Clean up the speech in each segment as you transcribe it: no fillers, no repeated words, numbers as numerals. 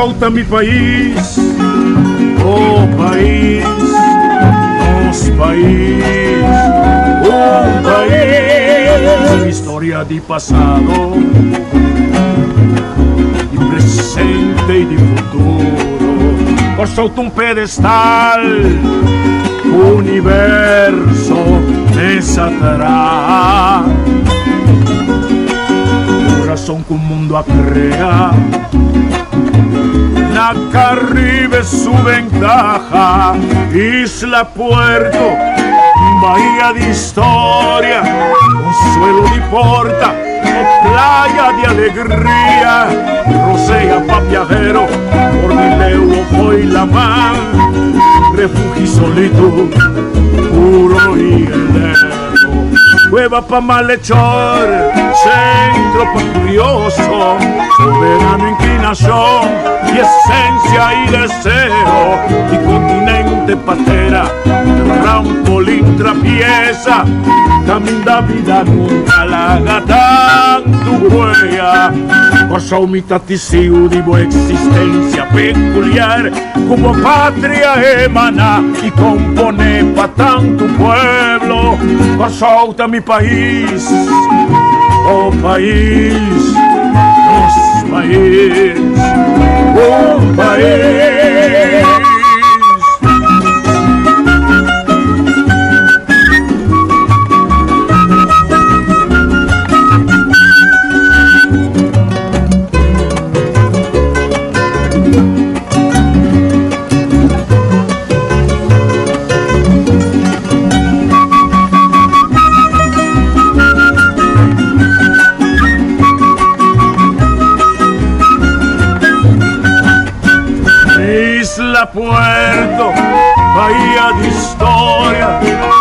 solta mi país, oh país, nos país, un país, historia di passato, di presente e di futuro, por sotto un pedestal, universo me satrà, corazón que un mundo a crear, la que arriba es su ventaja, Isla Puerto, bahía de historia, consuelo de porta, playa de alegría, rosea pa' viajero, por mi leudo voy la mar, refugio solito, puro y heleno, cueva pa' malhechor, centro pa' curioso, soberano inclinación y esencia y deseo, y continente patera, trampolín trapieza, camino da vida nunca la gata tu huella, cosa umitaticio de buena existencia peculiar, como patria emana y compone pa' tanto pueblo, cosa mi país, oh país, nos país, oh país. Puerto, bahía de historia,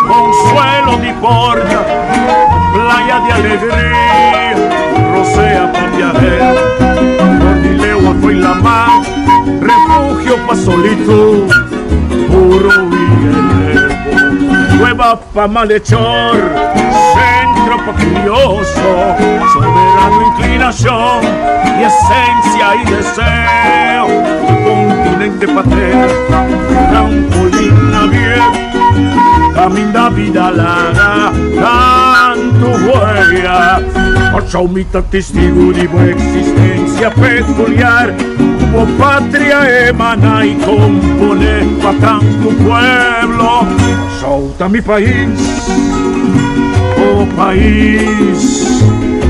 consuelo de porta, playa de alegría, rosea pa' viajero, Cordilegua fue la mar, refugio pa' solito, puro y heleno, cueva pa' malhechor, centro pa' curioso, soberano inclinación y esencia y deseo, continente patera, trampolín abierto, camino da vida larga, tanto huella, por mitad testigo de buena existencia peculiar, como patria emana y compone pa' tanto pueblo, solta mi país, oh país,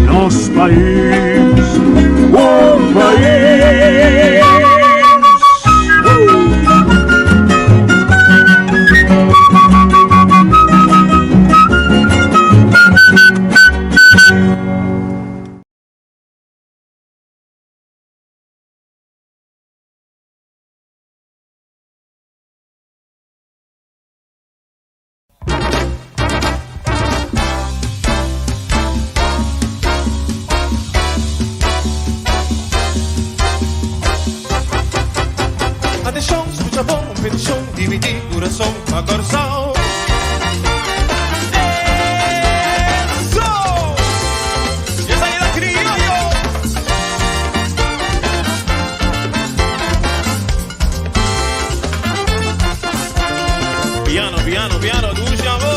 nos país, un país. Atención, escucha con petición, dividir corazón a corazón. ¡Eso! ¡Ya está el criollo! Piano, piano, piano, dulce amor.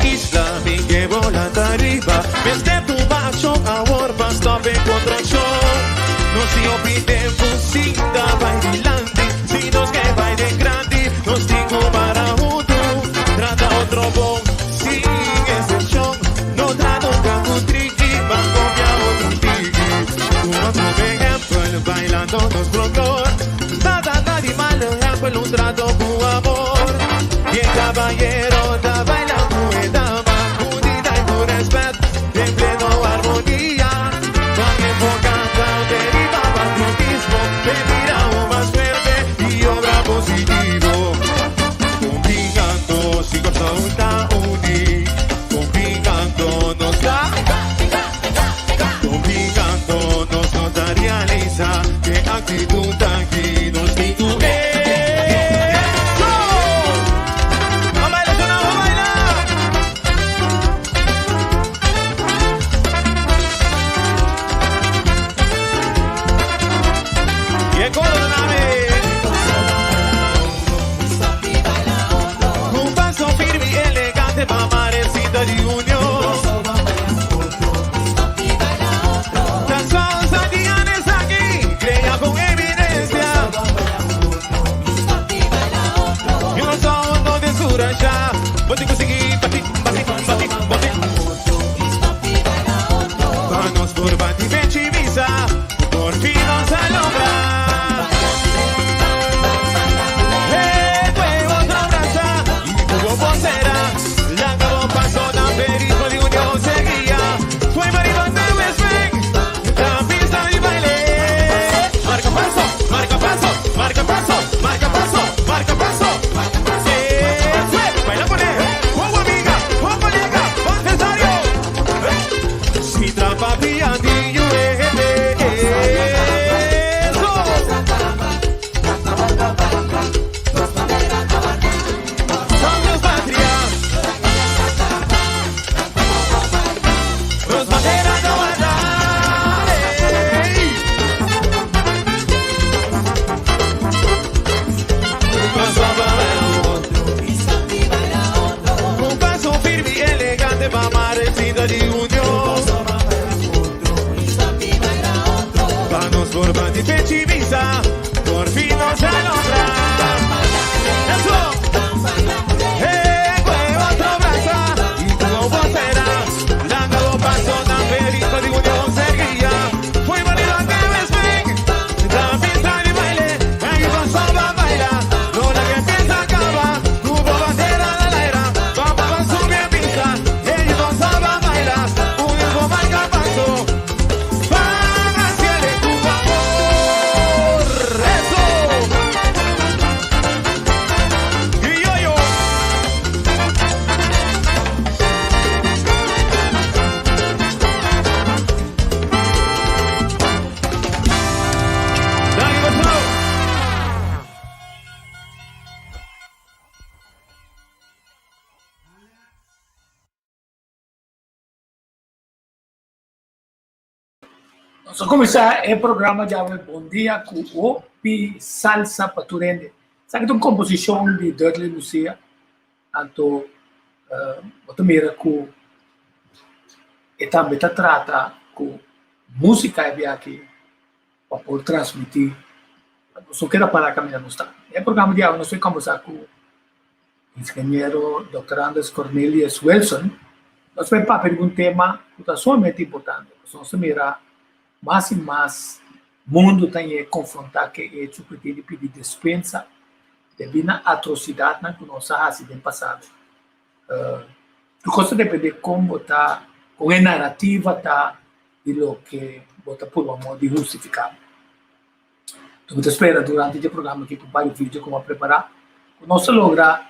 Isla, mi que volando arriba, desde tu bacio ahora basta ver contracción. No se olvide música bailante, sino que baile grande, nos digo para junto, trata otro bon, sigue ese show, no trata un triqui, va a copiar otro tiki. Un otro ejemplo, bailando nos procor, nada nadie mal, ejemplo, un trato con amor, y el caballero está bailando. Actitud aquí nos digo, elegante para amanecida de unión. Tan salsa Dianes aquí, crea con evidencia. Y no son de Suraya, vos te conseguí, bati. Vamos por Bati Vechivisa, por fin nos alogra. Por fin nos alogra. Eso. Otro brazo y tu vocera. La nueva paso tan perico de unión seguía. Fue marido que ves ven. La pista de baile. Ahí pasaba a bailar. No la que piensa acaba. Tuvo bandera de la era. Papá sube a pista. Ellos pasaba a bailar. Un hijo marca paso. Vamos começar o programa de hoje. Bom dia com o Pi Salsa Paturende. Sabe que é uma composição de Dudley Lucia. Então, eu mira com e também trata com música aqui para poder transmitir. Só quero parar caminhando está. O programa de hoje nós vamos conversar com o engenheiro Dr. Anders Cornelius Wilson. Nós vamos falar de um tema que é somente importante. Nós mira mais e mais mundo tem que confrontar que é hecho que tem de pedir dispensa devido à atrocidade que nós fazemos no passado. Tu gosta de pedir como está, com a narrativa está de lo que bota por amor de justificar. Tu me espera durante o programa que com vários vídeos como preparar, nós logra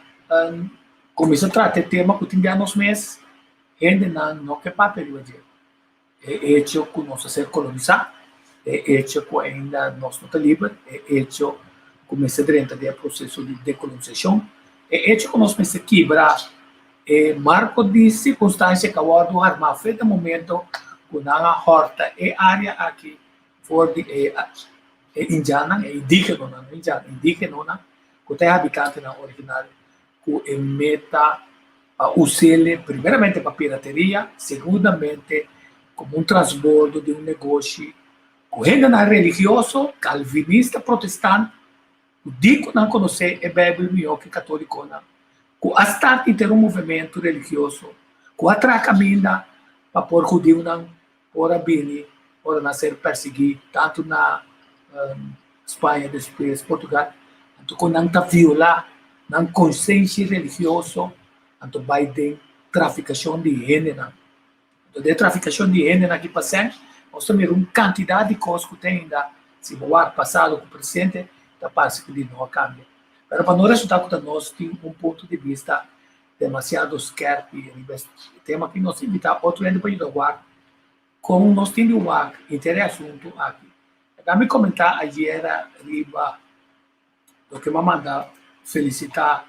começar a tratar tema que tem nos meses, ainda não que papel hoje. É hecho que nós ser colonizado, é hecho que ainda nós não estamos livres, é hecho que começa dentro do processo de decolonização, é hecho que nós começa a quebrar marco de circunstância que agora do armar foi no momento que na horta é área aqui for de indiana, indígena, que tem habitante na original, que emeta usele primeiramente para pirateria, segundamente como um transbordo de um negócio correndo na religioso, calvinista, protestante, o digo não conhecer a Bíblia melhor que católico, que a start ter um movimento religioso, que a caminha para por judeu não, por abrir, por nascer perseguido, tanto na Espanha, depois Portugal, tanto que não está violar, não consciência religioso, tanto vai ter traficação de gênero. De traficação de gênero aqui passando, nós temos uma quantidade de coisas que tem ainda, se o ano passado com o presente, da parte que não cambia. Mas para nós resultar que nós temos um ponto de vista demasiado scarpe, e tema que nós invitamos outro ano para ajudar, como nós temos um interesse junto aqui. Eu me comentar ayer arriba, do que me manda felicitar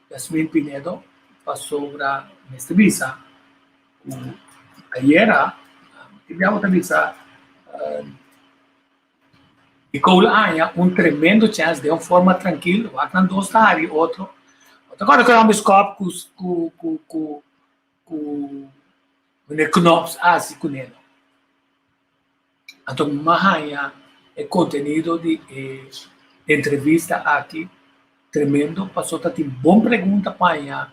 Yasmin Pinedo, para sobre esta visa. Ayer, tivemos a visa, e com a um tremendo chance de uma forma tranquila, o não dois e outro, Agora que vamos com Knops assim com ele. Então, mahaya é conteúdo de entrevista aqui tremendo. Passou a ter bom pergunta para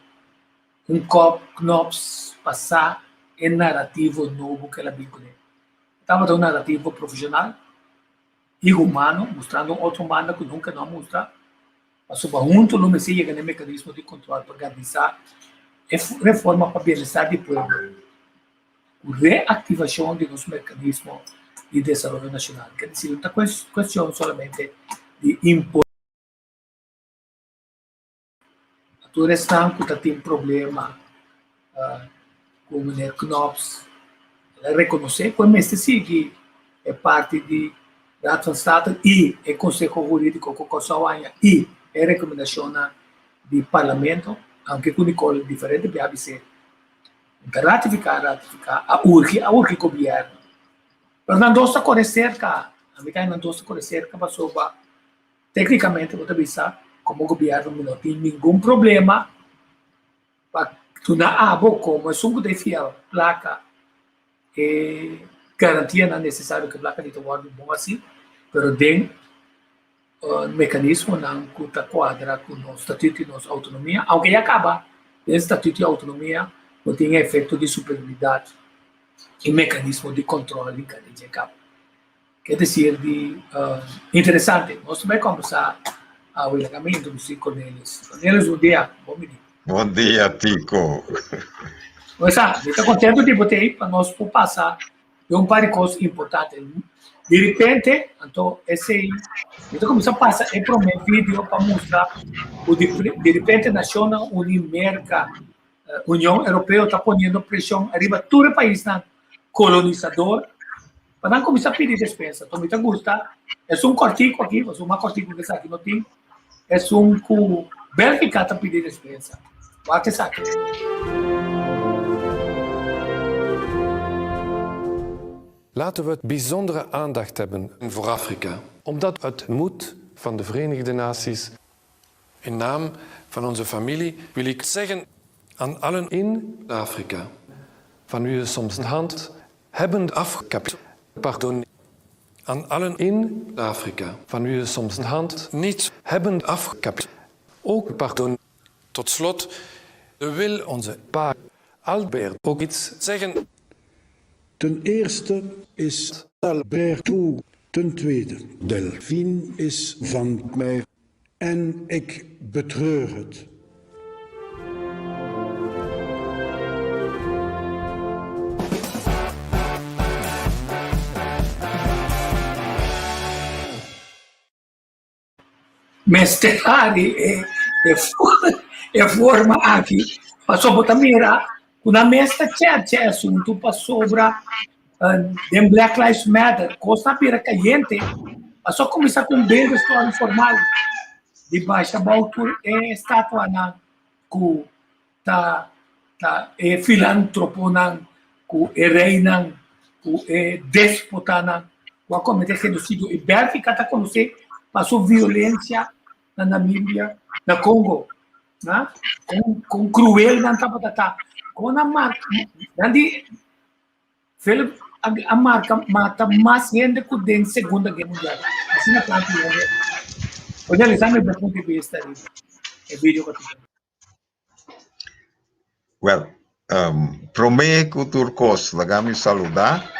Knops passar em narrativo novo que ela vincula. Estava dando um narrativo profissional e humano, mostrando outro humano que nunca não mostra. Passou para junto no Messias no mecanismo de controle para garantizar reforma para bem-estar do povo. Reativação de nosso mecanismo de desenvolvimento nacional. Quer dizer, não é questão somente de impor. O restante tem problema com o Knops. Ela reconhece que o MSC é parte de Raad van State e o Conselho Jurídico que Kosovo e a recomendação do Parlamento, aunque com Nicole diferente, deve ser ratificar, a urge o governo. Mas não dosta correr cerca, a mim não dosta correr cerca, passou tecnicamente, vou te avisar, como o governo não tem nenhum problema, para tu não abo como é um de fiel placa e garantia não é necessário que a placa de guarde bom assim, mas tem mecanismo não que quadra com o estatuto e nossa autonomia, aunque acaba, o estatuto e a autonomia não tem efeito de superioridade e mecanismo de controle de cabo. Quer dizer, interessante, nós também conversar ao legamento do Chico Cornelius. Cornelius, bom dia. Bom dia, Tico. Estou contente de você para nós passar de par de coisas importantes. De repente, então, então começar a passar para um vídeo para mostrar de repente a Nacional União Europeia está pondo pressão arriba de todo o país colonizador para não começar a pedir dispensa. Então, me gusta. É um cortico aqui, é uma cortico que aqui não tem. É um que Bélgica está pedindo dispensa. Wat is dat? Laten we bijzondere aandacht hebben voor Afrika. Omdat het moet van de Verenigde Naties. In naam van onze familie wil ik zeggen aan allen in Afrika. Van wie we soms een hand hebben afgekapt. Pardon. Aan allen in Afrika. Van wie we soms een hand niet hebben afgekapt. Ook pardon. Tot slot wil onze pa Albert ook iets zeggen. Ten eerste is Albert toe. Ten tweede, Delphine is van mij en ik betreur het. Mesterari é forma aqui. Passou por Tamira, quando mestra tinha assunto passou sobre em Black Lives Matter, costa pira caliente, passou começar com bem história informal de baixa altura é estátua na que tá é filântropo na que é rei na que é déspota na que comete genocídio e Bélgica tá conhecendo passou violência na Namíbia, na Congo, né? com cruel na Tabatata, com a marca, a marca mata mais gente que dentro da Segunda Guerra Mundial. Assim na planta olha, eles sabem do ponto de vista do vídeo que eu tenho. Well, promei que o Turcos lagami saludar,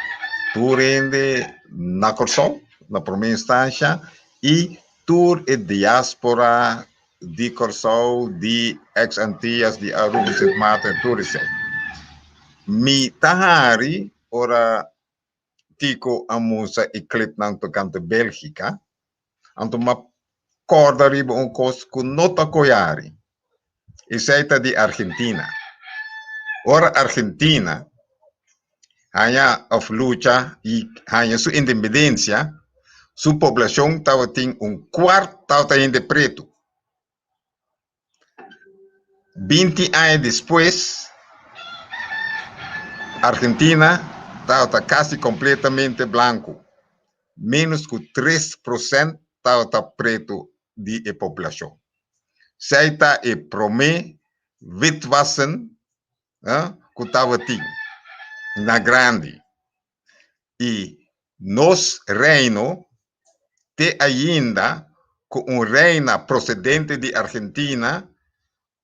tu rende na Kosovo, na primeira instância, e tur e diaspora di Kosovo, di ex-Antillas, di Aruba, Sint Maarten, tourism. Mi tahari, ora tico amusa e clip nang tocante Bélgica, anto ma corda riba un cos con nota coiari, e seita di Argentina. Ora Argentina, hanya of lucha, e hanya su independencia, su población estaba en un cuarto de preto. 20 años después, Argentina estaba casi completamente blanco. Menos que 3% estaba preto de población. Saita e prome witwassen, kutawati, na grande. E nos reino te ainda com reina procedente de Argentina,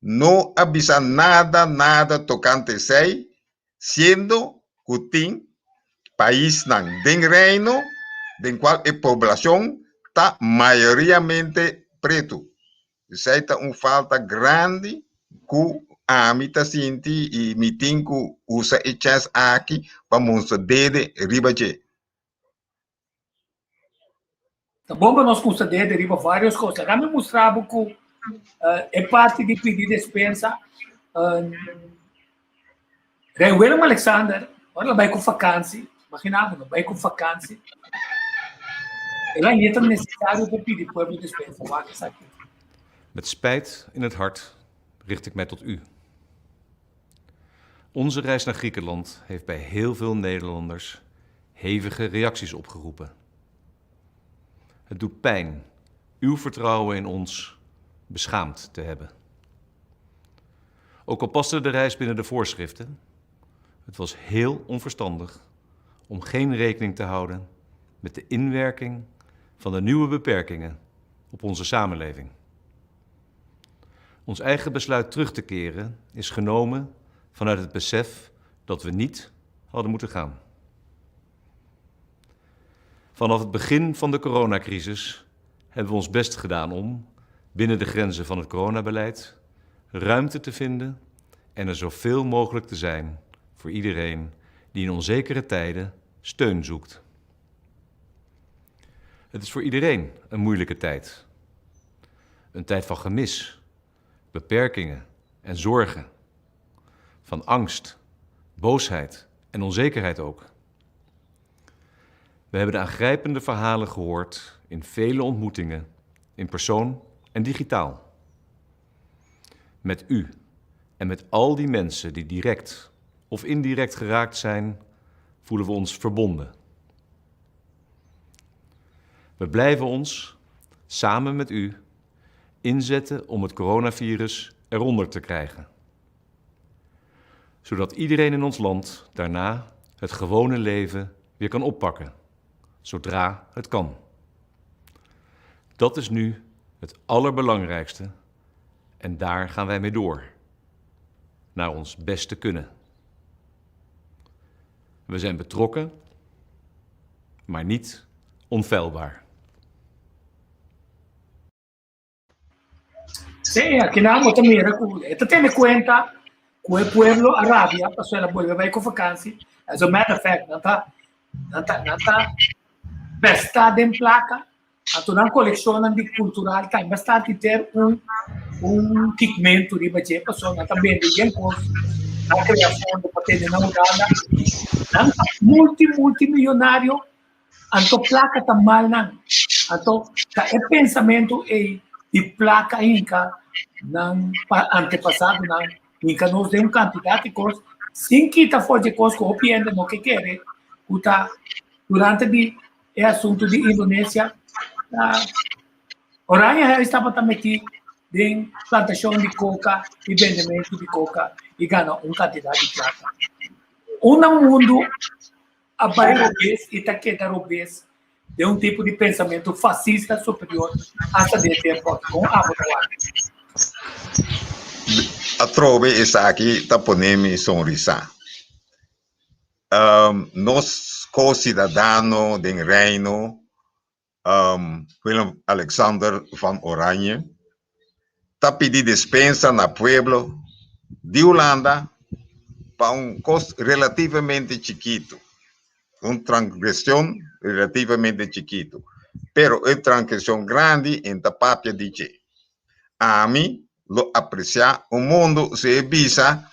no avisa nada tocante sei, siendo kuting país ng den reino, den qual a população está maioritariamente preto. Isso aí tá falta grande que a mim tá senti e me tem que usar echas aqui para mostrar dede ribaje. Tá bom para nós considerar deriva várias coisas. Já me mostrava que é parte de pedir dispensa. William Alexander, olha, vai com vacância. Imaginava, vai com vacância. Ela é tão necessário para pedir para a dispensa. Met spijt in het hart richt ik mij tot u. Onze reis naar Griekenland heeft bij heel veel Nederlanders hevige reacties opgeroepen. Het doet pijn uw vertrouwen in ons beschaamd te hebben. Ook al paste de reis binnen de voorschriften, het was heel onverstandig om geen rekening te houden met de inwerking van de nieuwe beperkingen op onze samenleving. Ons eigen besluit terug te keren is genomen vanuit het besef dat we niet hadden moeten gaan. Vanaf het begin van de coronacrisis hebben we ons best gedaan om, binnen de grenzen van het coronabeleid, ruimte te vinden en er zoveel mogelijk te zijn voor iedereen die in onzekere tijden steun zoekt. Het is voor iedereen een moeilijke tijd. Een tijd van gemis, beperkingen en zorgen. Van angst, boosheid en onzekerheid ook. We hebben de aangrijpende verhalen gehoord in vele ontmoetingen, in persoon en digitaal. Met u en met al die mensen die direct of indirect geraakt zijn, voelen we ons verbonden. We blijven ons, samen met u, inzetten om het coronavirus eronder te krijgen. Zodat iedereen in ons land daarna het gewone leven weer kan oppakken, zodra het kan. Dat is nu het allerbelangrijkste en daar gaan wij mee door, naar ons beste kunnen. We zijn betrokken, maar niet onfeilbaar. Sí, aquí nada más también esto tiene cuenta que el pueblo Arabia pasó la vuelve a ir con vacancia. As a matter of fact, nata bestada em placa, a na coleção de cultural tem bastante ter pigmento de baixo, passou nata bem de coisa, na criação de patente na Uganda, nata multimilionário, anto placa tá mal não, anto é pensamento de placa inca não antepassado não inca nos deu quantidade de coisas sem que tá fora de coisas que opiando no que quer uta durante o assunto de Indonésia Orania estava também em plantação de coca e vendimento de coca e ganha quantidade de plata mundo a bairrobês e taqueta robês de tipo de pensamento fascista superior hasta de tempo com a A trove está aqui, tá ponendo sonrisa. Nós, co-cidadano do reino, Willem Alexander van Oranje, tá pedindo dispensa na pueblo de Holanda para custo relativamente chiquito. Transgressão relativamente chiquito. Pero é transgressão grande em Tapapia dice. A mim, lo apreciar o mundo se visa.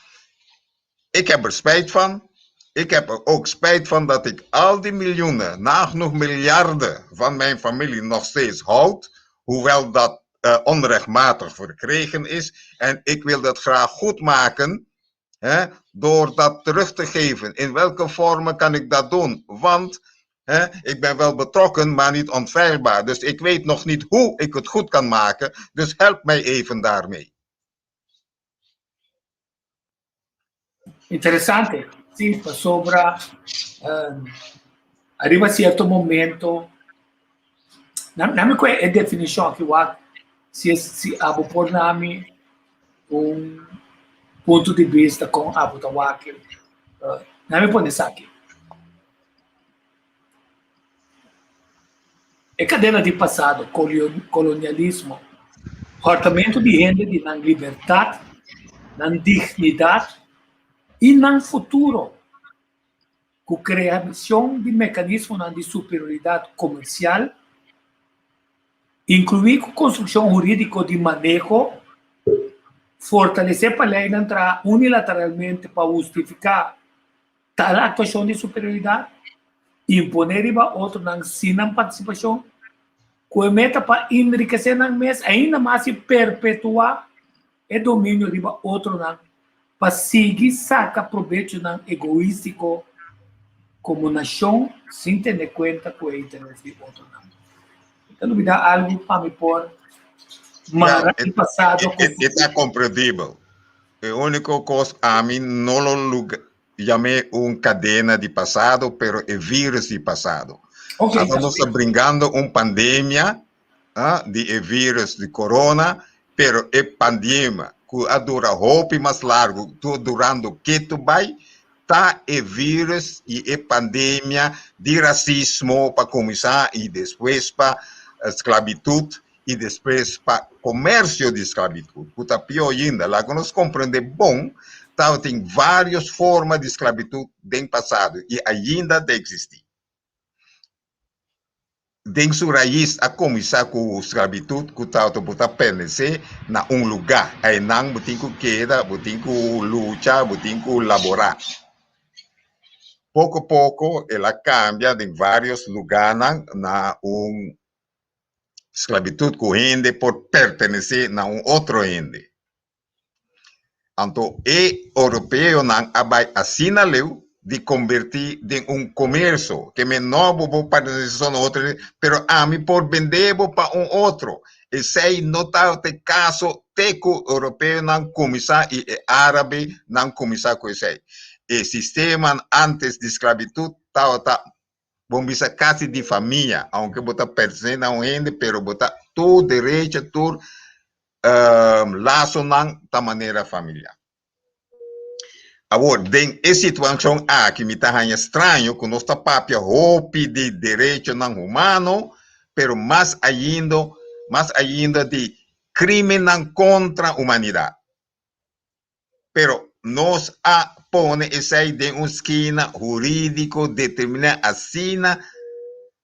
Ik heb er spijt van. Ik heb er ook spijt van dat ik al die miljoenen, nog miljarden van mijn familie nog steeds houd. Hoewel dat onrechtmatig verkregen is. En ik wil dat graag goed maken. Door dat terug te geven. In welke vormen kan ik dat doen? Want Ik ben wel betrokken, maar niet onfeilbaar. Dus ik weet nog niet hoe ik het goed kan maken. Dus help mij even daarmee. Interessante. Sim, sobre arriva certo momento. Na me é definição que se abo por nami ponto de vista com abo tawaki. Na me pone aqui. É cadeia de passado, colonialismo, comportamento de renda de na liberdade, na dignidade e no futuro, com criação de mecanismos de superioridade comercial, incluir com construção jurídica de manejo, fortalecer para a lei entrar unilateralmente para justificar tal atuação de superioridade, imponer riba outro não sinam participação, com meta para enriquecer na mesa, ainda mais se perpetuar o domínio riba outro não, para seguir saca proveito não egoístico como nação, sem ter conta com o interesse de outro não. Então, me dá algo para me pôr, mas no passado... É compreensível. A única coisa, a mim não lo chamei cadena de passado, pero é vírus de passado. Okay, Estamos brincando pandemia de vírus de corona, pero é pandemia que dura roupa mais largo, durando que tu vai, tá é vírus e é pandemia de racismo para começar e depois para esclavitud e depois para comércio de esclavitud. Que tá pior ainda, lá que nós compreendemos bom, tem várias formas de esclavitud no passado e ainda de existir. Tem sua raiz a começar com a esclavitud, que está pertencer na lugar. Aí não tem que queda, tem que lutar, tem que laborar. Pouco a pouco, ela cambia em vários lugares na esclavitud que rende por pertencer a outro rende. Então, o europeu não vai assinar de convertir em comércio, que me novo vou para a outra, pero a mim por vender para outro. E se não está o caso, teco europeu não começar e árabe não começar com isso. O sistema antes de esclavitud estava, vamos dizer, quase de família, aunque botar pertencer a gente, pero botar todo direito, todo laço não da maneira familiar. Agora, tem essa situação aqui me está estranho, que nós está papia roupa de direito não humano, pero mais ainda de crime não contra a humanidade. Pero nós põe essa de uma esquina jurídico determinar assina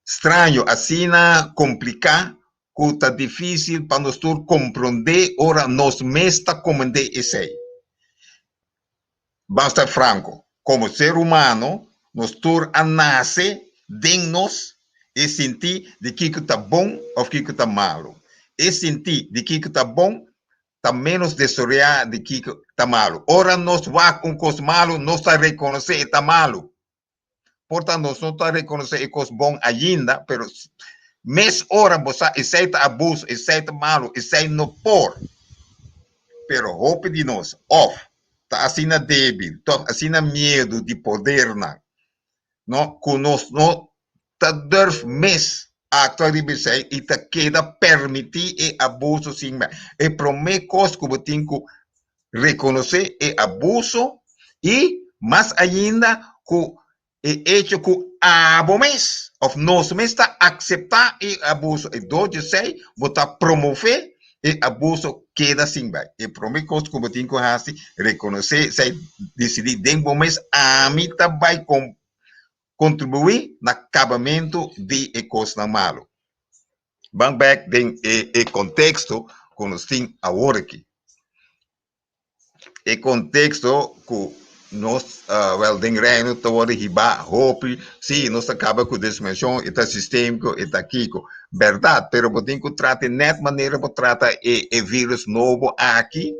estranho, assina complicado, que está difícil para nós compreender, ora nós mesmos compreender isso aí. Vamos estar franco, como ser humano, nós nasce dentro nós e sentir de que está bom ou que está malo. E sentir de que está bom, está menos desorientado de que está malo. Ora, nós vamos com coisa malo, nós está reconhecer que está malo. Portanto, nós não está reconhecer que coisa bom ainda, pero mês ora você aceita abuso, aceita malo, aceita não por. Pero roupa de nós, off. Tá assim na débil, tá assim na medo de poder, não, que nós não tá durf mês a actuar e tá queda permitir e abuso sim, e primeira coisa que você tem que reconhecer é abuso e mais ainda que é hecho que abo mês, ou nós mês tá aceitar e abuso e dois sei, você promover e abuso queda assim, vai. E a primeira coisa que eu tenho que fazer é reconhecer, se decidir dentro do mês, a mim vai contribuir no acabamento de coisa malo. Vamos back em contexto que nós temos agora aqui. E contexto que nós, den reino, toda riba, roupa, sim, nós acaba com a dimensão, está sistêmico, está aqui, verdade, pero eu tenho que tratar de maneira para tratar o vírus novo aqui,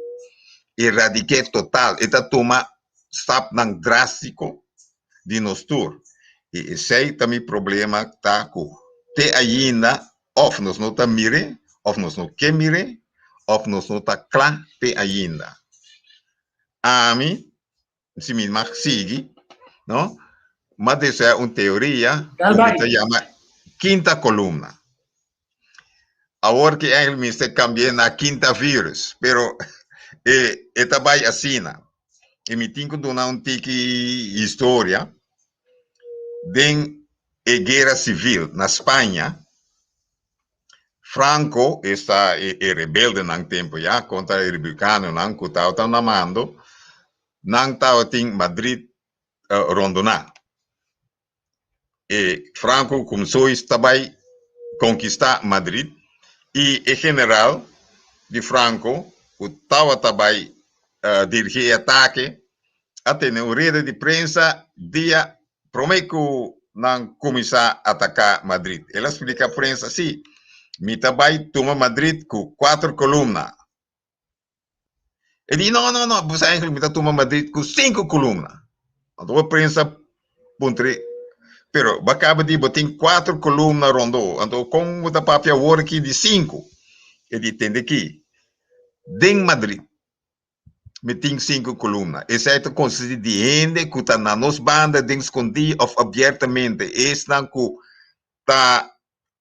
erradicar total, está toma step não drástico de nós tour. E esse também problema tá com te ainda of nos não tá mire, of nos não que mire, of nos não tá claro te ainda. A mim, se me mag sigue, não? Mas isso é uma teoria Galvay. que se chama quinta coluna. Agora que ele se cambia na quinta vírus, pero também assim, e me tenho que dar um tique história de guerra civil na Espanha. Franco está rebelde no tempo já contra o republicano, não que estava na mando, não estava em Madrid rondonar. E Franco começou também conquistar Madrid e o general de Franco estava também dirigir ataque até uma rede de prensa dia promete não começar a atacar Madrid. Ela explica à prensa assim, me também toma Madrid com 4 colunas. Ele diz, não, você me toma Madrid com 5 colunas. Então a prensa pontre, pero acaba de botar 4 colunas rondou. Então como o papel agora aqui de 5, ele entende aqui, em Madrid, me tem 5 colunas. Exceto com de gente que está na nossa banda, de escondido ou abertamente. Esse não que está,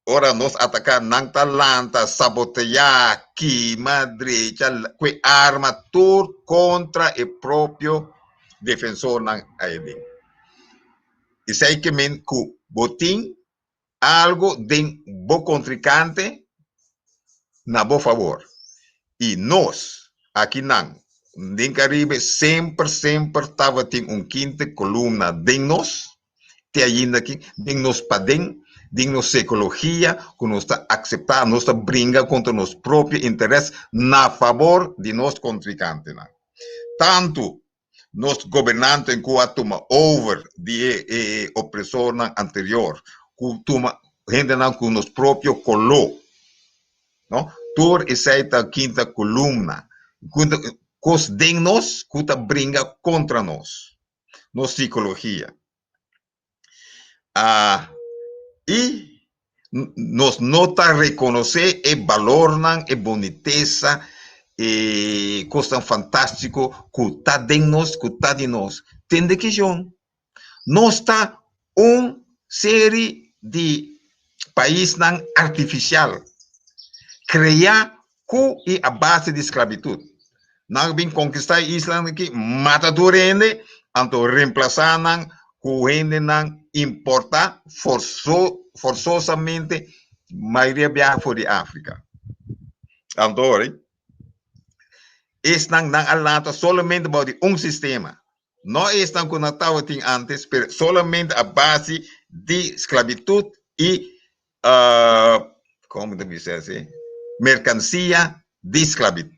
ora nos atacar, não está lanta, sabotear, que Madrid, que arma tudo contra o próprio defensor não aí. Isso aí que men que botim algo de bo contrincante na bo favor. E nós, aqui não, em Caribe, sempre estava tem quinta coluna de nós, te ainda aqui, de nós padem, de nossa ecologia, que nós está aceitar, nós está brinca contra nosso próprio interesse na favor de nós contrincantes. Tanto nos governantes que toma over de opressor anterior, que toma gente que nos próprio colou, não? Tur essa quinta coluna, cos de nós que tá brinca contra nós, nossa psicologia. E nos nota reconhecer o valor, a boniteza, e coisa fantástico que está de nós, que está de nós. Tem de que nós está série de país artificial, criar que a base de esclavitud. Não vem conquistar a isla aqui, mata do rende, então reemplaçar com rende não importa forçosamente maioria viaja fora de África. Então, estão alata solamente de sistema. Não estão conectados antes, mas solamente a base de esclavitud e, como deve ser assim, mercancia de escravo.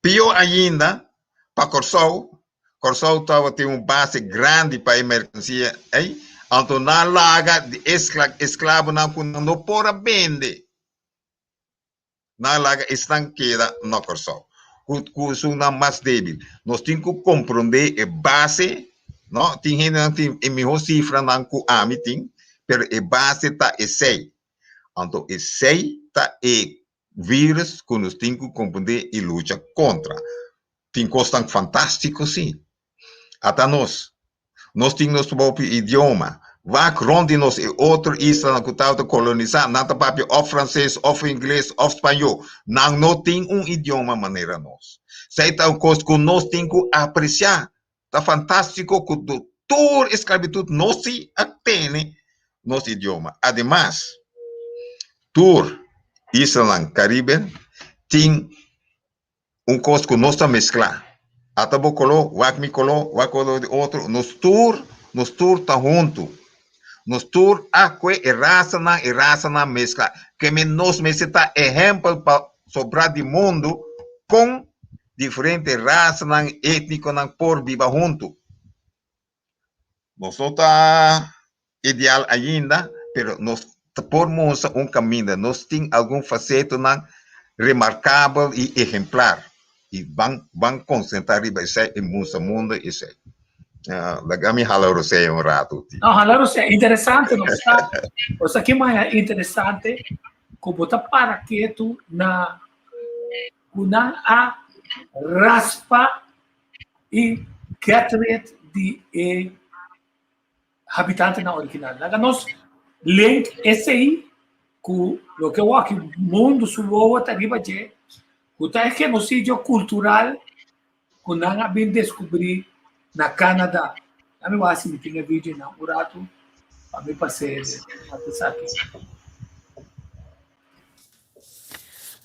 Pior ainda, para Corsol estava tem uma base grande para a mercancia, então na laga de escravo não pode vender. Na laga estão queda no Corsol. São mais débil. Nós temos que compreender a base, não? Tem gente que tem a melhor cifra não que a mim tem, mas a base está esse. Então esse está o vírus que nós temos que compreender e lutar contra. Tem coisas fantásticas, sim. Até nós temos nosso próprio idioma. Vai onde nós e outro isla que está colonizar, não tem ou francês, ou inglês, ou espanhol. Não tem idioma maneira nós. Isso é uma coisa que nós temos que apreciar. Está fantástico que toda esclavitud não se atene nosso idioma. Ademais, toda isla Caribe tem coisa que nós estamos mesclar. Até o color, o color de outro, nós tour está junto. Nós tour e raça na mescla. Que nós está exemplo para sobrar do mundo com diferentes raças étnicas por viver junto. Nós não está ideal ainda, mas nós podemos caminho. Nós temos algum faceta remarcável e exemplar. E vão concentrar isso em nosso mundo. Dagami halaro sa yung rato. No, allora é interessante, não está? O que mais é interessante, como tá para quieto na kuna a raspa e catret de habitante na original. Naga nós link esse aí com o que o aqui mundo subo tá riba je, o tá é que no sítio cultural que não bem descobrir na Canadá. A mim assim me tinha vídeo na Urato, a mim passei aqui.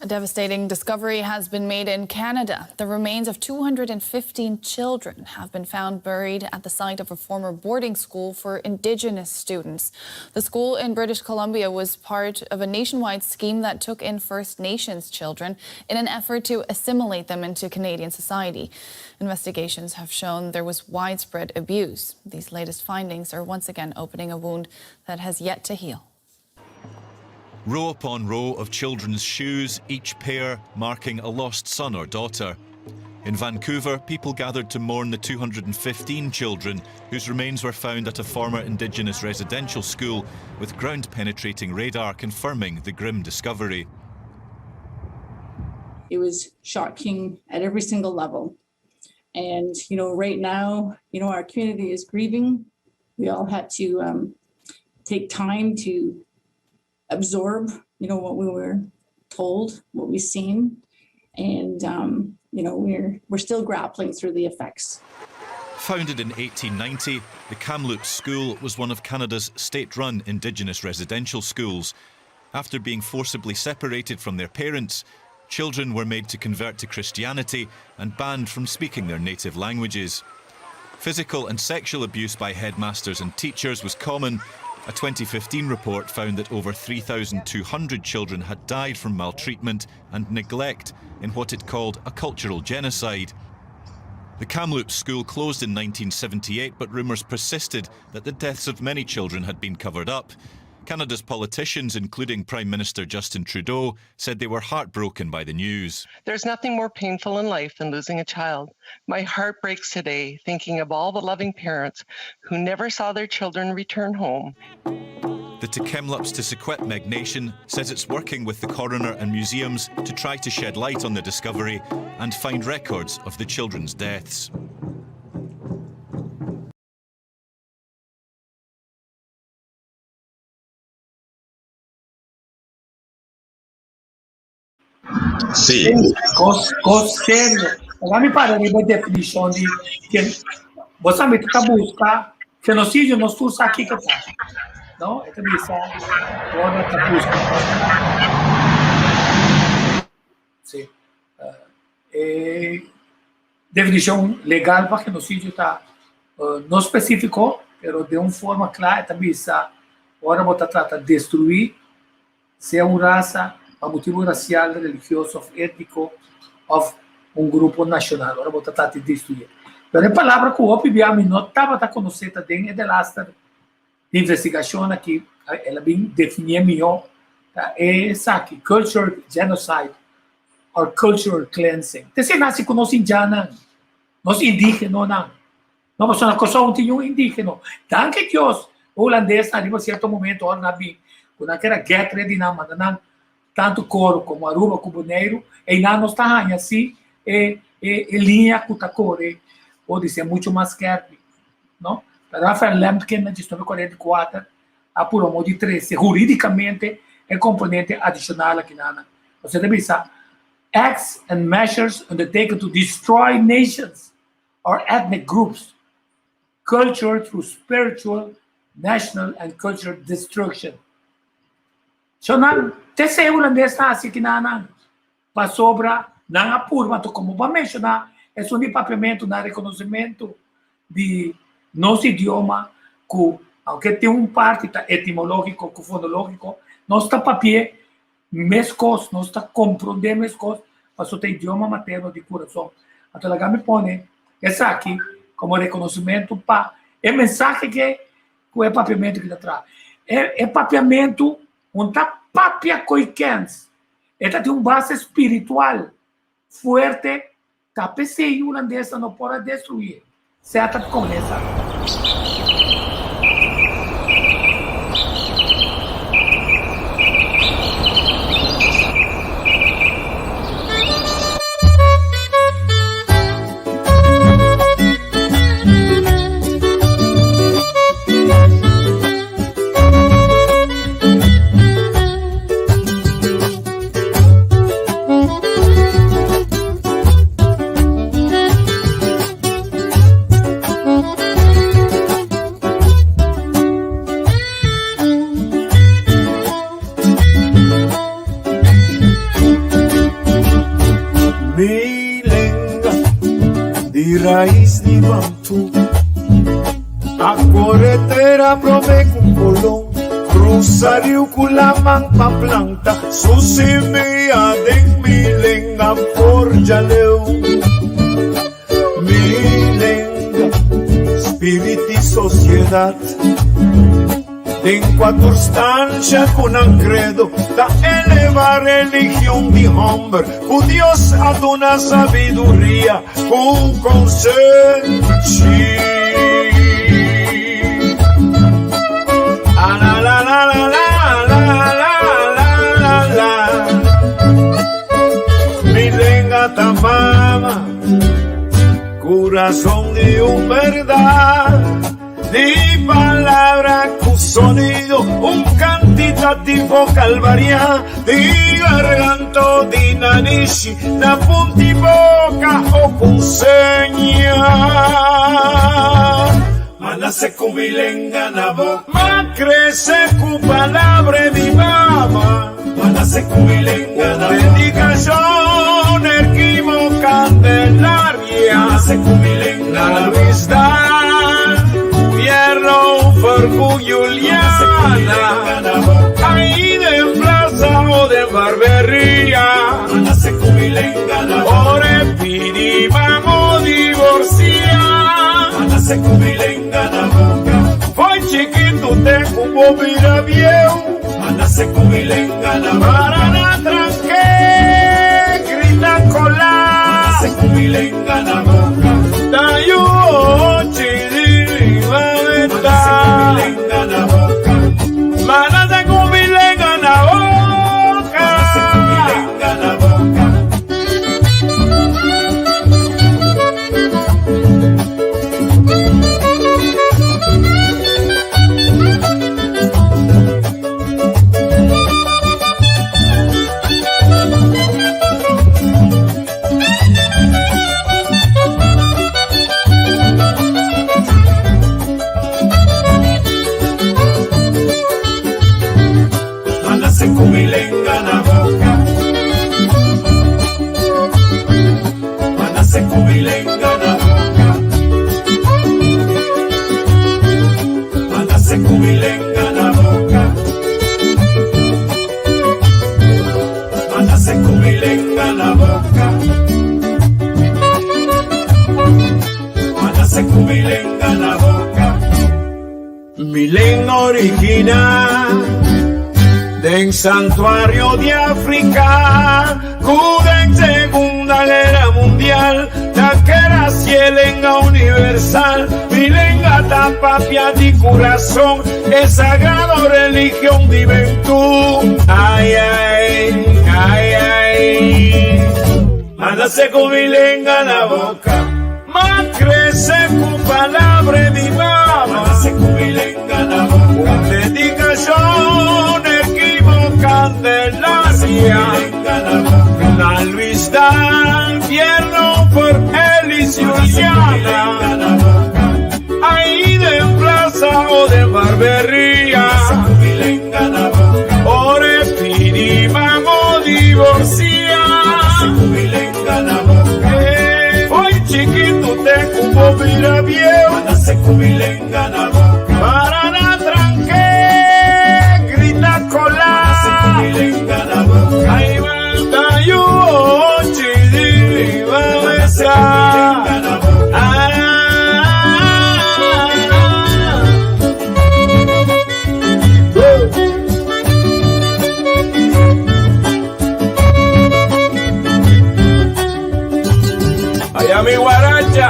A devastating discovery has been made in Canada. The remains of 215 children have been found buried at the site of a former boarding school for Indigenous students. The school in British Columbia was part of a nationwide scheme that took in First Nations children in an effort to assimilate them into Canadian society. Investigations have shown there was widespread abuse. These latest findings are once again opening a wound that has yet to heal. Row upon row of children's shoes, each pair marking a lost son or daughter. In Vancouver, people gathered to mourn the 215 children whose remains were found at a former Indigenous residential school, with ground-penetrating radar confirming the grim discovery. It was shocking at every single level. And, right now, our community is grieving. We all had to take time to absorb, what we were told, what we've seen, and we're still grappling through the effects. Founded in 1890, the Kamloops School was one of Canada's state-run Indigenous residential schools. After being forcibly separated from their parents, children were made to convert to Christianity and banned from speaking their native languages. Physical and sexual abuse by headmasters and teachers was common. A 2015 report found that over 3,200 children had died from maltreatment and neglect in what it called a cultural genocide. The Kamloops school closed in 1978, but rumours persisted that the deaths of many children had been covered up. Canada's politicians, including Prime Minister Justin Trudeau, said they were heartbroken by the news. There's nothing more painful in life than losing a child. My heart breaks today thinking of all the loving parents who never saw their children return home. The Tk'emlúps te Secwépemc Nation says it's working with the coroner and museums to try to shed light on the discovery and find records of the children's deaths. Sì. Sério. Agora me parando em definição de que você me está buscando genocídio não surge aqui que está. Não? É que me está agora está buscando. Sim. Definição legal para genocídio está não específico, mas de uma forma clara também está. Agora você trata de destruir, ser uma raça, a motivo racial, religioso, étnico, of grupo nacional. Agora vou tratar de destruir. Mas a palavra que o OPBAM não estava a conhecer também é de lasta de investigação que ela bem definia melhor. É essa aqui, culture genocide or cultural cleansing. Você nasce com nós indianos, nós indígenas, não. Não, mas uma coisa não tinha indígena. Tanto que os holandeses, em certo momento, quando era guerra de Namanda, tanto Coro como Aruba, Cuboneiro, e não está assim, linha com a cor, pode ser muito mais quente, não? Para Rafael Lemkin, na 1944, a por amor de 13, juridicamente, é componente adicional aqui na. Você deve saber, acts and measures undertaken to destroy nations or ethnic groups, culture through spiritual, national, and cultural destruction. So, Tese holandês está assim que não para sobra não apurma como para mencionar é um papiamento na reconhecimento de nosso idioma que aunque tem parte etimológico que fonológico não está papel mescos não está compreender mescos mas o idioma materno de coração então lá me põe essa aqui como reconhecimento para é mensagem que é papiamento que está atrás é papiamento tá papia coiquens. Esta tem base espiritual forte. Tá PC holandesa não pode destruir. se atat con esa. Raiz ni Bantu, a corretera prove com colom, cruzario culamang pa planta, susimia den milenga forjaleu, milenga, espírito e sociedade. En quattro stanze con un credo da elevar religión de hombre, con Dios ad una sabiduría, con consenso. La la la la la la la la la. Milenga tamama, corazón de un verdad. Di palabra con sonido, un cantitativo calvaria, di garganto, di narici, da punti boca o con segna. Mana se cubilenga na boca, ma crece con palabra di mama. Mana se cubilenga na boca, dedicación, erquimo, candelaria. Mana se cubilenga na vista. Orgullo Juliana, ahí de plaza o de barbería, ore pidi vamos divorcia, fue chiquito te como mira viejo, para la tranque, grita cola, da yo chidi Mana se cubilenga na boca. Milenio original del santuario de África, cuda en Segunda Guerra Mundial, taquera cielenga universal, milenga tapapia di corazón, es sagrado religión de juventud. Ay, ay, ay, ay, mándase con milenga la boca. Más crece con palabra de mama, con milenga la boca. Dedicación, equipo, candelaria, la Luisdad, Fierro por Elisiana, ahí de plaza o de barbería, ore pidi vamos divorcia. Chiquito te cubo mira viejo, para la tranque, grita cola, ahí va yo, chidi, va esa. Allá mi guaracha.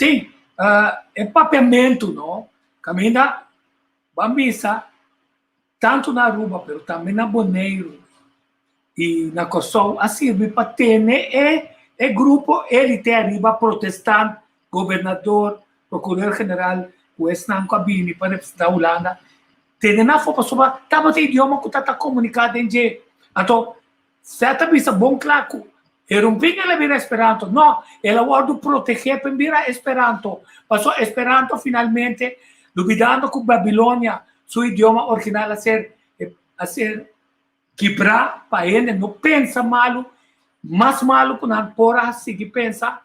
Sim, é papiamento, não? Caminha, bambisa, tanto na Aruba, pero também na Bonaire e na Kosovo, assim, para ter é grupo elite arriba protestante, governador, procurador-geral, o ex-nan cabine para representar a Holanda, tem na fopa sobre tava tem idioma que tá comunicado em je. Então, certa vez bom claro, era ela vira Esperanto, não, ela guarda proteger para vira Esperanto, passou Esperanto finalmente, duvidando que Babilônia, seu idioma original a ser quebrar para ele, não pensa malo, mais malo que não porra seguir pensa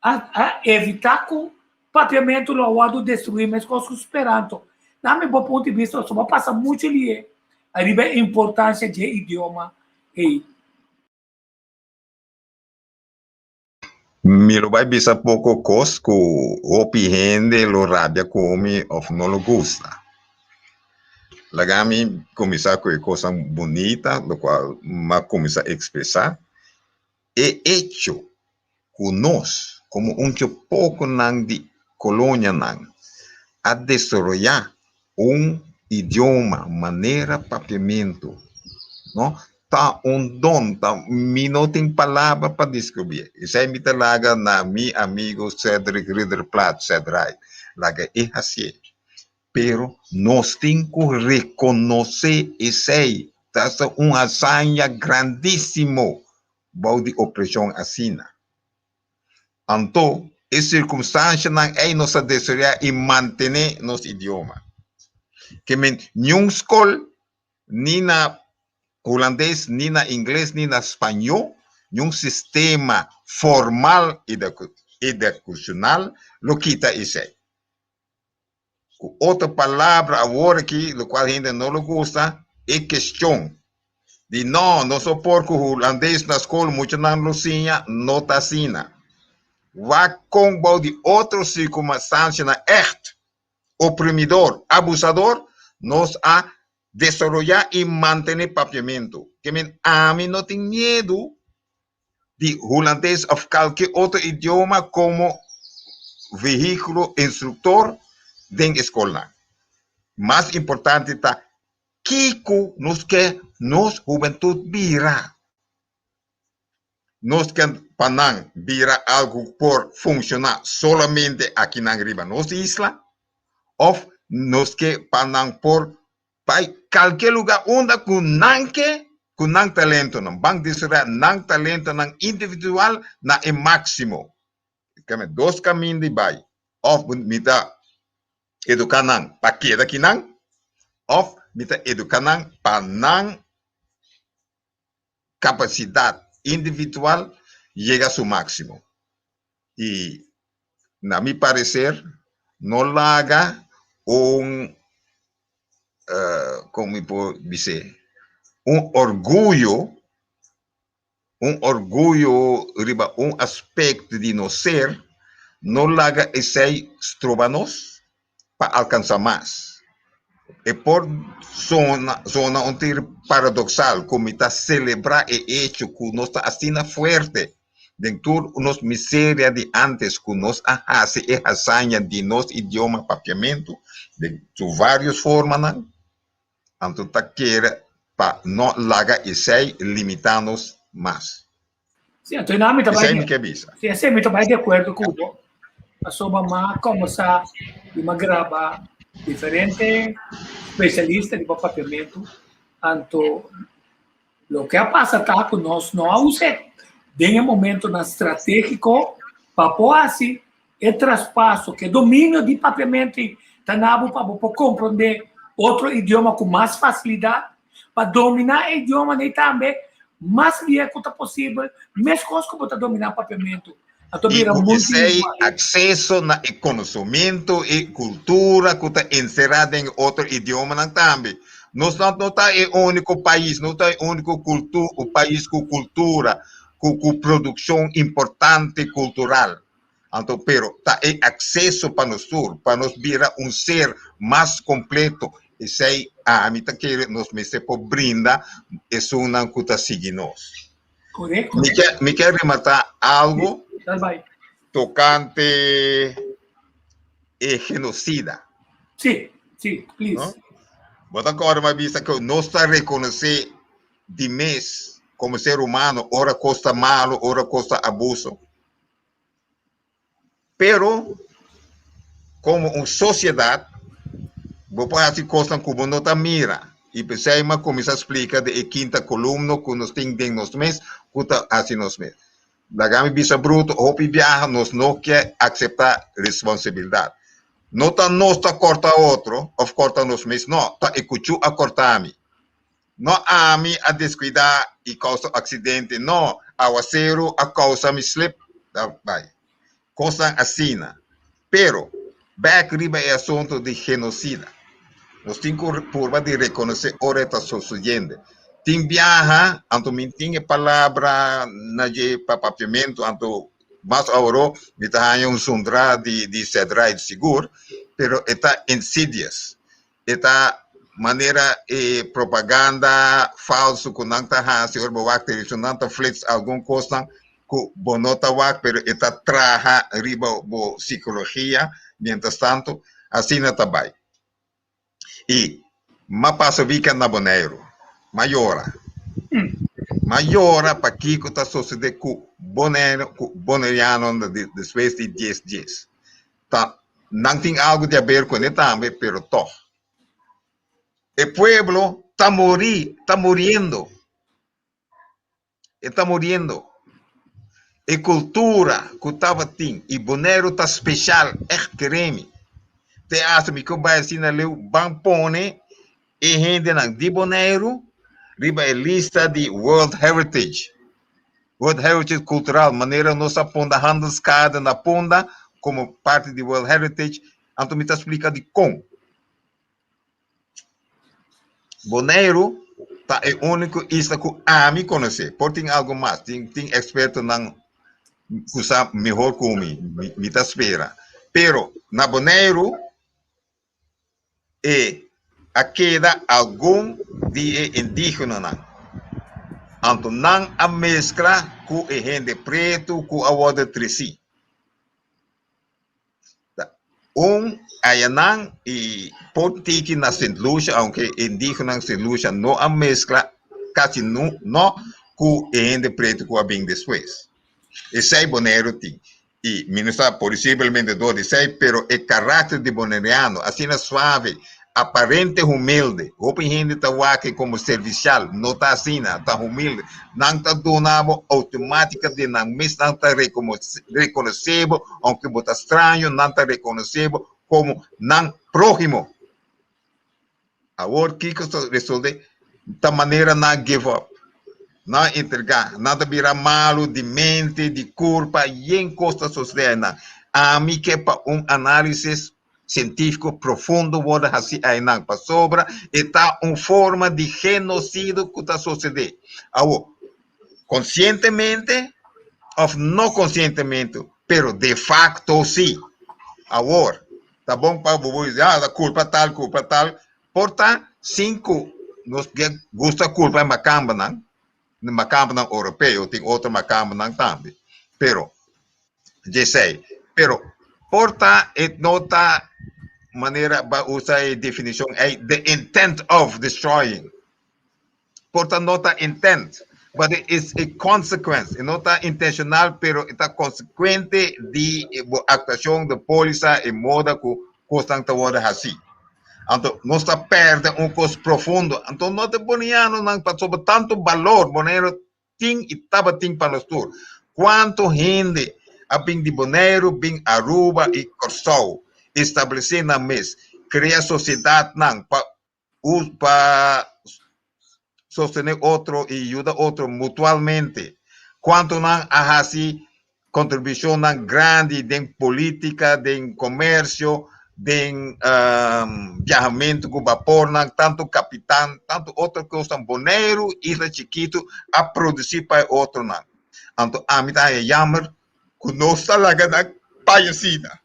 a evitar que o papiamento lo guarda destruir, mas com o Esperanto. Na meu ponto de vista, só passa muito ali, arriba a importância de idioma e Me lo vai bisa pouco cos que o gente lo rabia come ou não lo gusta. Lagami começar com coisa bonita, do qual ma começar a expressar, é hecho que nós, como pouco nang de colônia nang, a desarrollar idioma, maneira, papiamento, não? Tá dom, me não tem palavra para descrever. Isso é me talaga na mi amigo Cedric Ridderplatt, Cedric, laga é assim. Pero nós temos que reconhecer isso aí, tá uma hazaña grandíssimo de opressão assim. Então, a circunstância não é nossa desejar e manter nosso idioma. Que nenhum escola, nem na holandês, nem na inglês, nem na espanhol, nenhum sistema formal educacional lo quita isso aí. Outra palavra agora aqui, do qual a gente não gosta, é questão. De não sou porque o holandês na escola, muito não lucinha, não está assim. Vai com de outra circunstância na echt, oprimidor, abusador, nós a desarrollar e manter papiamento. Que a mim não tem medo de holandês ou qualquer outro idioma como veículo instrutor dentro da escola. Mais importante está que nos juventude vira. Nós que panang vira algo por funcionar solamente aqui na riba nossa isla, ou nós que panang por para qualquer lugar onde com não talento não bang dizer não talento não individual na é máximo. Que dois caminhos de vai. Ou mita educar não para que daqui não, ou mita educar não para não capacidade individual chega a seu máximo. E na meu parecer não larga como pode dizer, orgulho, aspecto de nós ser, não larga esse estrobanos para alcançar mais. E por zona paradoxal, como está celebrar e hecho que nós está assim forte, dentro de nossa miséria de antes, que nós hace e hazaña de nosso idioma papiamento, de várias formas, não? Então, tá queira para não largar isso aí, limitar-nos mais. Sim, então, não, eu também de acordo com o mas sobre como sa uma grava diferente especialista de papiamento, então o que passa tá com nós não usa tem um momento na estratégico para pôr assim é traspasso que domínio de papiamento tá nabo para compreender outro idioma com mais facilidade para dominar o idioma nem também mais viejo possível mesmo coisa como para dominar papiamento. E esse acesso na conhecimento e cultura que está encerrado em outro idioma também. Nós não está o único país, não está o único país com cultura, com produção importante cultural. Então, pero tá acesso para nós virar ser mais completo. E sei a mim que nos brinda é uma coisa seguir nós. Correto. Me quer rematar algo. tocante genocida. Sí, please. ¿No? Vos agora me vista que no está reconocer de mes como ser humano, ora costa malo, ora costa abuso. Pero, como una sociedad, vos puedes hacer cosas como no te mira. Y pues ahí me comienza a explicar de quinta columna que nos tiene de nos mes, que así nos mes. La gama visa bruto, hopi viaja, nos no quiere aceptar responsabilidad. No está corta otro, of corta nos mes, no, está escuchando a cortar a mí. No a mí a descuidar y causa accidente, no, aguacero a causa mi slip, cosa así. Pero, back arriba el asunto de genocida. Nos tenemos forma de reconocer ahora está sucediendo. Tem viaja, anto tiene palabra, naje papiamento, anto más ahora, me está un sundra de cedra de seguro, pero está insidious. Está manera propaganda falso con nanta hasi or bawak nanta flits algum cosa que bonota wak pero está traja riba bo psicología mientras tanto así na tabay y ma paso vika na boneiro maiora para que está sucedendo com boneriano depois de 10 dias tá não tem algo de a ver com ele também pero toch. El pueblo está muriendo. Está muriendo. E cultura que estava tendo, e bonero está especial, creme. Te acha que vai assim na leu, ban pone, e gente de bonero, riba a lista de World Heritage. World Heritage cultural, maneira nossa ponda handelscada na ponda, como parte de World Heritage, então me está explicando de como. Boneiro tá é o único isla que a mim conhecer. Por tem algo mais, tem experto não que sabe melhor que me tá espera. Pero na Boneiro a queda algum de indígena não. Então não a mescla com a gente preto com a outra trisi. Ayanang y politiki na St. Lucia, aunque indígena St. Lucia no a mezcla, casi no cu gente preto cu a bem después. Ese es bonero ti. Y ministra posiblemente do de sei, pero el carácter de boneriano, así na suave, aparente humilde, open gente ta wake como servicial, no está así, está humilde, no está donado automática de no está reconocible, aunque está extraño, no está reconocible como no prójimo. Ahora, ¿qué se resuelve? De manera no give up, no entregar, nada virar malo de mente, de culpa, y en costa social. A mí que para un análisis científico profundo, vou assim aí não para sobra, está uma forma de genocídio que está sucedendo. Conscientemente ou não conscientemente, pero de facto sim. Agora, tá bom para você dizer, a culpa tal, portanto, 5 nos gusta culpa em macamba não europeu, tem outra macamba não também. Pero, já sei, pero porta et nota maneira para usar a definição é the intent of destroying. Porta nota intent, but it is a consequence. Nota intencional, pero está consequente de actuação da polícia e moda que constante hora assim. Então, nós está perdendo coisa profundo. Então, não é boniano não sobre tanto valor, bonero tem e estava tem para nós todos. Quanto gente a bem de Boneiro, bem Aruba e Corsol, estabelecer na mesa, criar sociedade para sostener outro e ajudar outro mutuamente. Quanto não há assim contribuição grande de política, de comércio, de viajamento com vapor, tanto capitão, tanto outra coisa, Boneiro, Isla Chiquito, a produzir para outro não. Então, a mim é jammer que não está lá na paiacina.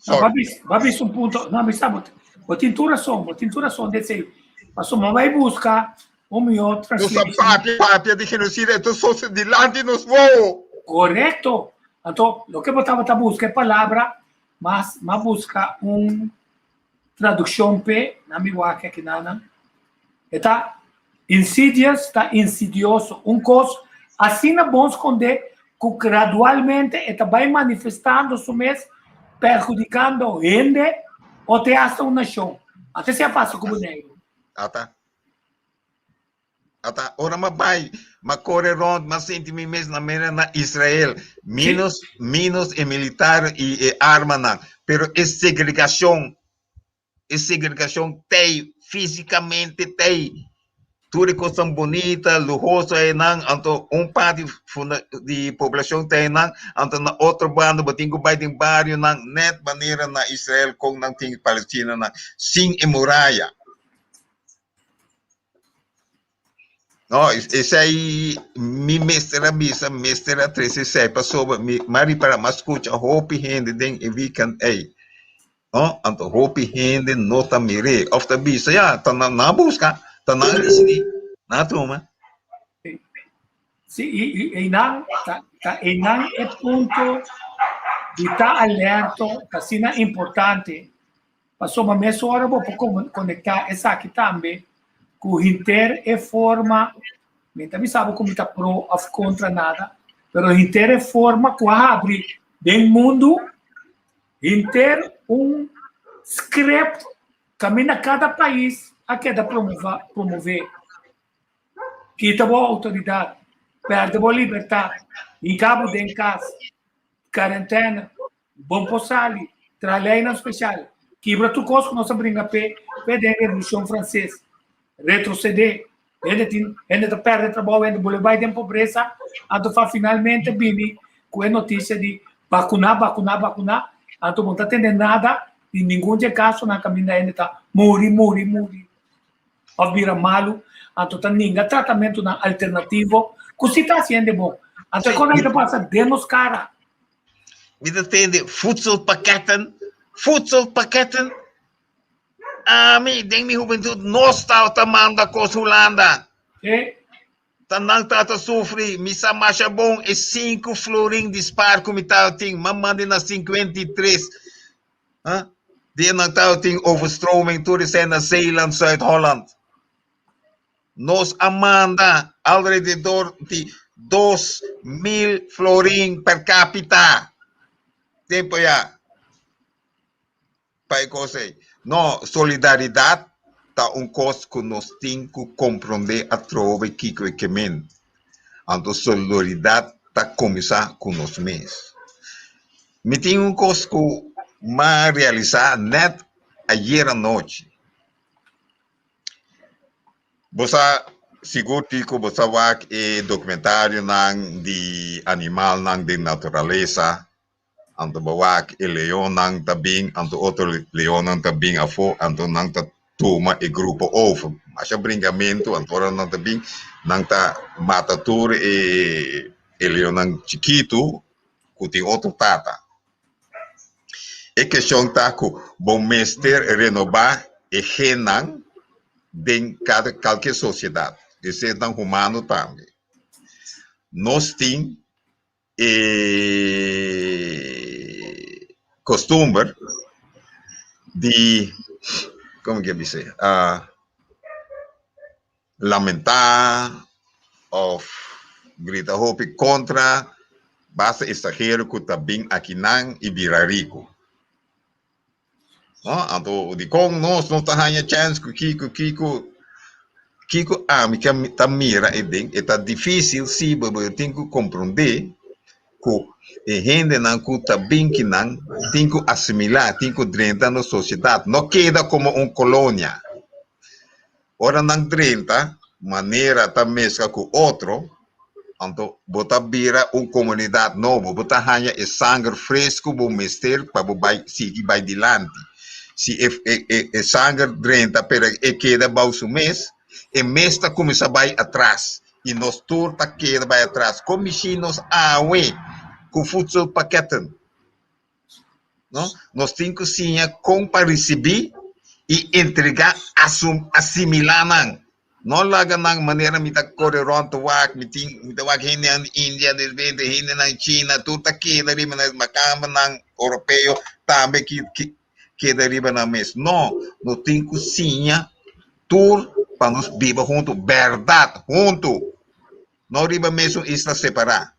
Va visto un punto, no, mi sta, o tintura son desse, ma insomma vai busca o mio translation. Nossa pátria de genocídio, então só se de lá de nos voos. Correcto. Entonces, lo que estaba buscando palabra, más busca traducción pe, na mi wake aquí nana. Está insidious, está insidioso. Cosa assim não bom esconder que gradualmente está vai manifestando su mes, perjudicando gente ou até hasta uma nação. Até se passa como negro. Ata. Ora mabai, corre rond, mas senti me mesmo na Israel, menos e militar e arma não. Pero segregação tem fisicamente tem. Tudo coisa bonita, luxuosa é não, então parte de população tem não, então na outra banda batingo vai em bairro não, net maneira na Israel com não tem Palestina não, sem muralha. No, esse aí me mestra 36 passou mari para mascucha hopi hende den e weekend ei. No, então hopi hende nota mire, of the bisa ja, tá na busca. Na turma. Sim, e não é ponto de estar alerta, assim é importante. Passou uma meia hora para conectar essa aqui também, com o inter é forma, nem também sabe como está pro ou contra nada, mas o inter é forma que abre do mundo, inter script, caminha cada país, a cada promover. Quita boa autoridade, perde boa liberdade, em cabo de casa, quarentena, bom possali, tralhei na especial, quebra tu coisa que nós brinca pé da Revolução Francesa, retroceder, ainda perde trabalho, ainda vai de pobreza, até finalmente bini com a notícia de vacunar, então não está tendo nada, e nenhum de caso na caminho ainda está morrer. Ou vira malo, então tá ninguém tratamento na alternativo, que se está sendo bom. Então quando a gente passa dentro cara. Me entende? Voedselpakketten. Me denk mi juventude nós tá tomando coisa Holanda. Tá não tá sofre, mi sa macha bom e 5 florin dispar como tá tem, mamande na 53. Die não tá tem overstroming toeristen na Zeeland, Zuid-Holland. Nos amanda alrededor de 2.000 florin per capita. Tempo já. Pai coisa. No, solidariedade tá coisa que nós temos que compreender a trova que men. Então solidariedade tá começar com nós mesmos. Me tem coisa que ma realizar net ayer à noite. Você seguro que você vai documentário nang de animal nang de natureza, anto bawak e leão nang tabing, anto outro leão nang tabing afo, anto nang ta tuma e grupo over. Mas bringamento anto nang tabing nang ta matatur e leão nang chiquito, kuti outro tata. E questão tá com bom mestre renovar e genang de qualquer sociedade, de ser tão humano também. Nós temos costume de, como que dizer, lamentar ou gritar hope contra, basta exagero que também aqui não e virar rico. Então, de como nós não temos chance que Kiko me mira e den, é difícil se eu tenho que compreender que a gente não está bem que não tem que assimilar, tem que drentar na sociedade, não queda como uma colônia. Ora não drenta, maneira tá mescla com outro, então bota vira uma comunidade nova, bota ganha e sangue fresco para mestre para seguir vai adiante. Se é sangue drenta, pero é queda baixo mês, e mês está começa a vai atrás, e nós torta queda vai atrás, como nos aue, com futebol paquete. Nós temos que sim, para receber e entregar, assimilar, não laga na maneira me tá correndo wak me tá wak hindi na Índia de repente hindi na China tudo aqui da riba na macamba na europeu também que da riba na mes não no tem cozinha tur para nos viva junto verdade junto não riba mesmo está separar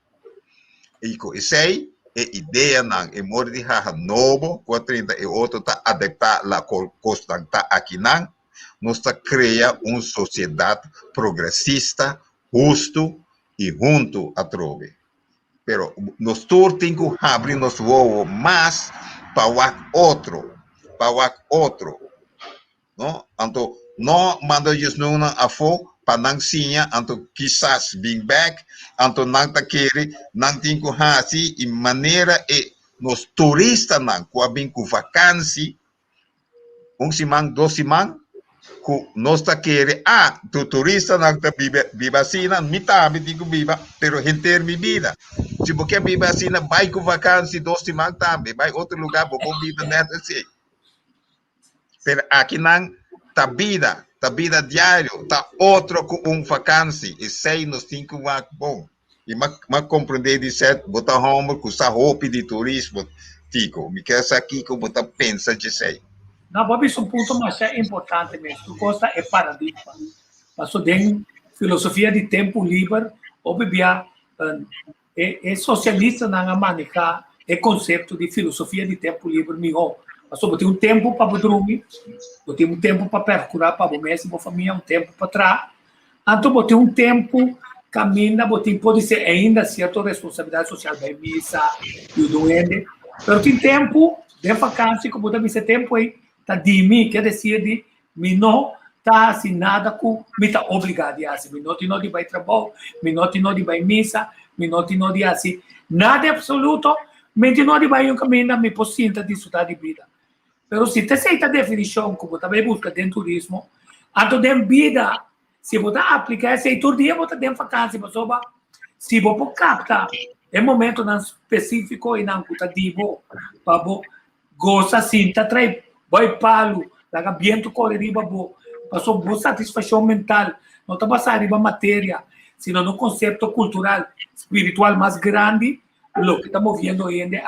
e com isso aí a ideia não é morrer de haha novo 48 tá adaptar la costa tá aqui não nós cria uma sociedade progressista, justo e junto a trove. Pero nós temos que abrir nosso voo mais para o outro, não? Então, não manda isso não a fo para não sinha, então quizás bring back, então não tá querer, não tem que fazer de maneira e nos turistas não, com bem com vacância, semana, 2 semanas nós está querendo, tu turista não está viva assim, me tabe digo viva, pero gente mi vida. Se você viva assim, vai com vacância 2 semanas também, vai outro lugar, vou vida neta assim. Pero aqui não tá vida diário, tá outro com vacância, e sei nós temos que bom. E mas compreender de certo, botar home com essa roupa de turismo, tico, me quer aqui como botar pensa de sei. Não, Bob, isso é um ponto mais importante mesmo. Tu gosta é paradigma. Mas tem filosofia de tempo livre, ou bebia é socialista na manejar o conceito de filosofia de tempo livre melhor. Mas tem um tempo para dormir, tem um tempo para percorrer para o mês, para a família, um tempo para trás. Então, tem um tempo caminha, pode ser ainda certa responsabilidade social da missa e do doente, mas tem tempo de vacância, como também esse tempo aí tá de mim, quer dizer de mim não tá assim nada com me tá obrigado a assim, me não de vai trabalho, me não de vai missa, me não de assim, nada é absoluto, me não de vai um caminho, me possibilita de estudar de vida. Pero se te aceita a definição como também busca dentro do turismo, então de vida, se você aplicar esse todo dia, você tem vacância, mas se você capta é momento não específico e não custa divo, para gosta assim, tá trai vai palo, laga viento corre riba bo, passou boa satisfação mental, não está passando riba matéria, sino no conceito cultural, espiritual mais grande, lo que estamos vendo hoje em dia,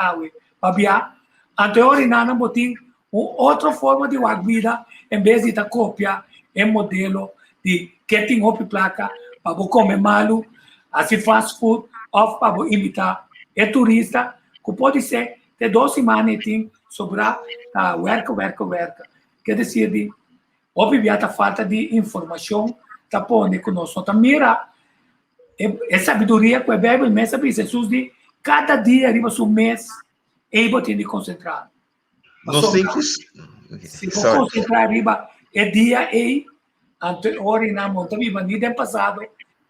babia, anterior não botin outra forma de vida, em vez de estar cópia, é modelo de que tem op placa, para comer malo, assim fast food, ou para imitar, é turista, que pode ser de 2 semanas tem sobrar werca. Quer dizer, de obviamente a falta de informação está pondo conosco. Então, mira, é sabedoria que a Bíblia me sabe, Jesus de cada dia arriba seu mês, e você tem de concentrar. Se você concentrar arriba, é dia e anterior e não monta viva, nem do passado,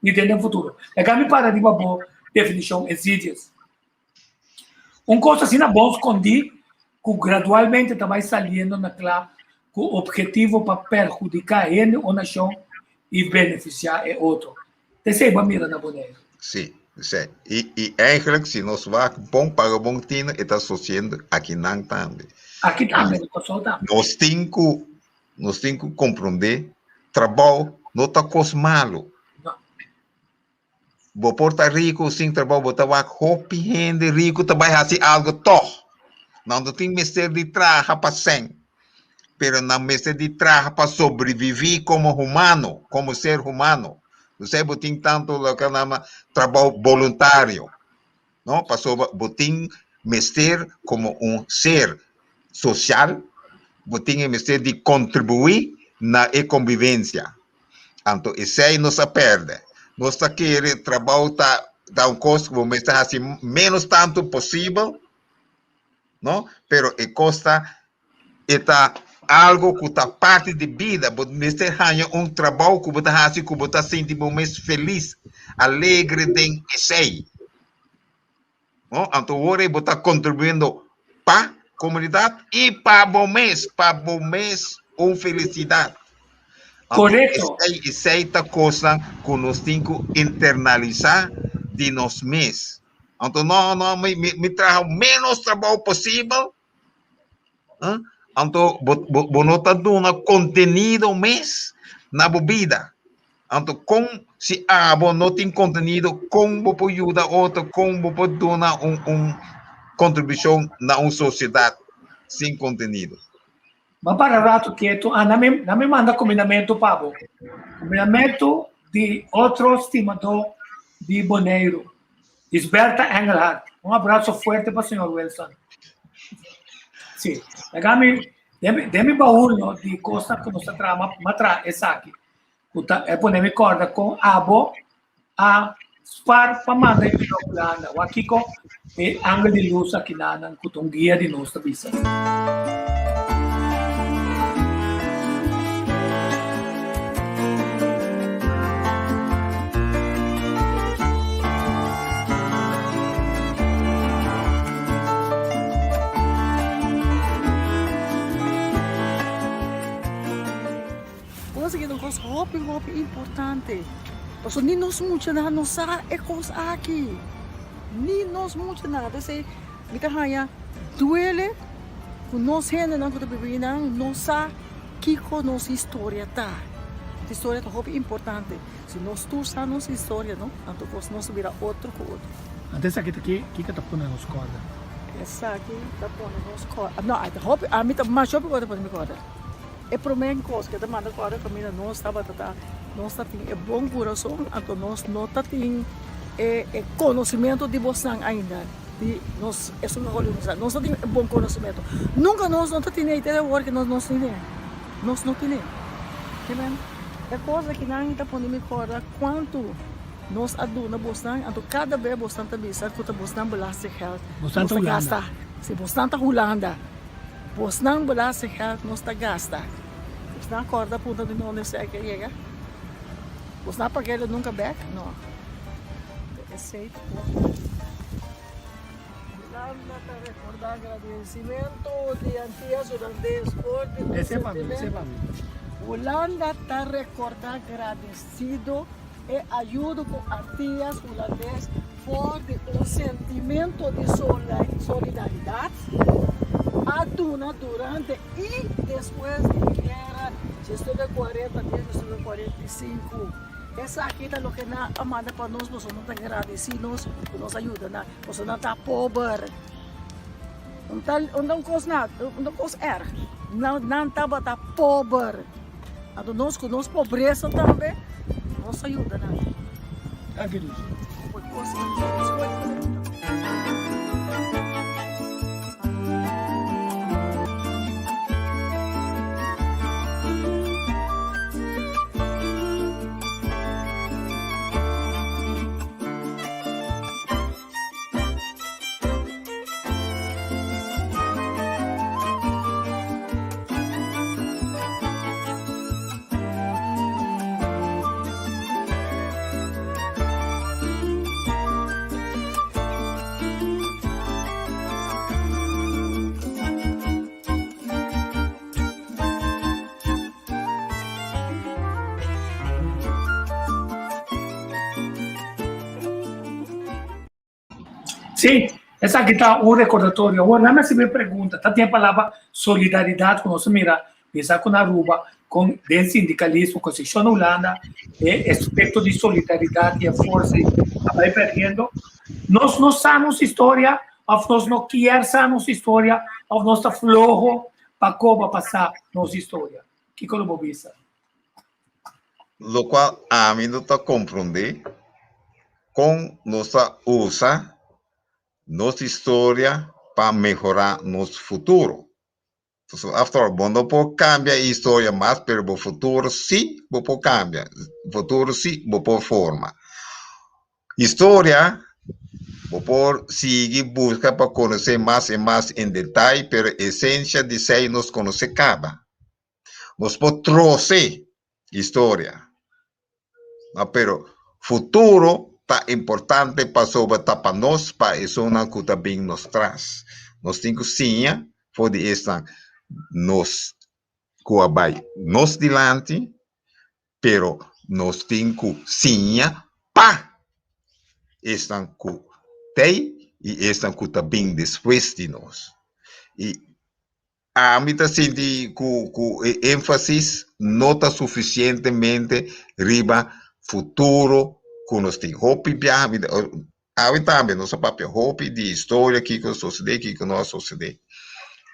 nem do futuro. É que me para arriba boa definição exídias. Coisa assim, é bom esconder, que gradualmente está mais saliendo naquela com o objetivo para perjudicar ele ou nação e beneficiar o outro. Você vai mirar na boneca. Sim, sim. E eigenlijk, se nós vamos bom para bom tino, está associando aqui não também. Aqui também, nós temos que compreender, trabalho não está coisa malo. Bo Porto Rico, sem trabalho, botar roupa gente rico, também fazer algo toch. Não tem mistério de trabalho para sem. Pero não mistério de trabalho para sobreviver como humano, como ser humano. Você tem tanto o que chama trabalho voluntário. Não? Para tem mistério como ser social, tem mistério de contribuir na convivência. Então, isso aí não se perde. Nós está querendo trabalho dá custo que vamos estar assim menos tanto possível, não? Pero custa está algo que está parte de vida, mas você ganha trabalho que você está assim que você está sentindo mais feliz, alegre de isso, não? Então agora você está contribuindo para a comunidade e para o mês felicidade. Correto. Isso é a coisa que nós temos que internalizar de nós mesmos. Então, não me traz o menos trabalho possível. Então, vou não estar dando conteúdo mesmo na vida. Então, com se abo não tem conteúdo, como pode ajudar outro, como pode dar contribuição na uma sociedade sem conteúdo. Mas para rato quieto, não me manda combinamento, Pablo. Combinamento de outro estimador de Boneiro, Isberta Engelhardt. Um abraço forte para o senhor Wilson. Sim, dê-me baú de coisa que você matra essa aqui. É por me corda com abo a spar para mandar em Holanda. O aqui com ângulo de luz aqui na um guia de nossa visa. Hopi importante. Porque ni nos mucho nada nos sa ecos aqui. Ni nos mucho nada. Se mita haya duele con nos gente na kuta bibina nos sa kiko nos historia ta. Historia ta hopi importante. Se nos tu sa nos historia, no? Anto cos nos vira outro com outro. Antes aqui que tá pondo nos corda. Essa aqui tá pondo nos corda. Não, a hopi a mita mais hopi pode me corda. É para mim coisa que demanda agora que nós estava nós tem bom coração, então nós não tem conhecimento de você ainda. De nós é só nós não tem bom conhecimento. Nunca nós não tem ideia do que nós não temos. Nós não temos. É coisa que não está pondo me corda quanto nós aduna você, então cada vez você também sabe que você não balance geld. Você gasta. Se você está Holanda, você não balance geld, nós está gasta. Você não acorda punta de onde você quer chegar? Você não paga ele nunca back? Não. É safe. Holanda está recordar agradecimento de antigas holandês por Holanda está recordar agradecido e ajuda com antigas holandês por o sentimento de solidariedade aduna durante e depois da guerra, se estuda 40 dias, estuda 45. Essa aqui é o que não manda para nós, nós não estamos agradecidos, nos ajuda, nós não estamos pobres. Não coisa erra, não estamos pobres. Então nós com nossa pobreza também, nos ajuda. É querido. Sim, essa aqui está um recordatório. Agora, não se me pergunta, tá tem a palavra solidariedade com nós, mira, pensar com a Aruba, com o sindicalismo, com a Seção Holanda, aspecto de solidariedade e a força vai perdendo. Nós não sabemos história, nós não queremos história, nós estamos flojo para como passar nossa história. O que você pensa? Lo qual a mim não está compreender com nossa usa nossa história para melhorar nosso futuro. Então, after all, não pode cambiar a história mais, mas o futuro sim pode cambiar. O futuro sim pode formar. História pode seguir buscar para conhecer mais e mais em detalhe, mas a essência de ser nós conhecer acaba. Nós podemos trouxer história, mas o futuro tá importante para sobre para nós, para isso não que também nos traz. Nós temos que sim, pode estar nos coabai nos dilante, pero nós temos que sim para estar com tei e estar com também depois de nós. E a mim tá senti com ênfase não está suficientemente riba futuro que nós tem hope bia também nosso papel hope de história que sucede que nós sucede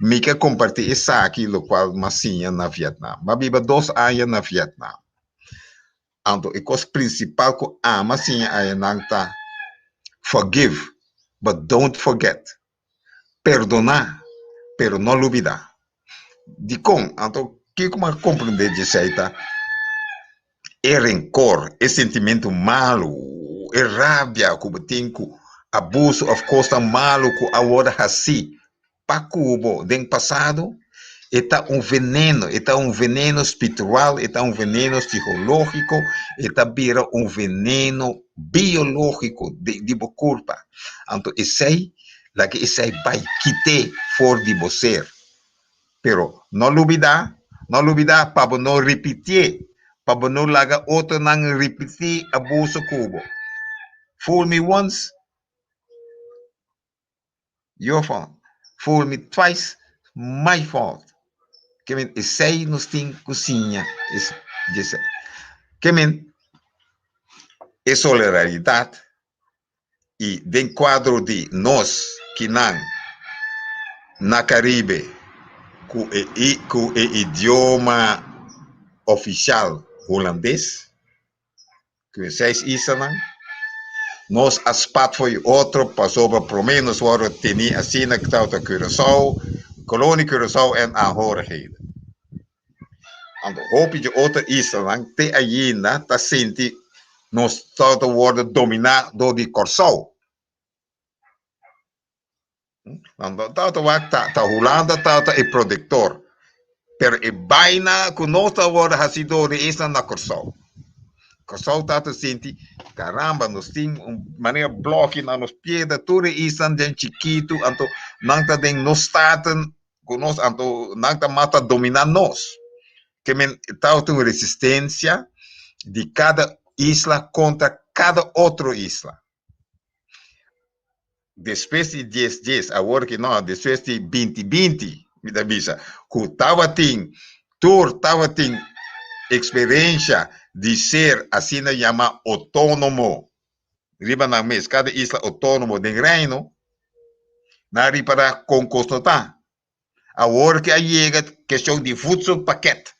me quer compartilhar isso aqui lo qual massinha na Vietnã mas viva 2 anos na Vietnã então a coisa principal que a massinha aí não tá forgive but don't forget perdonar pero não olvidar de com então que como compreender disso aí tá é rancor, é sentimento malo, é rabia, que tem abuso, of course, malo, que agora assim, para Cuba, do passado, é um veneno espiritual, é um veneno psicológico, é vira um veneno biológico de culpa. Então, esse aí vai quitar fora de você. Pero, não olvidar para não repetir. Para não laga outro não repetir abuso cubo. Fool me once, your fault. Fool me twice, my fault. Que men, esse nos tem cozinha. Que men, é solidariedade. E dentro quadro de nós que não na Caribe, com o idioma oficial holandês, que 6 islas, nós aspat foi outro, passou para pelo menos agora tinha assim na que estava Curaçao, Colônia Curaçao e Anhorigheid. Então, hoop de outra isla, te ainda tá senti nós estamos worden dominado de Curaçao. Então, tá Holanda é produtor. Pero e baina que nós agora hasidor isla na Curaçao. Curaçao tá senti caramba, nós tem maneira bloque na nos pieda, tudo isla den chiquito, então não tá den nos staten, que nós então não tá mata dominar nós. Que men tá uma resistência de cada isla contra cada outra isla. Depois de 10, agora que não, depois de 2020, me dá visa, que tava tem experiência de ser assim chama autônomo. Riba na mês, cada isla autônomo do reino, na para com constatar. Agora que aí chega questão de voedsel paquete.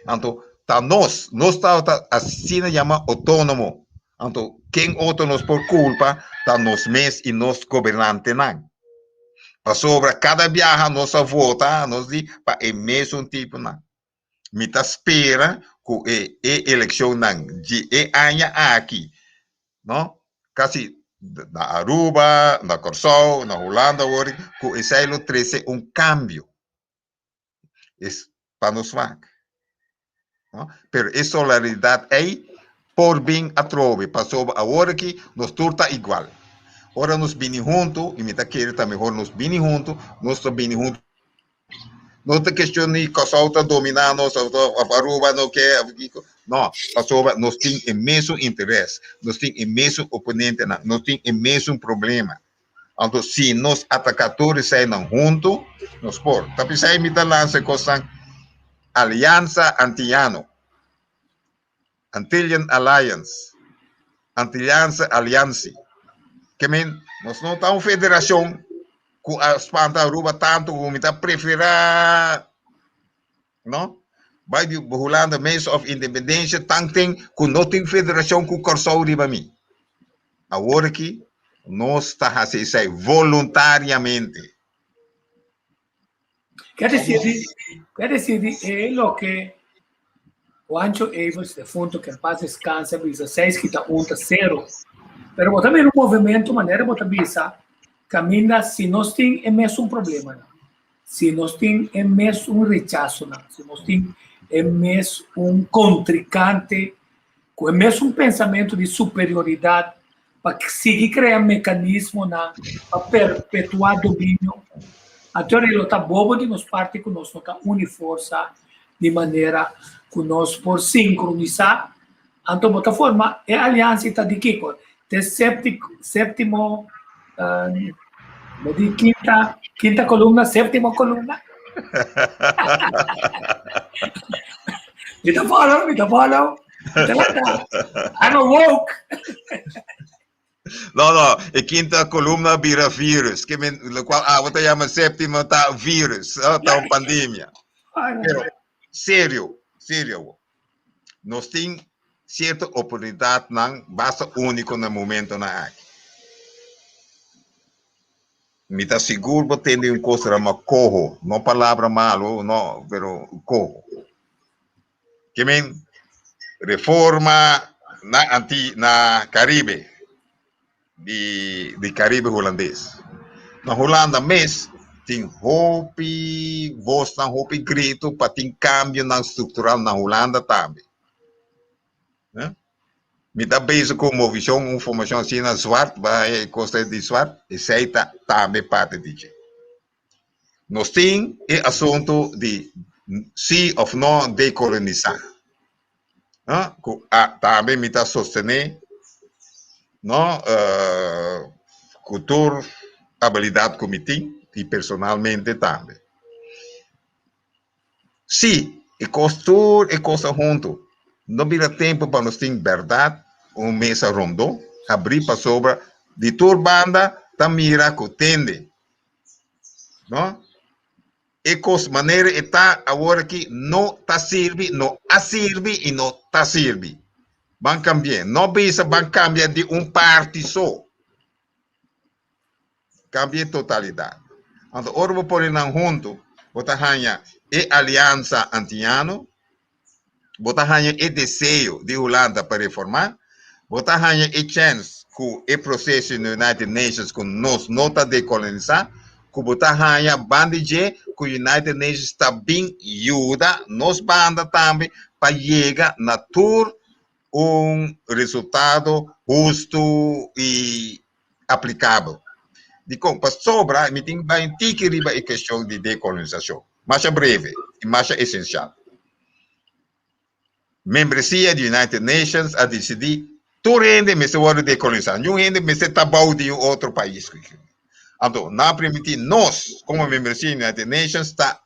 Então, tá nós tá assim chama autônomo. Então, quem outro nos por culpa, tá nos mês e nos governante não. Para sobre cada viagem, nossa volta, nós diz, para o mesmo tipo, não. Me tá espera que a eleição não, de ano aqui, não? Quase na Aruba, na Curaçao, na Holanda, que esse aí trouxe cambio. Isso para nós vai. Pero essa solidariedade aí, por bem a trove, passou agora que nós tudo está igual. Ora nos bini junto, e me tá querendo também, nos bini junto, nós estamos bini junto. Não tem questão de Curaçao está dominando, nós a Aruba não quer, não, passou, nós temos o mesmo interesse, nós temos o mesmo oponente, nós temos o mesmo problema. Então, se nós atacadores saem junto, nós por. Tapi saya me tá lança coisa Aliança Antilliano, Antillian Alliance, Antilliança Alliance. Que men, nós não estamos federação com a Espanta Aruba tanto como está preferir, não? Vai de Holanda, mês of independência, tanto tem que não tem federação com Curaçao riba mim. Agora que nós está fazendo isso voluntariamente. Quer dizer, é o que Juancho Evers, defunto, que em paz descansa, 16 que está 1-0. Pero também no movimento, maneira botar bisa, caminha se nós tem é mesmo problema, não? Se nós tem é mesmo rechaço, não? Se nós tem é mesmo contrincante, com é mesmo pensamento de superioridade, para seguir criar mecanismo para perpetuar domínio. Então ele está bobo de nos parte que nós não está unir força de maneira que nós por sincronizar. Então bota forma é aliança está de que de sétimo, quinta coluna, sétima coluna. Me tá falando. I'm woke. No, e quinta columna vira vírus, que lo qual what llama sétima tá vírus, tá uma pandemia. Pero sério, nós tem certa oportunidade não basta único no momento na aqui. Me tá seguro que tem um coisa chama corro, não palavra malo, não, pero corro. Que men reforma na Caribe. De Caribe holandês. Na Holanda mesmo, tem voz na grito para ter câmbio na estrutural na Holanda também. Me dá beijo com uma visão, informação assim na zwart, vai costa de zwart, e aceita também parte disso. Nós temos o assunto de sim ou não decolonizar. Também me dá sostener no cultura, habilidade comitê e personalmente também. Se e costura e coisa junto, não vira tempo para nós ter verdade, mesa rondo, abrir para sobra de turbanda, tamira que tende, não? E coisa maneira está agora que não está serve, não a serve e não está serve. Van cambiar, não pensa van cambiar de parte só. Cambia totalidade. Então, ora vou pôr na junto, botar hanha e aliança antiano, botar hanha e desejo de Holanda para reformar, botar hanha e chance que o processo no United Nations com nós nota de colonizar, que botar hanha bandije que o United Nations está bem ajuda, nos banda também para chegar na tour resultado justo e aplicável. De como para sobra, me tem bem que riba a questão de decolonização. Mais breve e mais essencial. Membresia do United Nations a decidir tu rende me se vai decolonizar, não rende me se tabau de outro país. Então, na permitir nós, como membresia do United Nations, está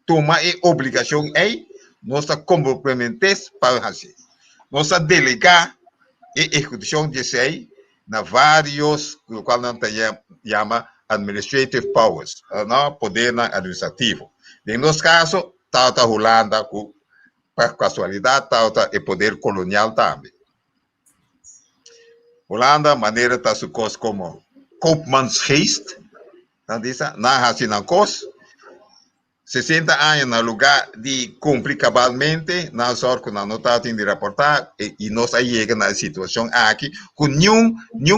tomar a obrigação aí, nós está comprometemos para fazer. Nós delegar a execução de sei na vários, o qual não chama administrative powers, não poder administrativo. Em nosso caso, está a Holanda, por casualidade, está o poder colonial também. Holanda, maneira está su coisa como Koopmansgeest, não diz, não há assim na coisa. 60 anos no lugar de cumprir cabalmente, na sorte que não está de reportar, e nós aí chegamos na situação aqui, que nenhum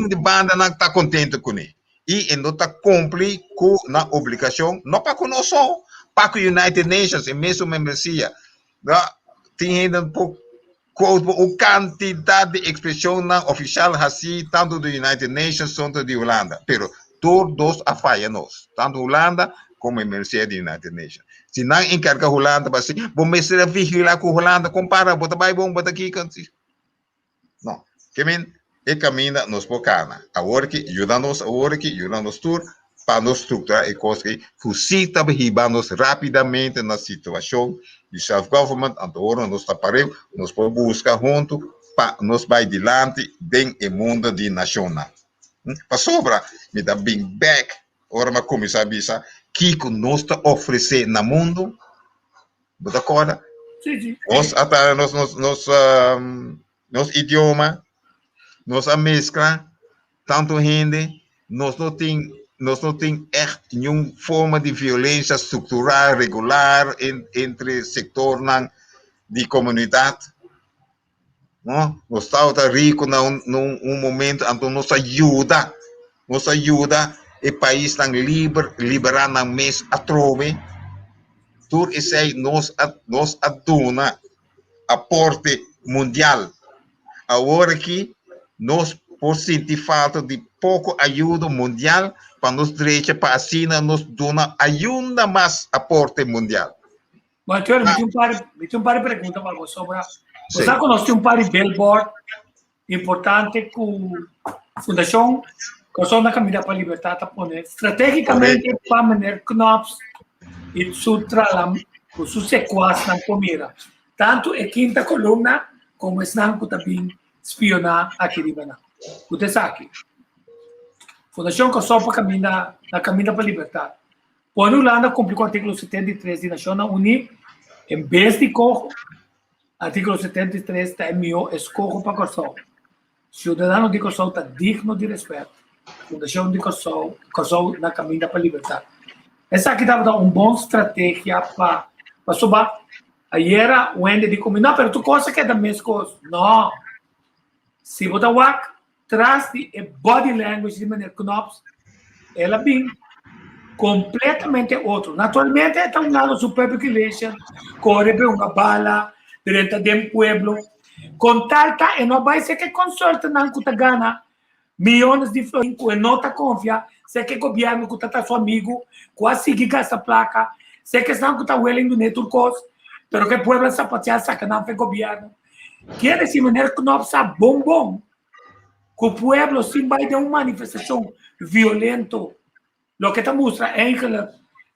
de banda não está contente com ele. E não está cumprir com a obrigação, não para conosco, para o United Nations, e mesmo membresia. Tem ainda um pouco, a quantidade de expressão oficial assim, tanto do United Nations quanto de Holanda. Pero todos a falha nós, tanto Holanda como a membresia do United Nations. Se não encarga Holanda, vai ser, vamos ser vigilar com Holanda, compara, bota vai bom, bota aqui, não. Que men, e caminha nos bocana. Agora que ajuda-nos, tur, para nos estruturar e coisa que fusita nos rapidamente na situação de self-government, agora nós taparemos, nós podemos buscar junto, para nos vai adiante, dentro do mundo de nacional. Para sobra, me dá bem back, ora mas começar a pensar, que nós está oferecer no mundo, de acordo? Sim. Nosso idioma, nossa mescla, tanto gente, nós não tem nenhuma forma de violência estrutural, regular, entre setor de comunidade. Não? Nós estamos ricos num momento, então nos ajuda o país está liberar na mês a trove, tudo isso aí nos aduna aporte mundial. Agora que nós por sentir falta de pouco ajuda mundial para nos direitos para assim nos dona ajuda mais aporte mundial. Bom, senhor, me tem um par de perguntas para você sobre. Você conhece um par de billboard importante com a Fundação Coração da Caminhada para a Liberdade a poner estrategicamente para manter Knops e su tralam, com su sequaz na comida. Tanto a quinta coluna como estão que também espionar aqui de Bana. Você sabe, Fundação Kosovo para caminhar na caminho para a liberdade. Quando a Holanda cumpriu o artigo 73 da Nações Unidas, em vez de corro, artigo 73 está enviou escorro para Kosovo. Cidadão de Kosovo está digno de respeito. Fundação de Kosovo na caminho para a liberdade. Essa aqui estava uma boa estratégia para subir. Aí era o ende de comer, não, mas tu coisa que é da mesma coisa. Não. Se você vai traz de body language de maneira Knops, ela bem completamente outro. Naturalmente, está um lado super population, corre por uma bala, dentro de um pueblo, com talta, e não vai ser que consulta não que gana milhões de flores, e não está confia, se que o governo que está seu amigo, quase que essa placa, se que estão que está willing do neturcos, pero que o pueblo sapatear saca não foi governo. Quer dizer, maneira que não precisa bom, que o pueblo sim vai ter uma manifestação violenta. O que está mostrando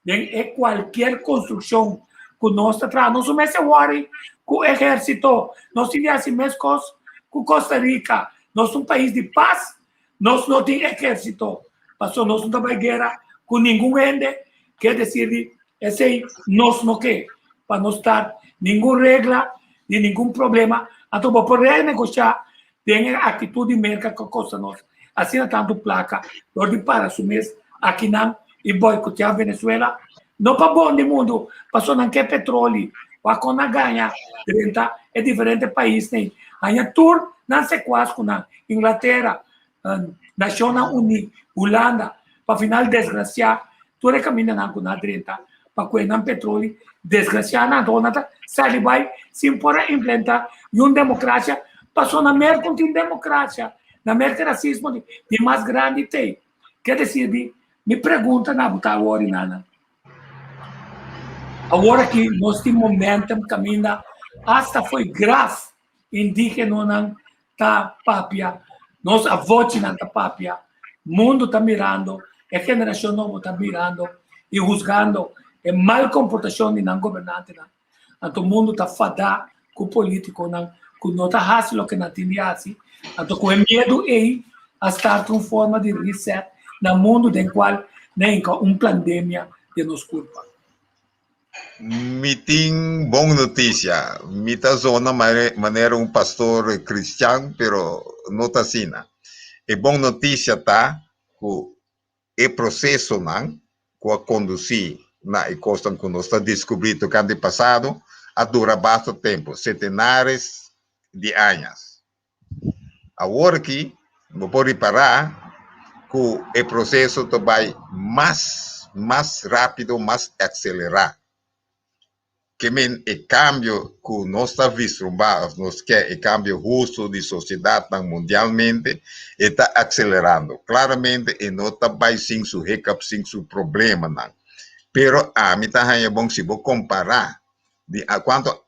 é qualquer construção que nós está trazendo. Nós somos worry com o exército, nós tivemos mesmas coisas com Costa Rica. Nós somos um país de paz, nós não temos exército. Passou, nós não temos guerra com nenhum ende. Quer dizer, esse aí, nós não queremos. Para não estar nenhuma regra, de nenhum problema. Então, para poder negociar, tem a atitude merca que custa nós. Assim, tanto placa, onde para assumir aqui não, e boicotear a Venezuela. Não para bom do mundo, passou não quer petróleo. A quando ganha, é diferente país. Tem a tour, não se quase com a Inglaterra, Nações Unidas, Holanda, para final desgraciar, tu recamina não com a 30, para que não petróleo, desgraciar na dona, sai vai, se impor implantar, e uma democracia, passou na América com democracia, na América racismo de mais grande tem. Quer dizer, me pergunta na botar agora, Nana. Agora que nós temos momentum caminha, hasta foi grave, indígena não tá papia, nós avós não tá papia, mundo tá mirando, a geração nova tá mirando e juzgando a mal comportação de não governante, não. Então o mundo tá fadado com o político, não, com não tá fácil o que não tem assim, então com o medo aí a estar uma forma de reset no mundo do qual nem uma pandemia de nos culpa. Me tem boa notícia. Me tá zona maneira um pastor cristão, pero não tá assim. E boa notícia tá que o processo não que a conduzir na costa que nós está descobrindo que ano passado a dura bastante tempo, centenares de anos. Agora que não pode parar que o processo vai mais rápido, mais acelerado. Que o cambio que nós estamos vislumbrando, nós quer o cambio justo de sociedade mundialmente, está acelerando. Claramente, e não está sem seu recap, sem seu problema. Não. Pero a mim está bom se vou comparar de a quanto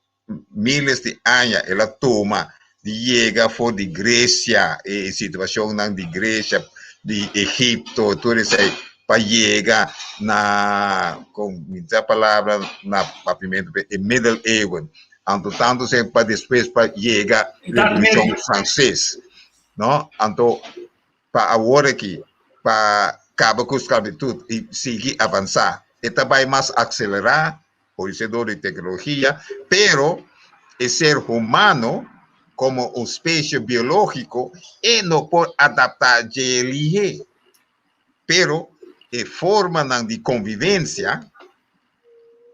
milhares de anos ela toma de chegar for de Grécia, e situação de Grécia, de Egipto, tudo isso aí, para chegar na, com a palavra, na papimento, Middle Age, tanto sempre para depois para chegar à Revolução Francesa, não? Então, para agora aqui, para acabar com a escravidão e seguir avançar, e também mais acelerar, por isso de tecnologia, pero o ser humano, como um espécie biológico, e não pode adaptar a ele, pero a forma de convivência,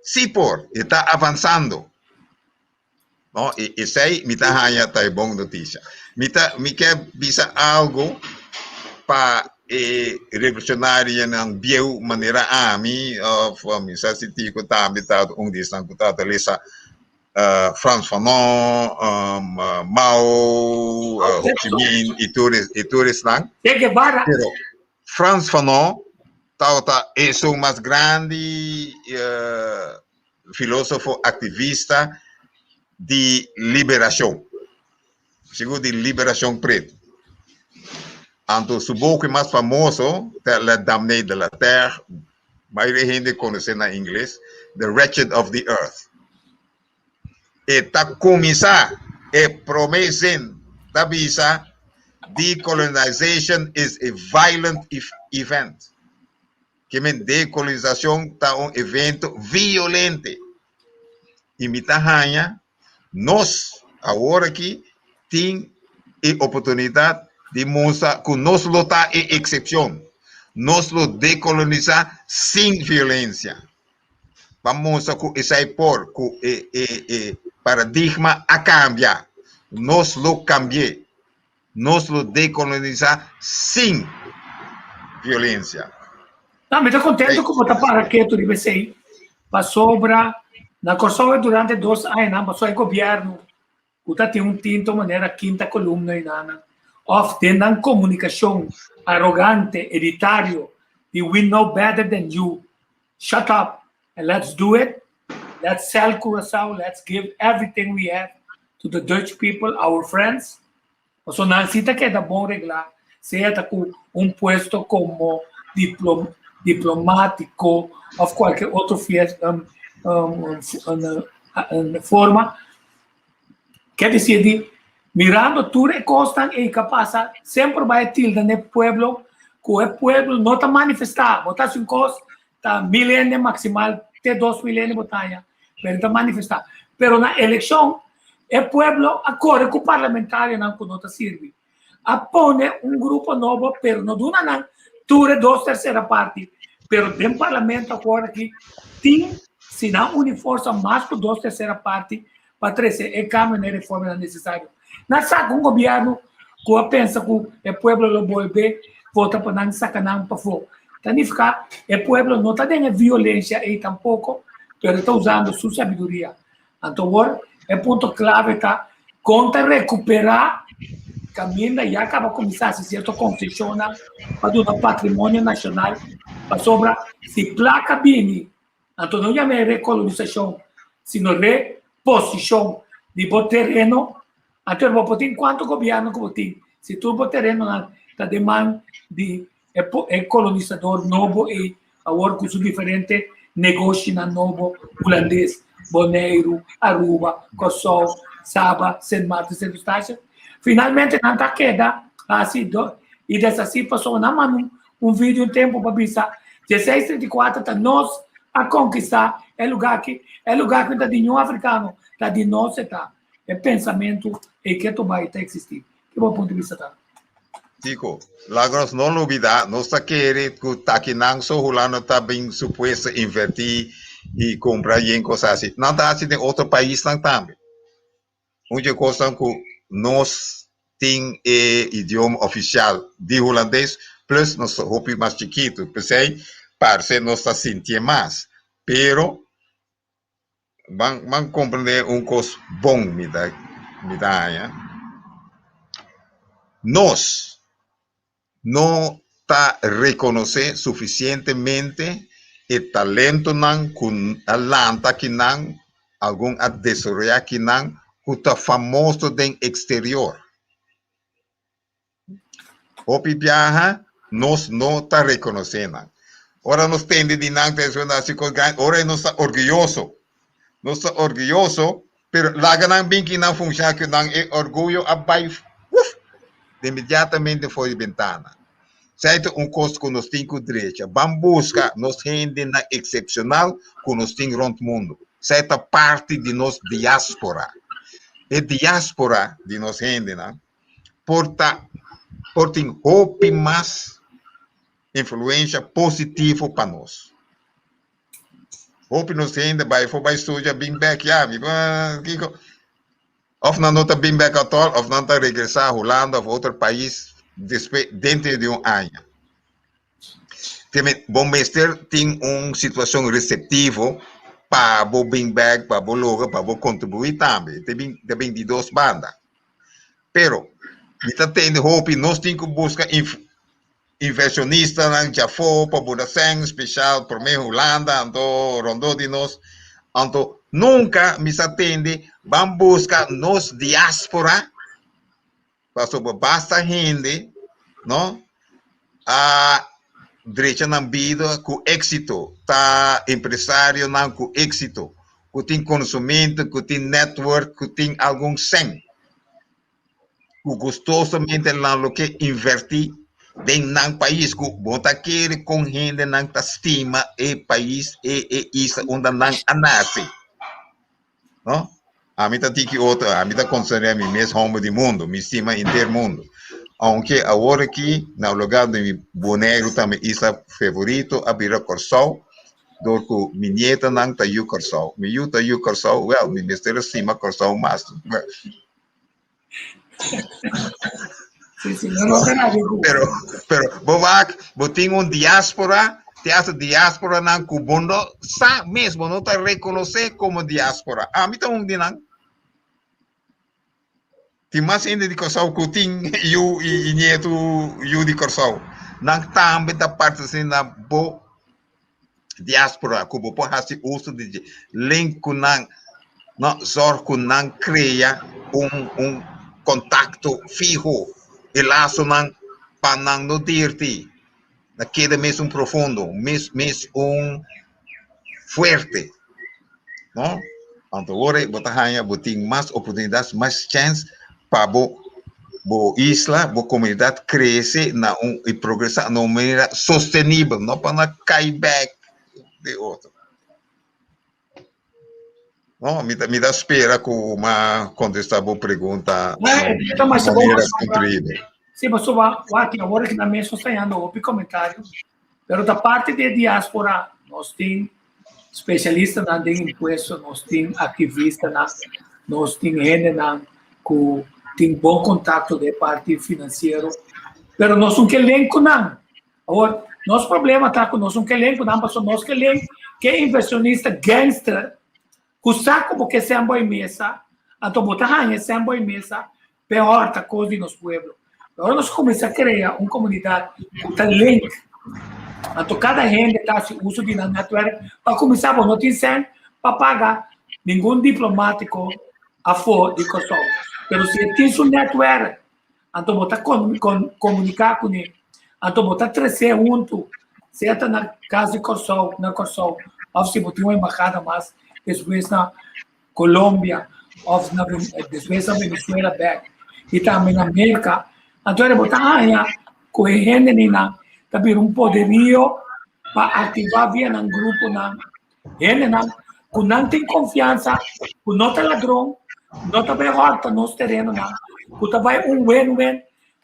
se por, está avançando. Não? E isso aí, me está ganhando boa notícia. Me quer dizer algo para revolucionária não viu maneira a mim, me se tico tá habitado distan kutata lesa Frantz Fanon, Mao, Ho Chi Minh e todos lá. Pero Frantz Fanon é o mais grande filósofo ativista de liberação, segundo de liberação preta. Então, o book mais famoso, La Damnée de la Terre, a maioria gente conhece na inglês, The Wretched of the Earth. E está começando e promesen da visa, decolonization is a violent event. Que men decolonização tá um evento violento. E mitahanha, nós, agora aqui, tem a oportunidade de mostrar que nós lutar é exceção. Nós lo decolonizar sem violência. Vamos mostrar que isso é por que o paradigma a cambiar. Nós lo cambiar. Nós lo decolonizar sem violência. Não, me estou contente com o para que tu deve ser para sobra na Kosovo durante 2 anos, mas o governo que tem tinto maneira quinta coluna e nana of tenang comunicação arrogante, elitário, de we know better than you. Shut up and let's do it. Let's sell Curaçao. Let's give everything we have to the Dutch people, our friends. So necesita que é bom reglar, seja com puesto como diplomático ou qualquer outra forma. Quer dizer, mirando tudo e costa e capaz, sempre vai tilda no pueblo, que o pueblo não está manifestar, botar 5 coisas, está milênio maximal, até 2 milênios botar, mas está manifestar. Pero na eleição, o pueblo acorda com o parlamentário não está serve. Apone grupo novo, pero não duna não, tudo 2/3 parte, pero dentro do parlamento agora que tem, se não une força mais que 2/3 parte, para trazer e cambio na reforma necessária. Não sabe governo que pensa que o pueblo lo volve vota para não sacanagem para fora. Significa que o pueblo não está tendo violência e tampouco, mas está usando sua sabedoria. Então, agora, o ponto clave está contra recuperar caminho e acaba começar a ser concessão para o patrimônio nacional para sobra se placa bem. Então, não é recolonização, sino reposição de bom terreno. Então, vou botar enquanto governo que botar. Se tu bom terreno na demanda de colonizador novo e agora com diferente negócio na novo holandês, Bonaire, Aruba, Kosovo, Saba, Sint Maarten, Sint Eustachio. Finalmente, não está queda, assim, e dessa assim passou na mão vídeo tempo para pensar. 1634 está nós a conquistar é lugar que está de nenhum africano, está de nós está. É pensamento e que tu vai existir. Que bom ponto de vista está. Tico, Lagos não olvidar, nós está querendo que o taquinang so hulano está bem suposto invertir e comprar em coisas assim. Não está assim em outro país também. Onde coisa que nós tem idioma oficial de holandês, plus nós roupa mais chiquito, pensei, parece nós está sentindo mais, pero vamos compreender coisa bom me dá, nós não está reconhecer suficientemente o talento não com a lanta que não algum a desarrollar que não que está famoso no exterior. O viaja nós não está reconhecendo. Ora nós temos de não ter assim ora nós está orgulhoso. Nós está orgulhoso, pero lá não bem que não funciona que não é orgulho abai imediatamente fora de ventana. Certo? Coisa que nós temos com direita. Vamos buscar nós gente na excepcional que nós temos rond o mundo. Certa parte de nós diáspora. A diáspora de nós gente, né? Porta roupa mais influência positiva para nós. Roupa nos gente vai estudar bem back, ou não está bem back at all, ou não está regressar a Holanda ou outro país dentro de ano. Bom mestre tem uma situação receptiva para o bem back, para o logo, para o contribuir também. Tem de 2 bandas. Pero, está tendo roupa, nós temos que buscar inversionista na Jafo, para Budapest, especial, para a Holanda, rondou de nós. Então, nunca me atende, vamos buscar nós diáspora, para basta gente, não? A direita na vida com êxito, tá empresário não com êxito, que tem consumento, que tem network, que tem algum sem. gustosamente lá lo que invertir dentro ng país que bota querer com gente nang ta estima e país e isa onde nang anase, no? A mim tá tiki outra, a mim tá considerando a mim mesmo homo do mundo, me estima inteiro mundo. Aunque agora aqui, no lugar de mi boneiro também isa favorito, a Bira Corsol, dorco mi nieta nang ta yu Corsol, mi yu ta yu Corsol, well, mi mestre estima Corsol mais. Pero bovak, boting un diáspora, teatro diáspora nang kubondo, sa mesmo não tá reconhecer como diáspora. A mim tá dinang. Ti mas ainda de Corsau kuting yu e nieto yu de Corsau. Nang também da parte assim na bo diáspora, kubo po hasi uso de link kunang, no, zorku nang cria contacto fijo. E laço não para não dirti, naquele mesmo profundo, mesmo forte, não? Então agora botahanya boting mais oportunidades, mais chance para bo isla, bo comunidade crescer na e progressar de uma maneira sustentável, não para cair back de outro. Não, me dá espera com uma contestar boa pergunta. Sim, mas agora que na mesa está indo outro comentário, mas da parte de diáspora, nós temos especialistas na imposto, nós temos ativistas, nós temos gente que tem bom contato de parte financeira, mas nós não queremos não. Agora, nosso problema está com nós não queremos não, mas nós queremos que inversionista gangster kusako porque se ambo em mesa, então botar se ambo em mesa, pior tá coisa nos pueblos. Agora nós começamos a criar uma comunidade com talento. Então cada gente está se uso de network para começar a não tem sem para pagar nenhum diplomático a fora de Kosovo. Mas se tem um network, então botar comunicar com ele, então botar crescer junto, certo na casa de Kosovo, na Kosovo, ou se botar uma embaixada mais depois na Colômbia, depois na Venezuela, back, e também na América. Então, ele botar com a gente, também poderio para ativar via um grupo, gente, que não tem confiança, que não é ladrão, não está bem horta nos terrenos, que também win-win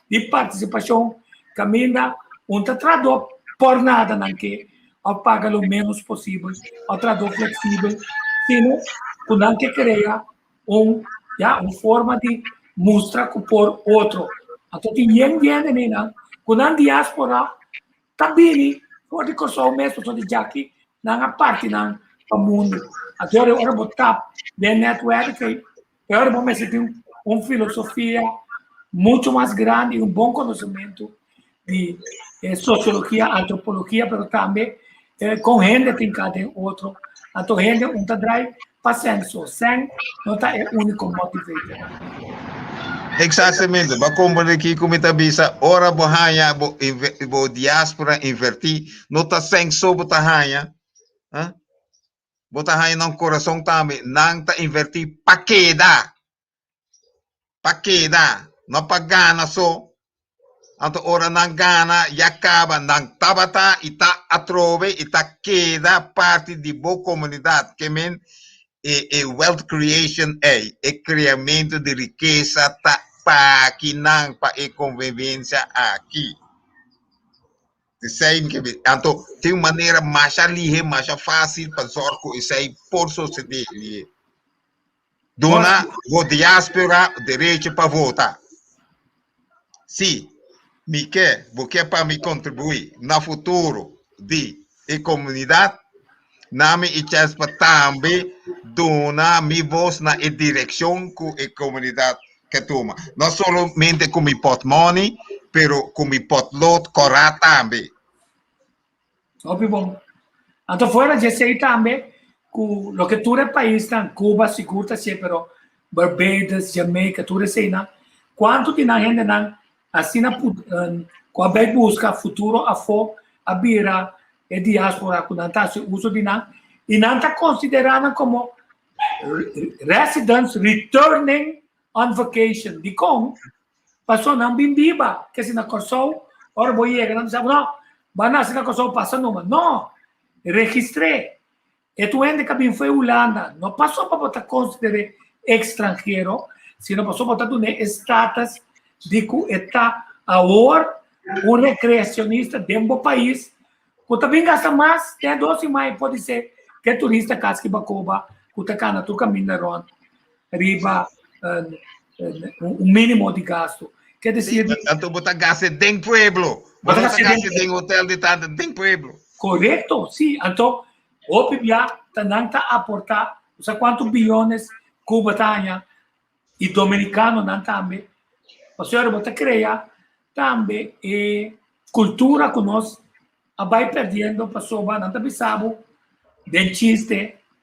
de participação, caminha, trador por nada, que paga o menos possível, trador flexível, sino que cria uma forma de mostrar por outro. Então, tem gente menina, com diáspora, também, pode começar o mesmo, só de Jackie, na parte do mundo. Então, eu vou botar de network, eu vou ter uma filosofia muito mais grande e bom conhecimento de sociologia, antropologia, mas também com gente tem cada outro. Então, gente não está drive paciência, sem não está é único motivator. Exatamente, mas como aqui como está bisa, ora bohanya bo diáspora invertir, não está sem só botahanya, botahanya não coração também, não está invertir paqueda, não pagana só. Então, ora não gana, e acaba, não tabata, e tá atrove, e tá queda parte de boa comunidade, que men e wealth creation é criamento de riqueza, tá para aqui, não para a convivência aqui. Então, tem uma maneira mais ali, mais fácil para zorco, isso aí por sociedade. Dona, o diáspora, direito para votar. Sim. Me quer, porque para me contribuir no futuro de comunidade, na minha chance para também donar minha voz na direção que a comunidade que toma. Não somente com meu portmoney, mas com meu portlot correto também. Óbvio bom. Então, fora de ser também, o que todo país tem, Cuba, segura sempre, Barbados, Jamaica, tudo isso, quanto de gente não assim com a busca futuro a for a bira e diáspora com não se uso de não e não está considerando como residents returning on vacation de com passou não bimbiba, que se na Corsol, ora vou ir, não sabe, não, bana se na Corsol passa numa, não, registrei, e tu ainda que bem foi Holanda, não passou para botar considerar estrangeiro, sino passou para botar no status de que está agora um recreacionista dentro do país, que também gasta mais, tem 12 mais, pode ser que turista casque bacoba, que está cá na tua caminho, riba, mínimo de gasto. Quer dizer... Então, você gasta dentro do pueblo. Você gasta dentro do hotel de tanto dentro do pueblo. Correto, sim. Então, o PIB está a aportar, não sei quantos bilhões Cuba tem, e dominicano não também. O senhor vai criar também cultura que nós vai perdendo, pessoa não está pensando, dentista,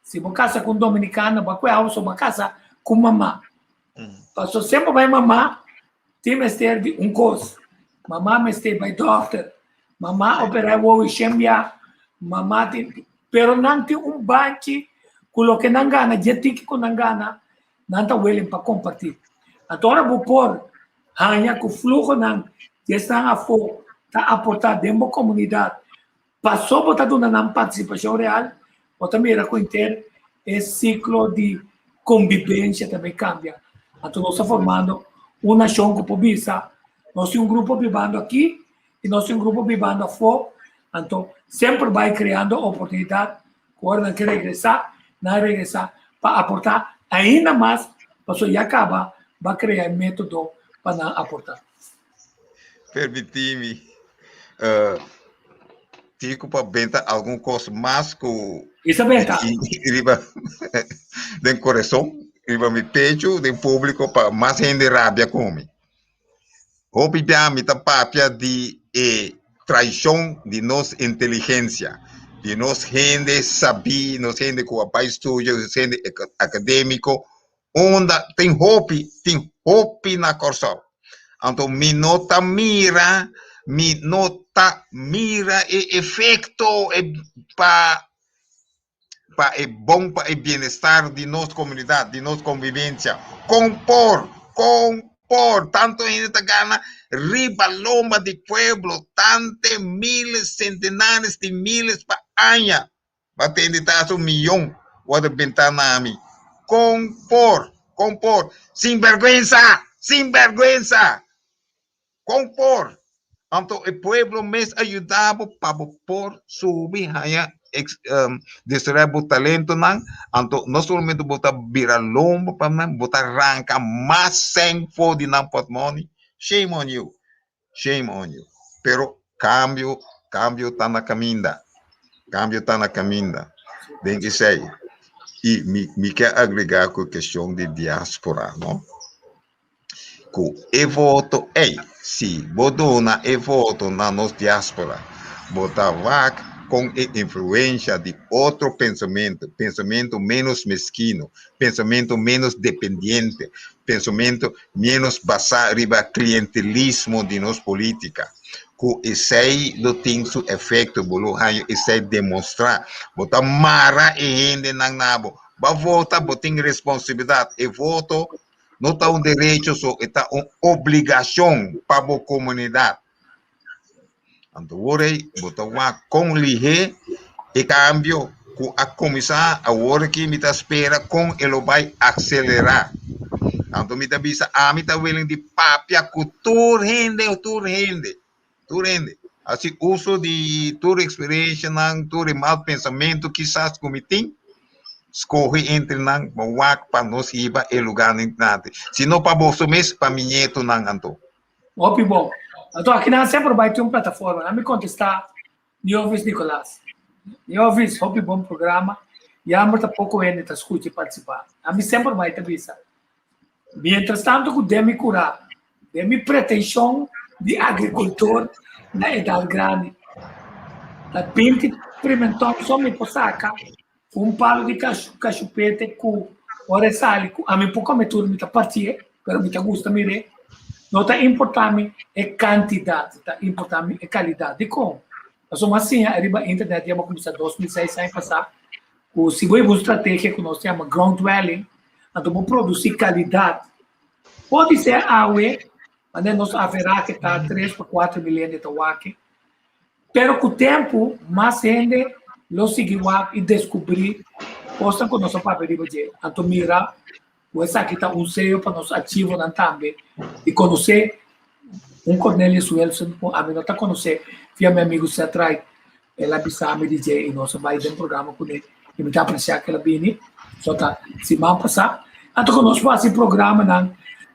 se você casa com dominicano, vai casa com mamá. Passou sempre vai mamá, tem mestre de coisa. Mamá mestre vai doctor. Mamá opera o chambia. Mamá tem, pero não tem banque, coloque não gana, jetique com não gana, não está willing para compartilhar. Agora vou pôr, hanya com fluxo não, está a for, está aportar dentro da comunidade. Passou botar uma participação real, ou também era com ter esse ciclo de convivência também cambia. Então, nós estamos formando uma nação que pobisa. Nós temos grupo vivendo aqui e nós temos grupo vivendo fora. Então, sempre vai criando oportunidade. Agora, não quer regressar, para aportar ainda mais, para já acabar, vai criar método para aportar. Permite-me, Tico, para bentar algum coisa mais que... Isso é bentar. De coração. Riba mi pecho de público para mais gente rábia come. Hopi bia mi tapapia de traição de nossa inteligência, de nossa gente saber, nossa gente com a país estudo, gente acadêmico, onde tem hopi na Corsol. Então mi nota mira e efeito para é bom para o bem-estar de nossa comunidade, de nossa convivência. Compor, tanto ainda gana, riba lomba de pueblo, tanto miles, centenares de miles para año, batendo tato 1 milhão, o de ventana a mim. Compor, sem vergüenza, compor. Então, o pueblo mesmo ajudava para pôr subir, distribuir talento, não somente botar virar lomba para botar arrancar mais sem fode na patrimônio. Shame on you. Pero cambio está na caminha. Tem que ser. E me quer agregar com a questão de diáspora, não? Com o voto, se bodona e voto na nossa diáspora, botar vaca com a influência de outro pensamento menos mesquino, pensamento menos dependente, pensamento menos basado no clientelismo de nossa política. Que esse do tem seu efeito, esse demonstrar, botar mara e gente na nabo, vai votar, botar responsabilidade, e voto não está um direito, só está uma obrigação para a comunidade. Então, agora, botar com lihe e cambio, com a começar agora que me espera, com ele vai acelerar. Então, me está bisa, me está willing de papia, com tudo rende. Assim, uso de toda experiência, todo mau pensamento, quizás como tem, escorre entre nós, para nós ir para o lugar nada. Se não para você mesmo, para mim, neto, não, então. Bom. Então, aqui nós sempre vai ter uma plataforma. Não me contestar, Niovis Nicolás. Niovis, bom programa. E a muito pouco ainda está escutando e participar. A mim sempre vai ter vista. Mientras tanto, que deve me curar, deve me pretensão de agricultor na idade grande. Da 20 experimentou só me posaca, palo de cachupete com orezali, a mim pouco me turma me partir, pero me gusta mire. Não está importante é quantidade, está importante é qualidade de como. Mas assim, a internet já começar 2006 a passar. Se você uma estratégia que nós chamamos ground dwelling, então vamos produzir qualidade. Pode ser água, onde nós haverá que está 3 para 4 milhões de tawaque. Pero com o tempo, mais gente lo seguiu e descobrir coisas que nós papel de Então, mira, essa aqui está sello para nós ativo também e conhecer Cornélio Suelson, a mim não está conhecer, via meu amigo se atrai, ela me DJ e nós vai dentro do programa com ele, e me está apreciando que ela vem, só tá se mal passar. Então, nós fazemos esse programa,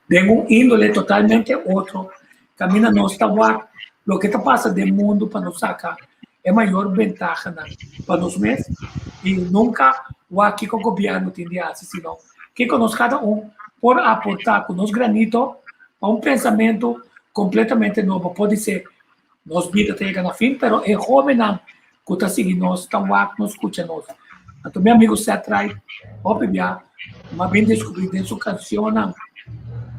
de índole totalmente outro, caminha nós está o que está passando do mundo para nós sacar é maior vantagem para nós mesmos e nunca o aqui com o governo tem de fazer, senão que nós cada por aportar com nosso granito a pensamento completamente novo. Pode ser nós vida chega na fim, mas é jovem que está seguindo nós, está nos escuta nós. Então, meu amigo se atrai, mas bem descobrir de sua canção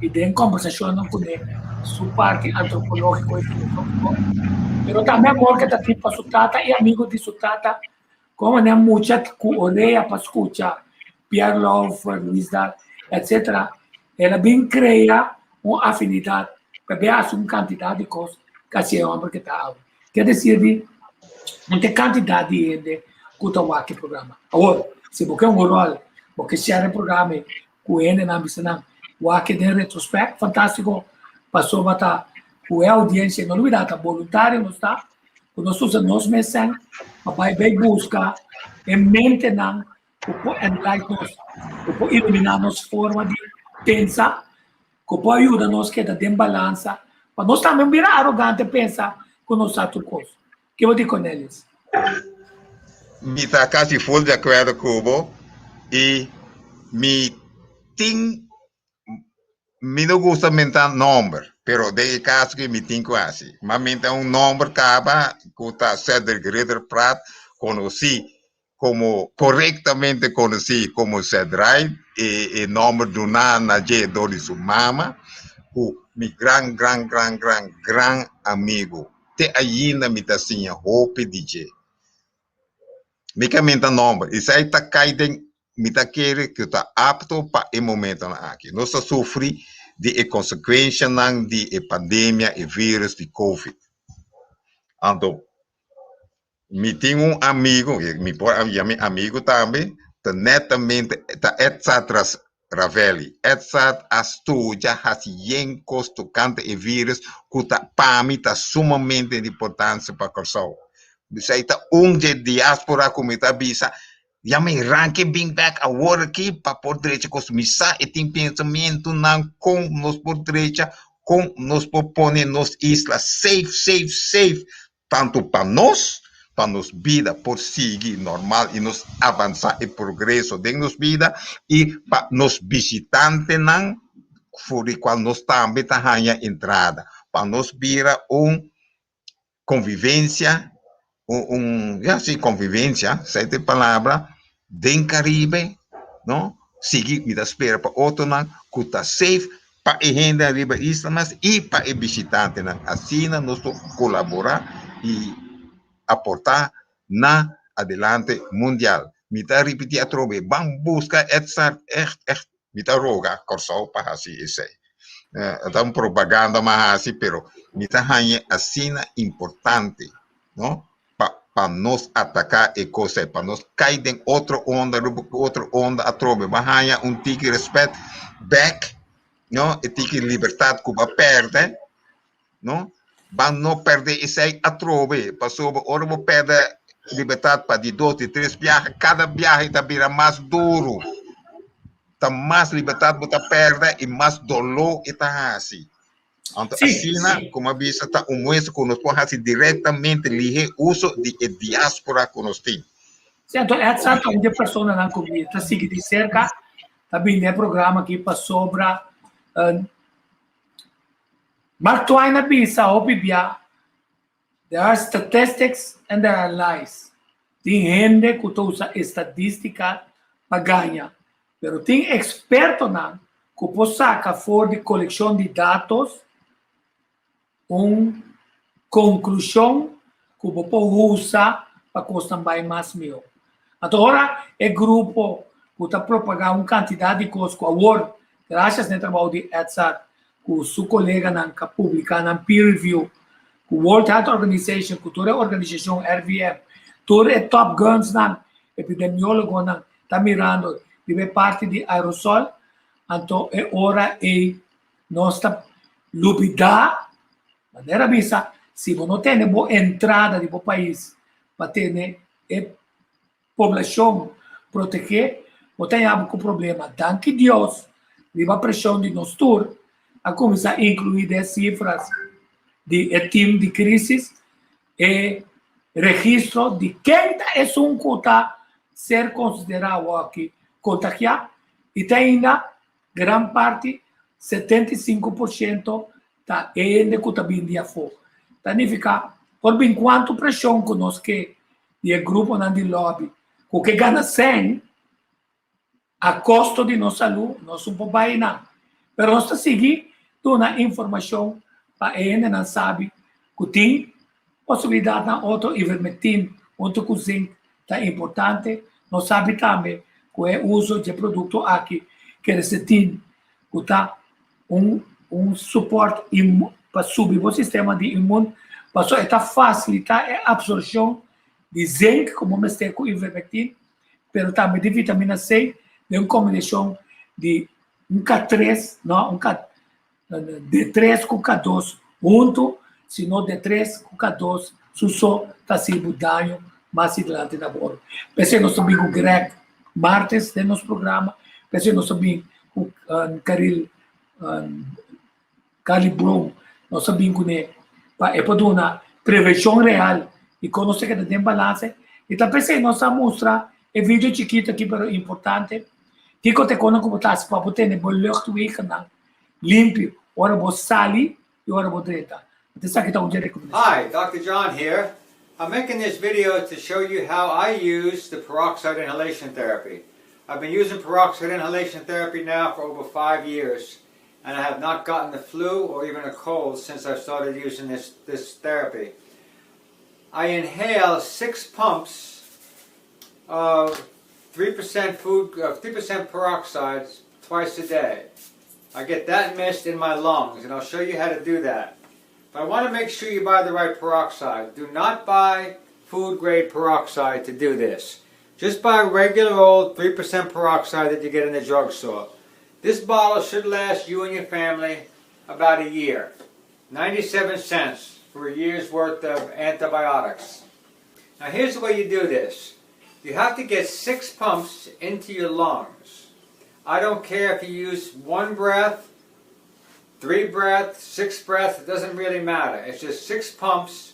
e de conversação com ele, sua parte antropológica e filosófica. Mas também amor que está aqui para sua tata e amigo de sua tata, como é muita que olha para escutar, Pierre Love, Luiz Dar, etc. Ela bem cria uma afinidade para ver uma quantidade de coisas que esse homem que está. Quer dizer, muita quantidade de gente que está aqui no programa. Agora, se você é um rol, porque se é um programa com ele na missão, o aqui de retrospecto, fantástico, passou a estar com a audiência, não está voluntário, não está, quando nós usamos nós mesmos, vai buscar em mente, que iluminar nossa forma de pensar, que pode ajudar nós que está em balança, para nós também virar arrogante pensar que nós sabemos tudo coisa. O que eu digo com eles? Me está quase full de acordo com você e me não gosta de mentar número, pero de caso que me tem quase, mas mentar número acaba que está Cedric Ritter Prat conheci corretamente conheci como Cedric e número do Nana J. Dori Sumama, o meu gran amigo. Te ainda me está assim, Hope DJ. Me quer mentar número, isso aí está caindo. Me está querendo que está apto para o momento aqui. Nós sofremos de consequências de pandemia e vírus de Covid. Então, me tem amigo, me amigo também, está netamente, está etc. Ravelli, etc. Estudia, assim, custo canta e vírus, que para mim está sumamente importante para a pessoa. Isso aí está de diáspora, como está bisa. Já me ranque bem back a work aqui para por direita consumir e tem pensamento não com nos por direita com nos propõe nos islas safe tanto para nos vida por seguir normal e nos avançar e progresso de nos vida e para nos visitantes não por o qual nós também ganha entrada para nos vira convivência convivência, sete palavras, den Caribe, não? Seguir me da espera para outro não, que está safe para a gente arriba islas e para o visitante não. Assim nós colaborar e aportar na adelante mundial. Me está repetir a trove, vamos buscar etc. Me está roga corso para assim isso. Então propaganda mas assim, pero me está assim importante, não? Para nos atacar e coisa, para nos cair em outra onda a trove, mas tique respeito back, não? E tique liberdade que vai perder, não? Para não perder isso aí a trove, passou hora vou perder liberdade para de 2 e 3 viagens, cada viagem está vira mais duro, tá mais liberdade você perde e mais dolor está assim. Então, assim, como a vista está moço que nós podemos diretamente ligar o uso de diáspora que nós temos. Então, essa é uma pessoa na comunidade, está seguindo de cerca, também é programa aqui para sobre Mark Twain na bisa, opibia, there are statistics and there are lies. Tem gente que usa estatística para ganhar, mas tem experto que pode sacar fora de coleção de dados conclusão que o povo usa para custar mais mil. Agora, é grupo que está propagando uma quantidade de coisas que agora, graças ao trabalho de ETSAT, com seu colega que publica na peer review, com World Health Organization, com toda a organização RVM, todos os top guns epidemiólogo está mirando de parte de aerosol, então é hora de nossa lupidar, maneira visa, se você não tem boa entrada do país para ter a população proteger, você tem algum problema. Danke Deus, a pressão de nós todos, a começar a incluir as cifras de time de crise e registro de quem é um que está ser considerado aqui contagiado e tem ainda grande parte 75% está ainda que está vindo de fora. Significa por enquanto pressão que nós que e o grupo de lobby o que ganha 100 a custo de nossa saúde nós não podemos não, mas nós está seguindo uma informação para ainda não sabe que tem possibilidade na outro ivermectina, outro cozinho é importante. Nós sabemos também que o uso de produto aqui, que é que está suporte para subir o sistema de imune, para facilitar a absorção de zinc, como me está com ivermectina, mas também de vitamina C, de uma combinação de K3, não, D3 com K2, junto, se não D3 com K2, só está sendo dano mais adiante na bola. Pensei nós também com o Greg Martes, de nosso programa, pensei nós também com o Carly Broom, nós também com ele, para poder uma prevenção real e conhecer que tem balance. E também pensei nós mostrar um vídeo chiquito aqui, mas importante, que eu te conheço como está, para poder ter uma lucht limpo, ora você sali e ora você dreta. Hi, Dr. John here. I'm making this video to show you how I use the peroxide inhalation therapy. I've been using peroxide inhalation therapy now for over 5 years, and I have not gotten the flu or even a cold since I started using this therapy. I inhale 6 pumps of 3% 3% peroxide twice a day. I get that mist in my lungs, and I'll show you how to do that. But I want to make sure you buy the right peroxide. Do not buy food-grade peroxide to do this. Just buy regular old 3% peroxide that you get in the drugstore. This bottle should last you and your family about a year. 97 cents for a year's worth of antibiotics. Now here's the way you do this. You have to get 6 pumps into your lungs. I don't care if you use 1 breath, 3 breaths, 6 breaths, it doesn't really matter. It's just 6 pumps,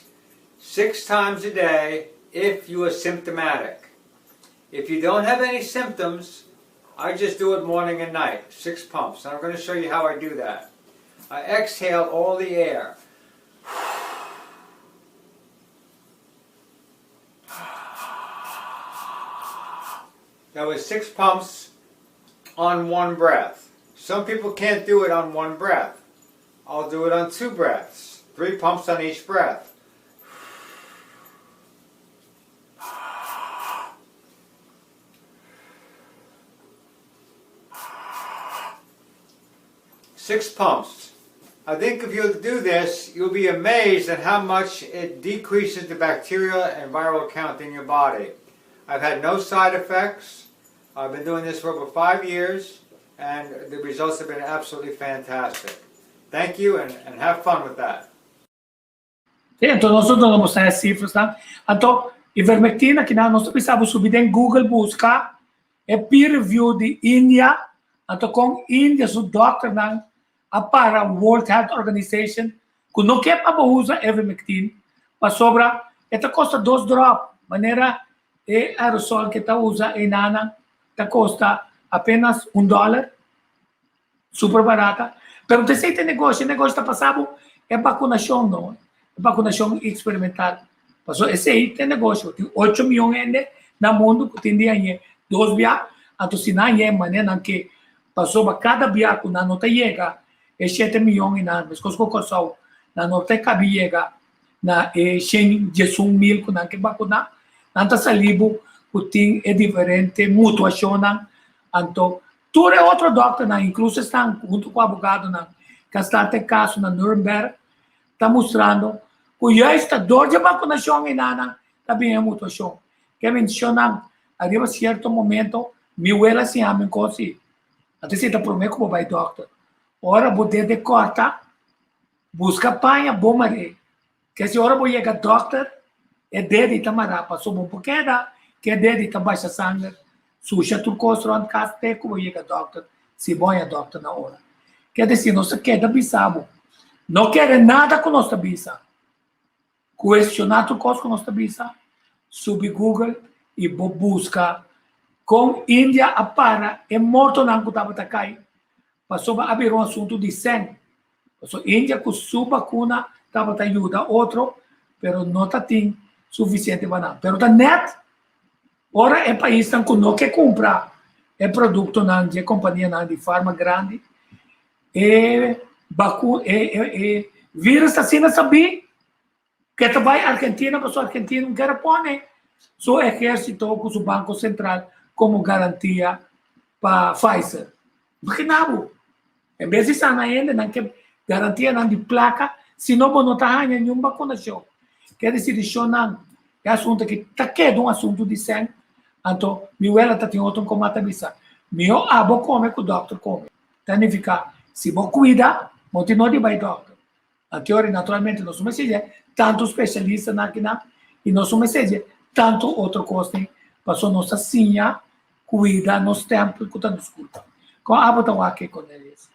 6 times a day if you are symptomatic. If you don't have any symptoms, I just do it morning and night, 6 pumps. And I'm going to show you how I do that. I exhale all the air. That was 6 pumps on 1 breath. Some people can't do it on 1 breath. I'll do it on 2 breaths. 3 pumps on each breath. Six pumps. I think if you'll do this, you'll be amazed at how much it decreases the bacterial and viral count in your body. I've had no side effects. I've been doing this for over 5 years, and the results have been absolutely fantastic. Thank you, and have fun with that. Então, nós vamos mostrar as cifras, tá? Então, ivermectina, que nós precisamos subir em Google, buscar, é peer review de Índia, então, com Índia, o doctor, para a World Health Organization, que não quer para usar ivermectina, mas sobra, esta custa 2 drops, maneira, é aerosol que está usa em nana, esta custa apenas $1, super barata. Pero te sei o negócio está passando, é vacunação, não? É vacunação experimental. Passou esse aí tem negócio, tem 8 milhões no mundo que tem dinheiro, 2 viagens, então se não é maneira que passou para cada viagem que não chega, é 7 milhões na, mas coisa que passou, não tem que chega na 100 mil que não que vacunar, não está salivo que tem é diferente, mutuação, então tudo é outro doctor, incluso estão junto com o advogado, que está até caso na Nuremberg, está mostrando que já está dor de vacunação e nada, também é mutação. Que mencionam, arriba certo momento, minha abuela se ama em coisa. Até se está prometendo como vai doctor. Ora, você de corta, busca panha, bom marido. Que se ora você chega doctor, é dele tamará, passou bom porque que é dele tá baixa sangue, suja tudo construindo casa, até como chega doctor, se bom é doctor na hora. Quer dizer, nós queremos bisabo. Não quer nada com nossa bisa. Questionar tudo com nossa bisa, subir Google e busca com Índia a para, é morto não que estava caindo. Passou a abrir um assunto de sangue. Passou Índia com sua vacuna estava a ajudar outro, mas não está tem suficiente para nada. Mas a net, ora é país que não quer comprar é produto não de companhia não de farma grande, e vacuna, vírus assim não sabia que vai Argentina, mas a Argentina não quer pôr seu exército com o Banco Central como garantia para Pfizer. Porque não, em vez de estar ainda, não quer garantia não de placa, senão não está nenhuma vacunação. Quer dizer, isso não é assunto que está querendo um assunto de sangue, então, meu ela está tendo outro como a tabisa. Meu abo come que o doutor come. Significa, se você cuida, você não vai doutor. A teoria, naturalmente, nós somos tanto especialistas naquilo, e nós somos tanto outro coisa, para nossa sinha, cuida, nos tempos, que está nos escuta. Com a abo está aqui com eles.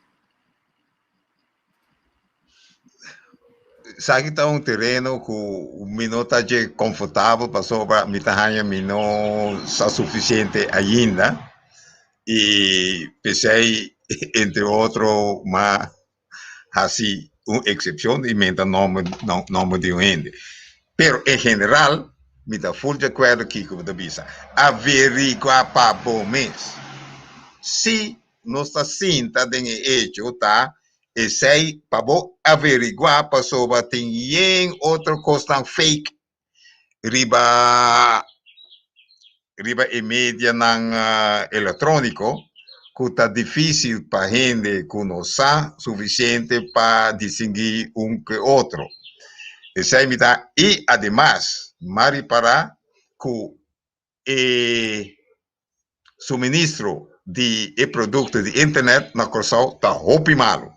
Sabe que está um terreno que o não está confortável para sobre me não está suficiente ainda e pensei entre outros mas assim uma exceção e menta não me deu ainda. Pero em geral me está full de acordo aqui com a bisa averiguar para bom mês se não está cinta de hecho tá e sei para averiguar para sobre tem outra coisa fake riba e mídia eletrônico que está difícil para gente conhecer suficiente para distinguir que outro. E sei me dá e además mari para que o suministro de produtos de internet na Corsal está roupa malo.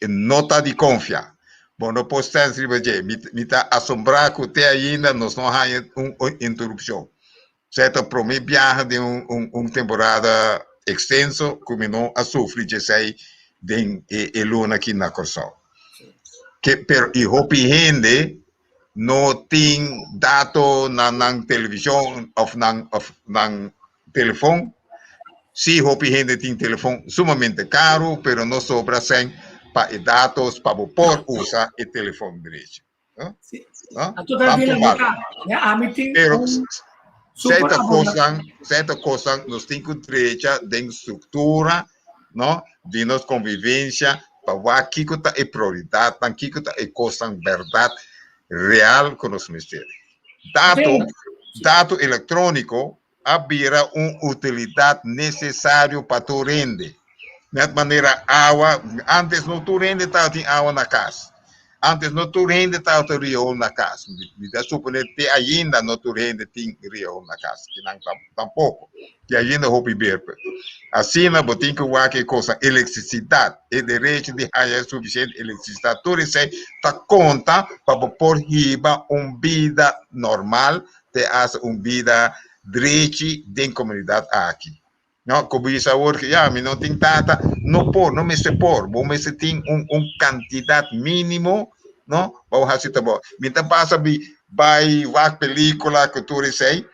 Nota de confiança. Bom, não posso dizer, me está assombrado que até ainda nós não temos uma interrupção. Certo, para mim, viaja de uma temporada extensa, que não sofre de sair de luna aqui na Corsal. Pero e roupa gente não tem dados na televisão ou na telefone. Se roupa gente tem telefone sumamente caro, pero não sobra sem para dados para poder usar o telefone direito. Pero certa coisa nós temos que direita de estrutura, não, de nossa convivência, para aqui que está a prioridade, aqui que está a coisa verdade real com os mistérios. Dado eletrônico abrirá uma utilidade necessária para tu render. De maneira, água, antes não tu rende, estava tem água na casa. Antes não tu rende, estava tem rio na casa. Me dá suponer que ainda não tu rende, tem rio na casa. Que não tampouco. Que ainda roupa beber. Assim, não tem que ver que coisa, eletricidade. E direito de ganhar suficiente eletricidade. Tudo isso está conta para pôr riba uma vida normal, ter uma vida direito da comunidade aqui. Não, como isso agora que já me não tem data, não me se por, bom me se tem quantidade mínimo, não, vamos fazer tá bom. Me tá passa vai película que tu sei,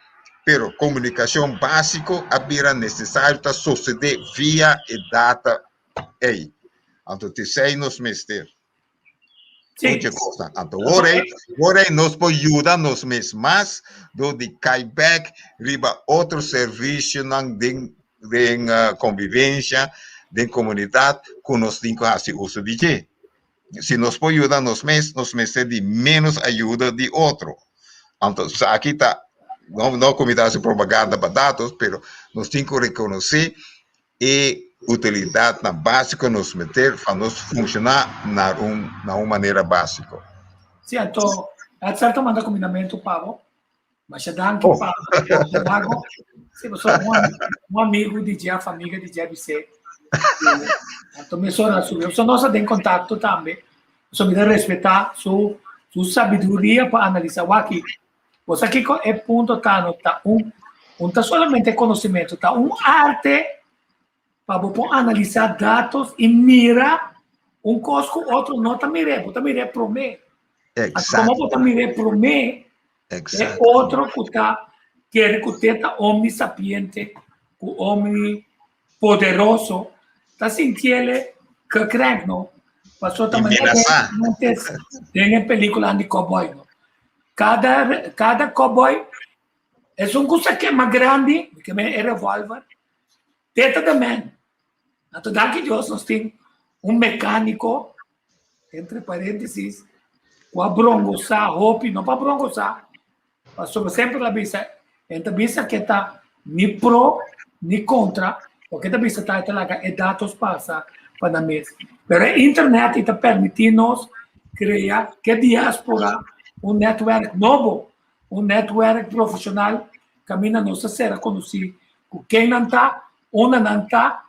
pero comunicação básico abira necessário tá suceder via e data aí. Então te sei nos mester. Muita coisa. Então agora nos pode ajudar nos mês mais do de caiback riba outro serviço não de convivência, de comunidade, que nós temos que fazer uso de jeito. Se nos pode ajudar nos meses de menos ajuda de outro. Então, aqui está, não comunidade de propaganda para dados, mas nós temos que reconhecer e utilidade na básico nos meter para nos funcionar na maneira básica. Sim, então, é certo manda combinamento pavo, mas já dá que pavo, lago, se você um amigo de a família de JBC, então me sora sobre, eu sou nossa tem contato também, só me dá respeitar sua sabedoria para analisar o aqui. Você aqui é ponto tá tá solamente conhecimento, tá arte para você analisar dados e mirar coisa com outro não tá mirar para mim. Como você mirar para mim, é outro que tá quer que tenha homem sapiente, o homem poderoso, tá sentindo que crê não, passou também não tem película de cowboy não. Cada cowboy é uma coisa que é mais grande, que é revólver, teta também. Então, daqui Deus nós temos mecânico, entre parênteses, com a brongosa, roupa, não para brongosa, mas sempre a vista, então vista que está nem pro, nem contra, porque a vista está é dados passa para a mesa. Mas a internet está permitindo criar que diáspora, network novo, network profissional, caminha nossa ser conhecido, quem não está, onde não está,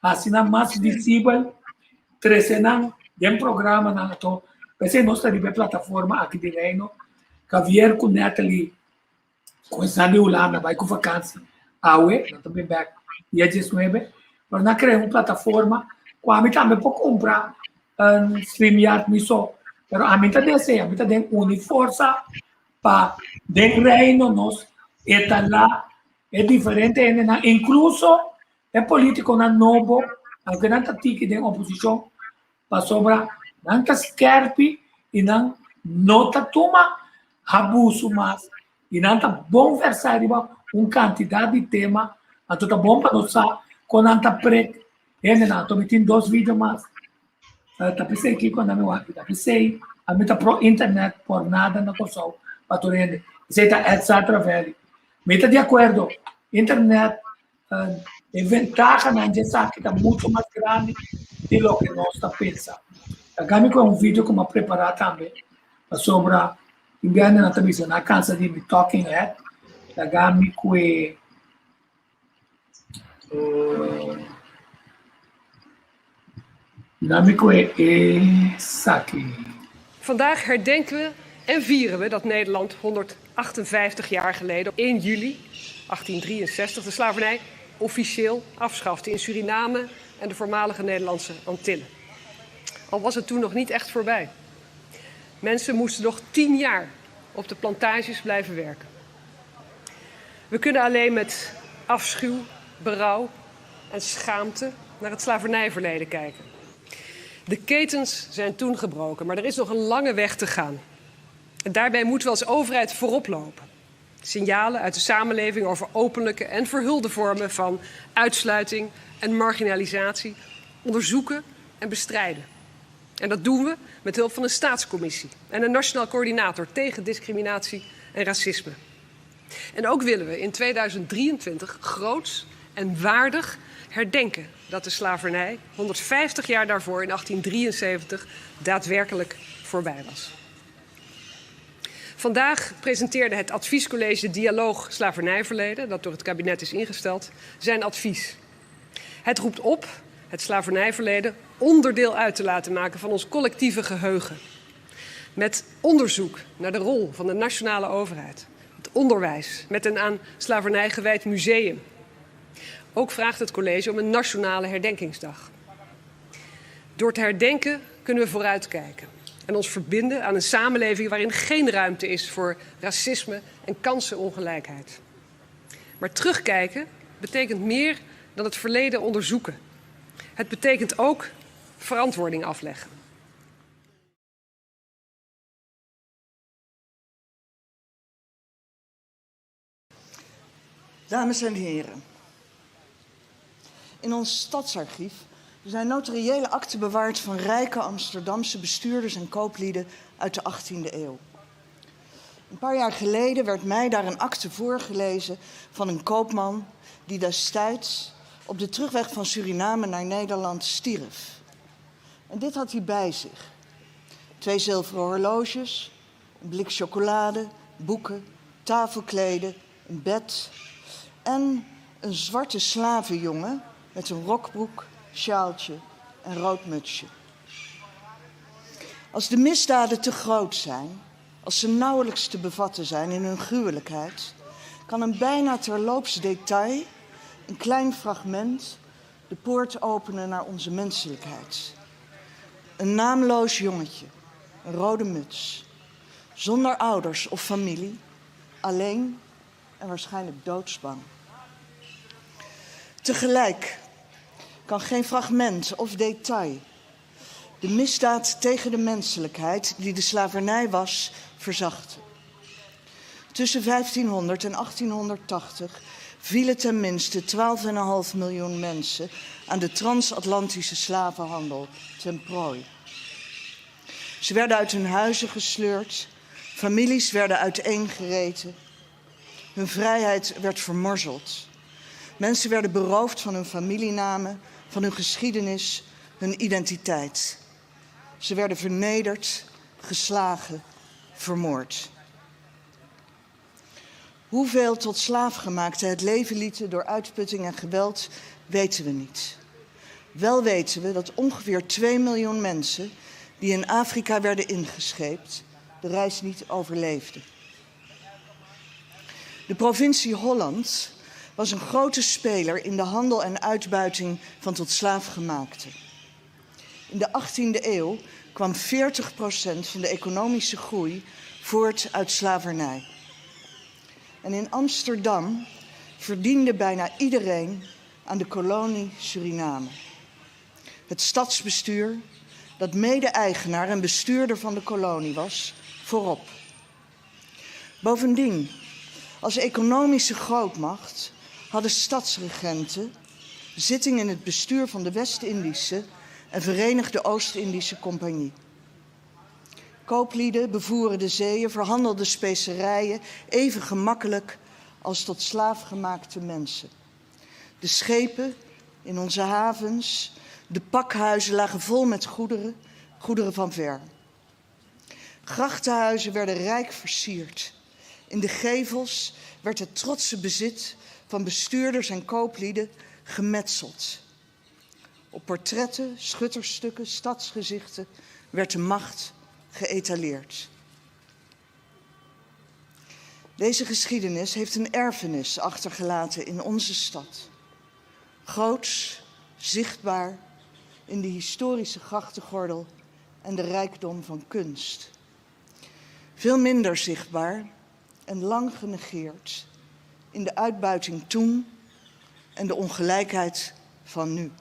assim mais visível, trazendo um programa na to, pensei nós temos plataforma aqui de Reino, que vier com Natalie, com essa de Holanda, vai com vacância, aue, não também back, dia 19, mas nós criamos uma plataforma, com a mim também pode comprar StreamYard, me só, mas a mim também tem uma força para de Reino nós, está lá, é diferente, incluso é político na novo, alguém não tem de oposição, para sobra, não está esquerpe e não está toma abuso mais, e não está bom versar quantidade de tema, então está bom para nós, quando não está preto, não estou metendo 2 vídeos mais, está pensando aqui quando eu está pensando, a mim está pro internet, por nada na console, para tu render, isso está através, me está de acordo, internet, é vantagem na gente sabe que está muito mais grande do que nós está pensando. Agora com vídeo que eu preparar também sobre enviando na televisão na casa de me talking head. Agora com Vandaag herdenken we en vieren we dat Nederland 158 jaar geleden, op 1 juli 1863, de slavernij officieel afschafte in Suriname en de voormalige Nederlandse Antillen. Al was het toen nog niet echt voorbij. Mensen moesten nog 10 jaar op de plantages blijven werken. We kunnen alleen met afschuw, berouw en schaamte naar het slavernijverleden kijken. De ketens zijn toen gebroken, maar er is nog een lange weg te gaan. En daarbij moeten we als overheid voorop lopen. Signalen uit de samenleving over openlijke en verhulde vormen van uitsluiting en marginalisatie onderzoeken en bestrijden. En dat doen we met hulp van een staatscommissie en een nationaal coördinator tegen discriminatie en racisme. En ook willen we in 2023 groots en waardig herdenken dat de slavernij 150 jaar daarvoor in 1873 daadwerkelijk voorbij was. Vandaag presenteerde het adviescollege Dialoog Slavernijverleden, dat door het kabinet is ingesteld, zijn advies. Het roept op het slavernijverleden onderdeel uit te laten maken van ons collectieve geheugen. Met onderzoek naar de rol van de nationale overheid, het onderwijs, met een aan slavernij gewijd museum. Ook vraagt het college om een nationale herdenkingsdag. Door te herdenken kunnen we vooruitkijken en ons verbinden aan een samenleving waarin geen ruimte is voor racisme en kansenongelijkheid. Maar terugkijken betekent meer dan het verleden onderzoeken. Het betekent ook verantwoording afleggen. Dames en heren, in ons stadsarchief zijn notariële akten bewaard van rijke Amsterdamse bestuurders en kooplieden uit de 18e eeuw. Een paar jaar geleden werd mij daar een akte voorgelezen van een koopman die destijds op de terugweg van Suriname naar Nederland stierf. En dit had hij bij zich. 2 zilveren horloges, een blik chocolade, boeken, tafelkleden, een bed en een zwarte slavenjongen met een rokbroek, sjaaltje en rood mutsje. Als de misdaden te groot zijn, als ze nauwelijks te bevatten zijn in hun gruwelijkheid, kan een bijna terloops detail, een klein fragment, de poort openen naar onze menselijkheid. Een naamloos jongetje, een rode muts, zonder ouders of familie, alleen en waarschijnlijk doodsbang. Tegelijk kan geen fragment of detail de misdaad tegen de menselijkheid die de slavernij was, verzachten. Tussen 1500 en 1880 vielen tenminste 12,5 miljoen mensen aan de transatlantische slavenhandel ten prooi. Ze werden uit hun huizen gesleurd, families werden uiteengereten, hun vrijheid werd vermorzeld. Mensen werden beroofd van hun familienamen, van hun geschiedenis, hun identiteit. Ze werden vernederd, geslagen, vermoord. Hoeveel tot slaafgemaakten het leven lieten door uitputting en geweld, weten we niet. Wel weten we dat ongeveer 2 miljoen mensen die in Afrika werden ingescheept, de reis niet overleefden. De provincie Holland was een grote speler in de handel en uitbuiting van tot slaafgemaakten. In de 18e eeuw kwam 40% van de economische groei voort uit slavernij. En in Amsterdam verdiende bijna iedereen aan de kolonie Suriname. Het stadsbestuur, dat mede-eigenaar en bestuurder van de kolonie was, voorop. Bovendien, als economische grootmacht hadden stadsregenten zitting in het bestuur van de West-Indische en Verenigde Oost-Indische Compagnie. Kooplieden bevoeren de zeeën, verhandelden specerijen even gemakkelijk als tot slaafgemaakte mensen. De schepen in onze havens, de pakhuizen lagen vol met goederen van ver. Grachtenhuizen werden rijk versierd. In de gevels werd het trotse bezit van bestuurders en kooplieden gemetseld. Op portretten, schutterstukken, stadsgezichten werd de macht geëtaleerd. Deze geschiedenis heeft een erfenis achtergelaten in onze stad. Groots, zichtbaar in de historische grachtengordel en de rijkdom van kunst. Veel minder zichtbaar en lang genegeerd in de uitbuiting toen en de ongelijkheid van nu.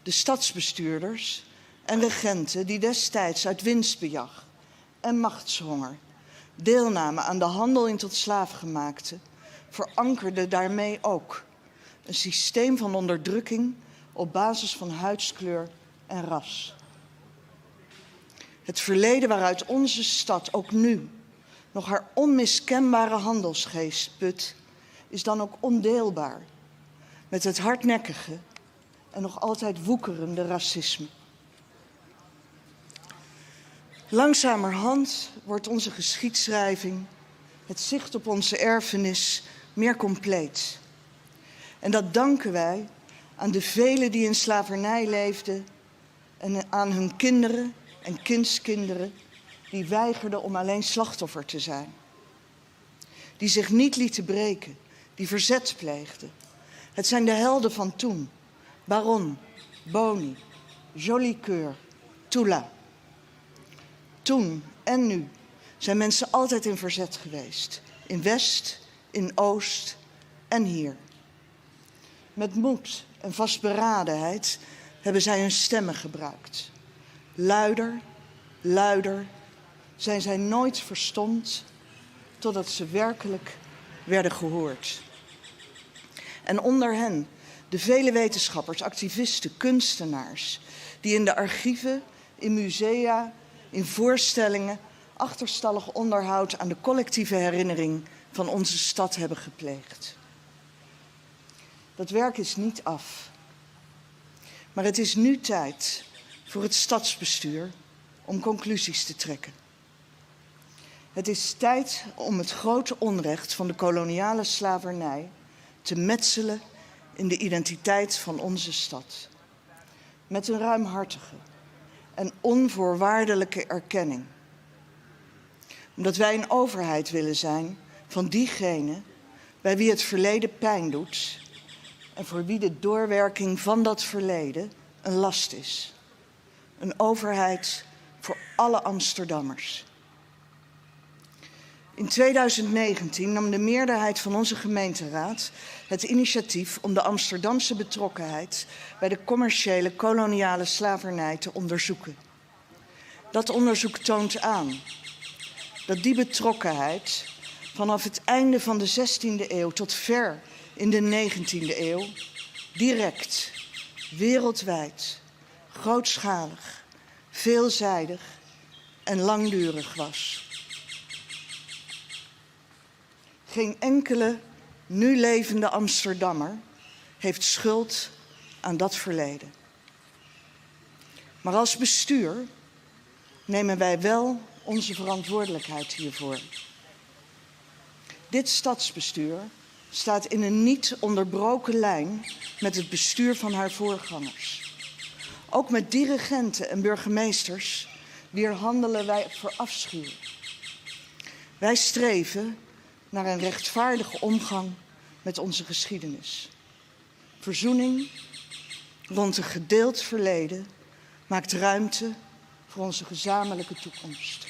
De stadsbestuurders en regenten die destijds uit winstbejag en machtshonger deelnamen aan de handel in tot slaafgemaakten, verankerden daarmee ook een systeem van onderdrukking op basis van huidskleur en ras. Het verleden waaruit onze stad ook nu nog haar onmiskenbare handelsgeest put, is dan ook ondeelbaar met het hardnekkige en nog altijd woekerende racisme. Langzamerhand wordt onze geschiedschrijving, het zicht op onze erfenis, meer compleet. En dat danken wij aan de velen die in slavernij leefden en aan hun kinderen en kindskinderen die weigerden om alleen slachtoffer te zijn. Die zich niet lieten breken, die verzet pleegden. Het zijn de helden van toen. Baron, Boni, Jolicoeur, Tula. Toen en nu zijn mensen altijd in verzet geweest. In West, in Oost en hier. Met moed en vastberadenheid hebben zij hun stemmen gebruikt. Luider, luider zijn zij nooit verstomd totdat ze werkelijk werden gehoord. En onder hen de vele wetenschappers, activisten, kunstenaars die in de archieven, in musea, in voorstellingen achterstallig onderhoud aan de collectieve herinnering van onze stad hebben gepleegd. Dat werk is niet af. Maar het is nu tijd voor het stadsbestuur om conclusies te trekken. Het is tijd om het grote onrecht van de koloniale slavernij te metselen in de identiteit van onze stad. Met een ruimhartige en onvoorwaardelijke erkenning. Omdat wij een overheid willen zijn van diegenen bij wie het verleden pijn doet en voor wie de doorwerking van dat verleden een last is. Een overheid voor alle Amsterdammers. In 2019 nam de meerderheid van onze gemeenteraad het initiatief om de Amsterdamse betrokkenheid bij de commerciële koloniale slavernij te onderzoeken. Dat onderzoek toont aan dat die betrokkenheid vanaf het einde van de 16e eeuw tot ver in de 19e eeuw direct, wereldwijd, grootschalig, veelzijdig en langdurig was. Geen enkele nu levende Amsterdammer heeft schuld aan dat verleden. Maar als bestuur nemen wij wel onze verantwoordelijkheid hiervoor. Dit stadsbestuur staat in een niet onderbroken lijn met het bestuur van haar voorgangers. Ook met dirigenten en burgemeesters wier handelen wij verafschuwen. Wij streven naar een rechtvaardige omgang met onze geschiedenis. Verzoening rond een gedeeld verleden maakt ruimte voor onze gezamenlijke toekomst.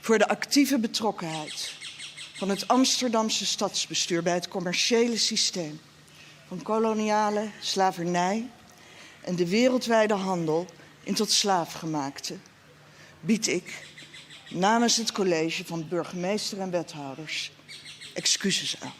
Voor de actieve betrokkenheid van het Amsterdamse stadsbestuur bij het commerciële systeem van koloniale slavernij en de wereldwijde handel in tot slaafgemaakte bied ik namens het college van burgemeester en wethouders excuses aan.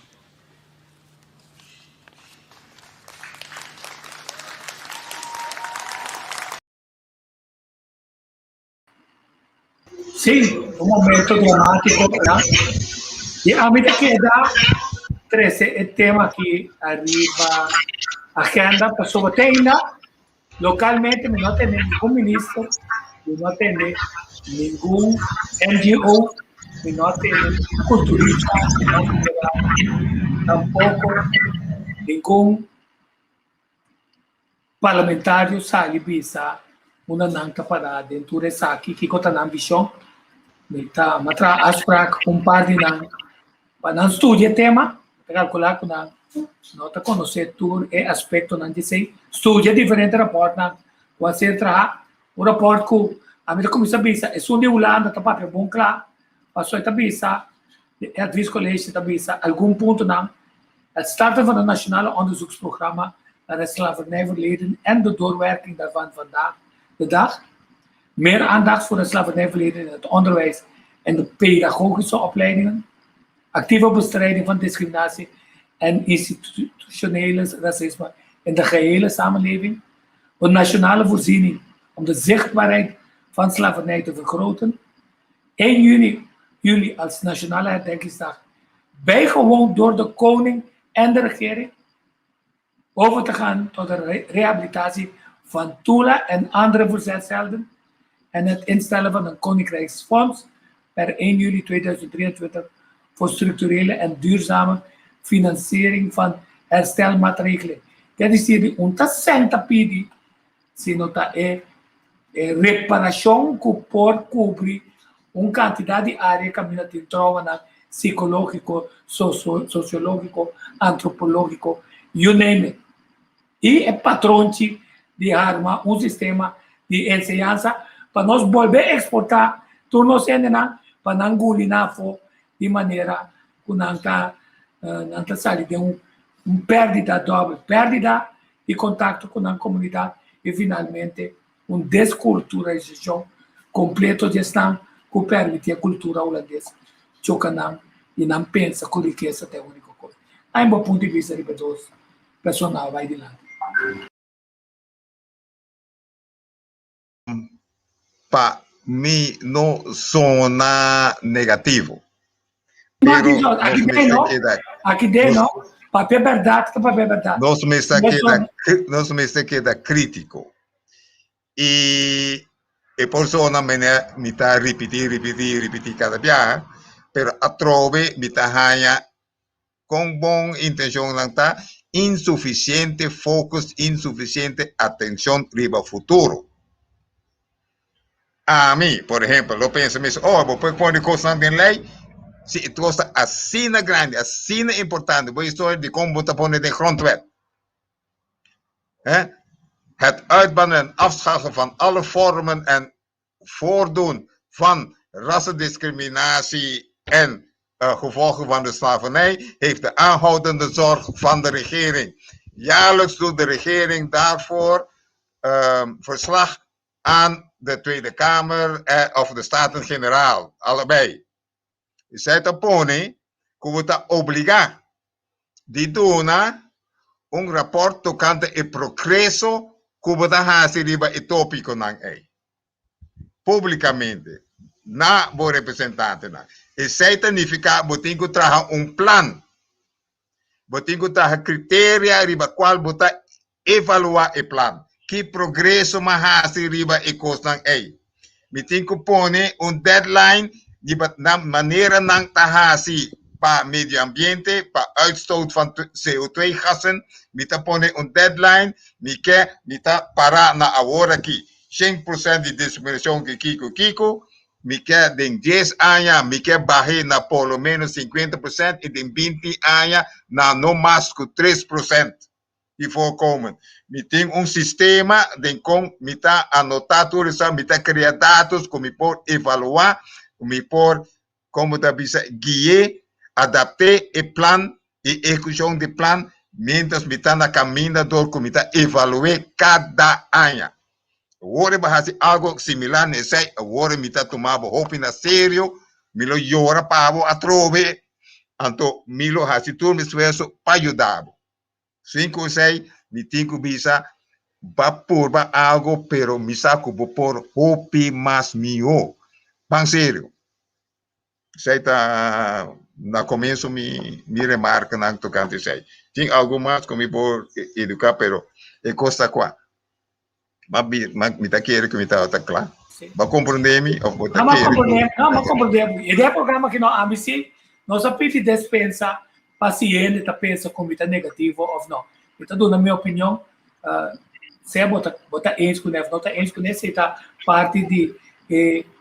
Sì, un momento drammatico, ¿verdad? Y a mí te queda 13 el tema que arriba agenda para Soboteina. Localmente no tiene ningún ministro, no tiene ningún NGO, no tiene culturista, tampoco ningún parlamentario sali bisa una nanka para dentro dessa aqui que conta na ambição tá matra aspraak par de nan para estudia tema calcular com na nota conhecer tudo e aspecto nan dizer estudia diferente rapport na qual se tra o rapport com a minha comissão bisa é só de Holanda tá para bom claro passou tá bisa é advies college tá bisa algum ponto na het starten van het nationale onderzoeksprogramma naar het slavernijverleden en de doorwerking daarvan vandaag de dag. Meer aandacht voor het slavernijverleden in het onderwijs en de pedagogische opleidingen. Actieve bestrijding van discriminatie en institutionele racisme in de gehele samenleving. Een nationale voorziening om de zichtbaarheid van slavernij te vergroten. 1 juli als nationale herdenkingsdag bijgewoond door de koning en de regering. Over te gaan tot de rehabilitatie van Tula en andere verzetshelden en het instellen van een koninkrijksfonds per 1 juli 2023 voor structurele en duurzame financiering van herstelmaatregelen. Dat is hier die ontasenta pidi, sinota reparação por cobrir quantidade de área que tem trova na psicológico, sociológico, antropológico, you name it. E é patrão de arma sistema de enseñanza para nós volver a exportar tudo nós ainda para não engolir de maneira que não sabe de perda doble, perda de contato com a comunidade e finalmente desculturação completo de gestão que permite a cultura holandesa chocar e não pensa que a riqueza é a única coisa. Aí, do ponto de vista de pessoas, personal vai de lado. Pa mi no sona negativo. Aqui dentro, papel verdade, papel verdade. Nosso mestre queda crítico. E por isso na maneira me tá repetir cada dia, pero a trove me tá hanha com boa intenção lang tá insuficiente focus, insuficiente atenção riba futuro. A mim, por exemplo, eu penso mesmo, vou pôr coisa na lei, se tu gosta assim grande, assim importante, vou história de como você põe de grondwet. Het uitbannen en afschaffen van alle vormen en voordoen van rassendiscriminatie en gevolgen van de slavernij heeft de aanhoudende zorg van de regering. Jaarlijks doet de regering daarvoor verslag aan de Tweede Kamer of de Staten-Generaal, allebei. Zij te pone, como te obligar de donar un rapport tocante el progreso como da hasi riba e tópico nang públicamente na bo representante na e sei significa botingo traha un plan botingo traha criteria riba qual bota evaluar e plan que progreso ma hasi riba e cos nang mitingo pone un deadline riba na maneira nang tahasi para medio ambiente, para uitstoot van CO2-gassen, mita pone een deadline, mita para na agora aqui. 5% de disminuição que kiko, mika den 10 anos, mika baje na pelo menos 50% e den 20 anos na no mais que 3% de voorkomen. Mi tem sistema den com mita anotar tudo isso, mita criar dados, como por evaluar, como por como da bisa guiar adaptar o plano e execução do plano, mientras me está na caminhador, como está evaluar cada ano. Agora vai fazer algo similar nesse, agora me está tomando roupa na sério, me lo llora para a trove, então me lo faz todo o esforço para ajudar. 5 ou 6, me tem que bisa, va por algo, pero me saco por roupa mais mio, bem sério. Sei tá na começo me remarca na tocante sei. Tem algo mais como por educar, pero é costa qua. Me tá querendo que me tá claro. Vai compreender-me ou botar Não compreender. E é programa que nós amisi, nós apite dispensa paciente tá pensa como tá negativo ou não. Então, na minha opinião, se botar excluir, não tá excluir, se tá parte de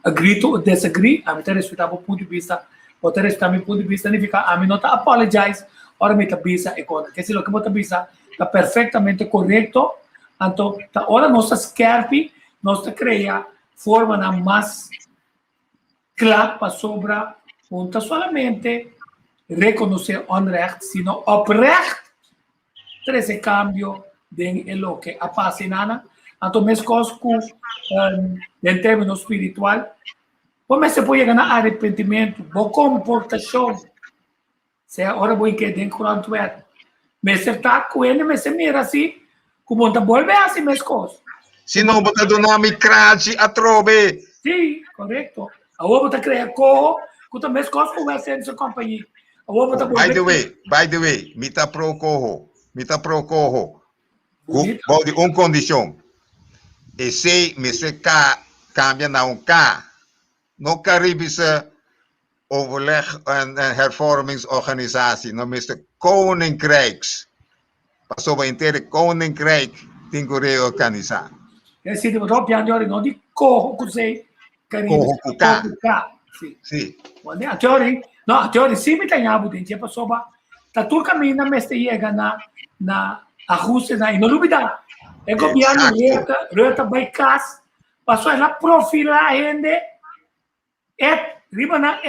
agree to disagree, a mim respeitar o ponto de vista, botar respeitar meu ponto de vista, significa a mim não tá apologize, ora me tá bisa e conta, que se lo que botar bisa tá perfeitamente correto, então tá ora nossa scarpe, nós tá cria forma na mais clara para sobra, não tá solamente reconhecer onrecht, sino oprecht, esse cambio de lo que a passa nana. Então, mesmo em termos espiritual, como se pode ganhar arrependimento, boa comportação, se agora vou que dentro do antuério, mas se está com ele, mas se mira assim, como está voltando assim mesmo coisa. Se não botar do nome crate a trove. Sim, correto. Agora botar criar corro, com a mesma coisa com essa sua companhia. By the way, me tá pro corro, com condição. E se me se cambia na K. No Caribische overleg en hervormingsorganisatie, no Mr. Koninkrijks. Pas op intere Koninkrijk, tingo reorganizar. E se devo piangere non di coho così, carino. Sì. A teoria sì mi tagliamo dentro, pa soba. Ta tu cammina meste chega na ajuste na inolubida. E governo reta by cas, passou a profilar a gente riba na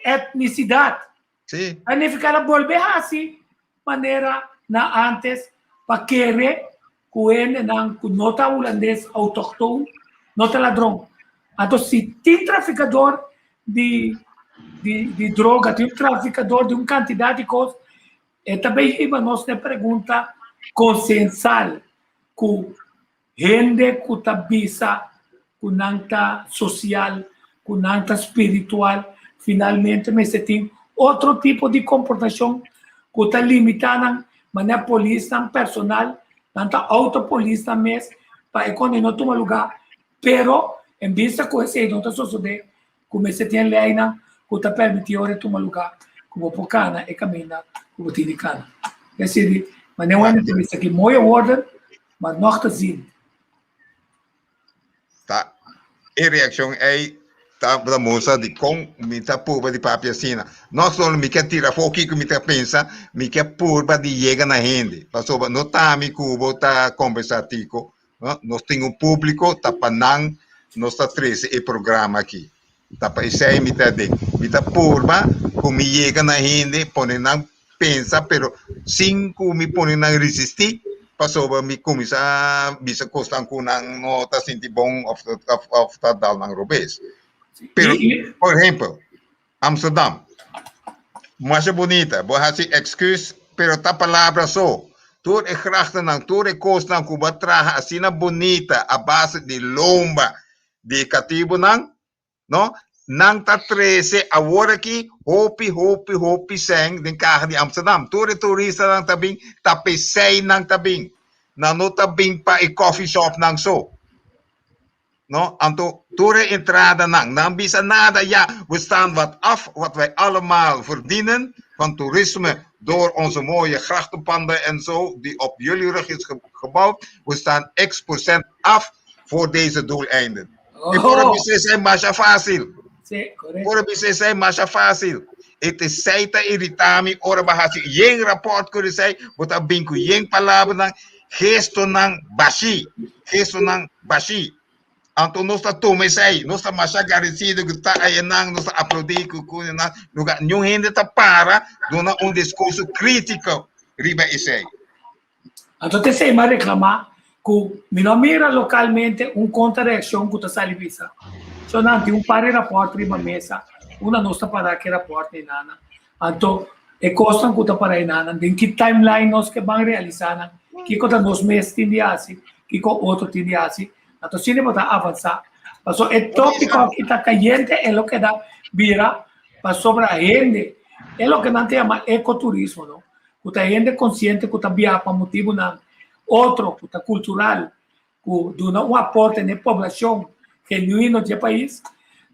etnicidade. Sim. Aí ficar a volver assim, maneira na antes, para querer que ele não nota holandês autóctono, nota ladrão. Então, se tem traficador de droga, tem traficador de uma quantidade de coisas, também riba nós te pergunta consensal, que gente que está bisa, que não está social, que não está espiritual, finalmente me se tem outro tipo de comportação que está limitando a polícia personal, tanta autopolicia mesmo, para economia não tomar lugar. Pero, em vista de isso, não está sucedendo, como se tem lei que está permitindo tomar lugar, como por cana e caminhar, como tem de cana. Quer dizer, mas não é entrevista que mooie woorden, maar nog te zien. Tá. Em reação aí, tá da moça de com me tá purba de papia sina. Nós só me quer tirar foco que me tá pensa, me quer purba de chega na gente. Passou no tá me cubo tá conversativo, nós tem um público tá panang, nós tá 13 e programa aqui. Tá para isso aí me tá purba, como me chega na gente, põe não pensa, pero 5 me põe não resistir. Passou me começar bisa costan com não tá senti bom of tá dal nang robes. Pero, por exemplo, Amsterdam, mais bonita, vou fazer excuse, pero tá palavra só. Tudo é graça nang, tudo é costa nang Cuba traja assim na bonita, a base de lomba, de cativo nang, no? Nang tá 13, agora aqui, hopi, seng, den carro de Amsterdam. Tudo é turista nang tabing, tapesei nang tabing. Na no tabing pa e coffee shop nang so. No, anto toere entrada nang bisa nada ja, we staan wat af wat wij allemaal verdienen van toerisme door onze mooie grachtenpanden en zo, die op jullie rug is gebouwd. We staan x% af voor deze doeleinden. E por business é mais fácil. Por business é mais fácil. Het is seita irritami, ora bahasi, yen rapport kunnen zij, wat a binku yen palavra nang, gesto nang bashi. Anto nós está tome sei, nós está mais agradecido que está aí nang, nós está aplaudir que nang, lugar nenhum ainda está para, dona discurso crítico riba esse. Anto te sei mais reclamar que me não mira localmente contra-reação que está salivisa. Só não tem par de rapport riba mesa, uma nossa para que rapport nem nada. Anto e costa que está para aí nada, tem que timeline nós que vão realizar, que conta nós meses tem de assim, que com outro tem de assim. Então, se ele botar avançar, passou é tópico que está caliente, é o que dá vira para sobre a gente, é o que não tem chama ecoturismo, não? Que está gente consciente que está via para motivo não, outro que está cultural, que dá aporte na população genuíno do país,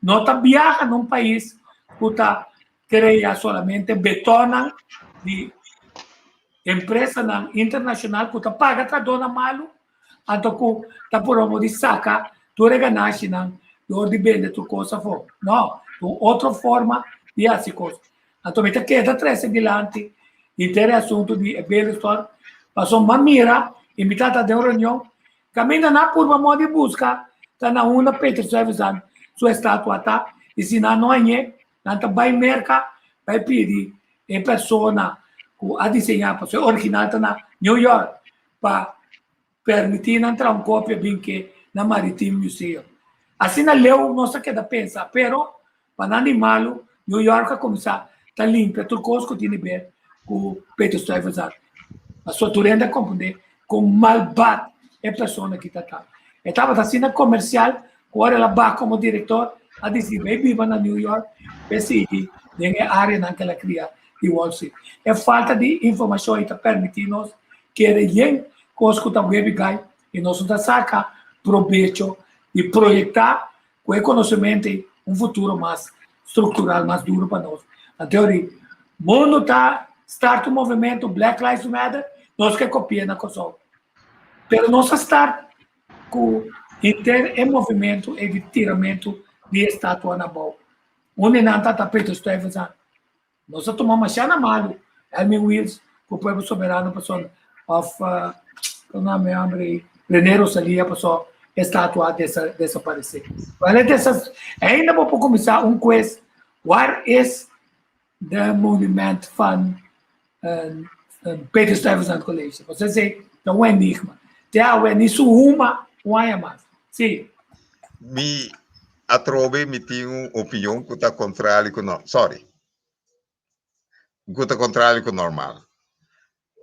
não está viaja num país que está cria solamente betona de empresa internacional que está paga para dona malo. Anto ku tapuro di saca tu reganashi nang do dipende tu cosa for no tu outra forma di assim coisa anto meta queda três adiante intere assunto di belo store passou uma mira invitata de uma reunião caminha na curva modo de busca tá na uma Peter Servizan sua estátua tá e se não é nanta vai merca vai pedir em persona ku a desenhar para original tá na New York para permitir entrar cópia bem que na Maritime Museum. Assim na leu nossa que da pensa, pero para animá-lo New York começar tá limpa, tudo coisa que tem ver com Peter Stuyvesant. A sua turenda compreender com malbat é pessoa que tá. Estava assim na comercial, agora ela vai como diretor a dizer, baby, vai na New York, decide, nem área naquela cria de Wall Street. É falta de informação que permite-nos que ele conosco da webgai e nós da saca proveito de projetar com conhecimento futuro mais estrutural, mais duro para nós. Na teoria, o mundo start o movimento Black Lives Matter, nós que copiamos na coisa. Pero nós start com movimento e de tiramento de estátua na boa. Onde não está Peter Stuyvesant. Nós tomamos chá malo, Elmin Wills, o povo soberano, pessoal of o nome é René Rosalia, passou estátua desaparecer. Ainda vou começar quiz. What is the monument from Peter Stuyvesant College? Você diz, é um enigma. Tem algo nisso uma mais. Sim. Me atrove, me tem uma opinião que está contrária com normal. Sorry. Que está contrária com normal.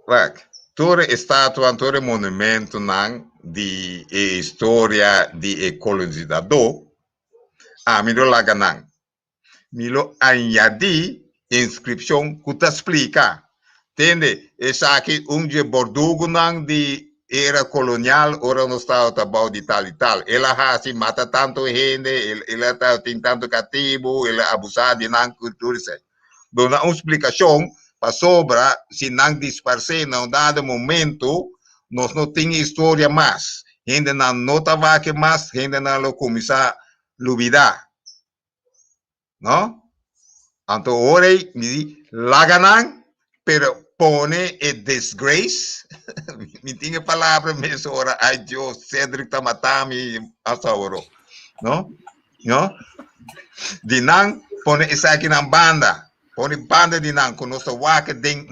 Right. Toda estátua, todo monumento de história de colonizador, me lo laga me lo añadi inscripção que te explica. Entende? Essa aqui de bordugo não de era colonial, ora não está about de tal e tal. Ela assim mata tanto gente, ela tem tanto cativo, ela abusa de não cultura. Dona uma explicação para sobra, se não disfarce, não dado momento, nós não temos história mais. Gente não notava que mais, gente não lo começa a olvidar. ¿No? Então, ora, laganan, pero pone a disgrace. Me tinha palavra mesmo, ora, ai Deus, Cedric tá matando essa hora. ¿No? ¿No? De não, pone isso aqui na banda. Pone banda de não, com nossa waka, den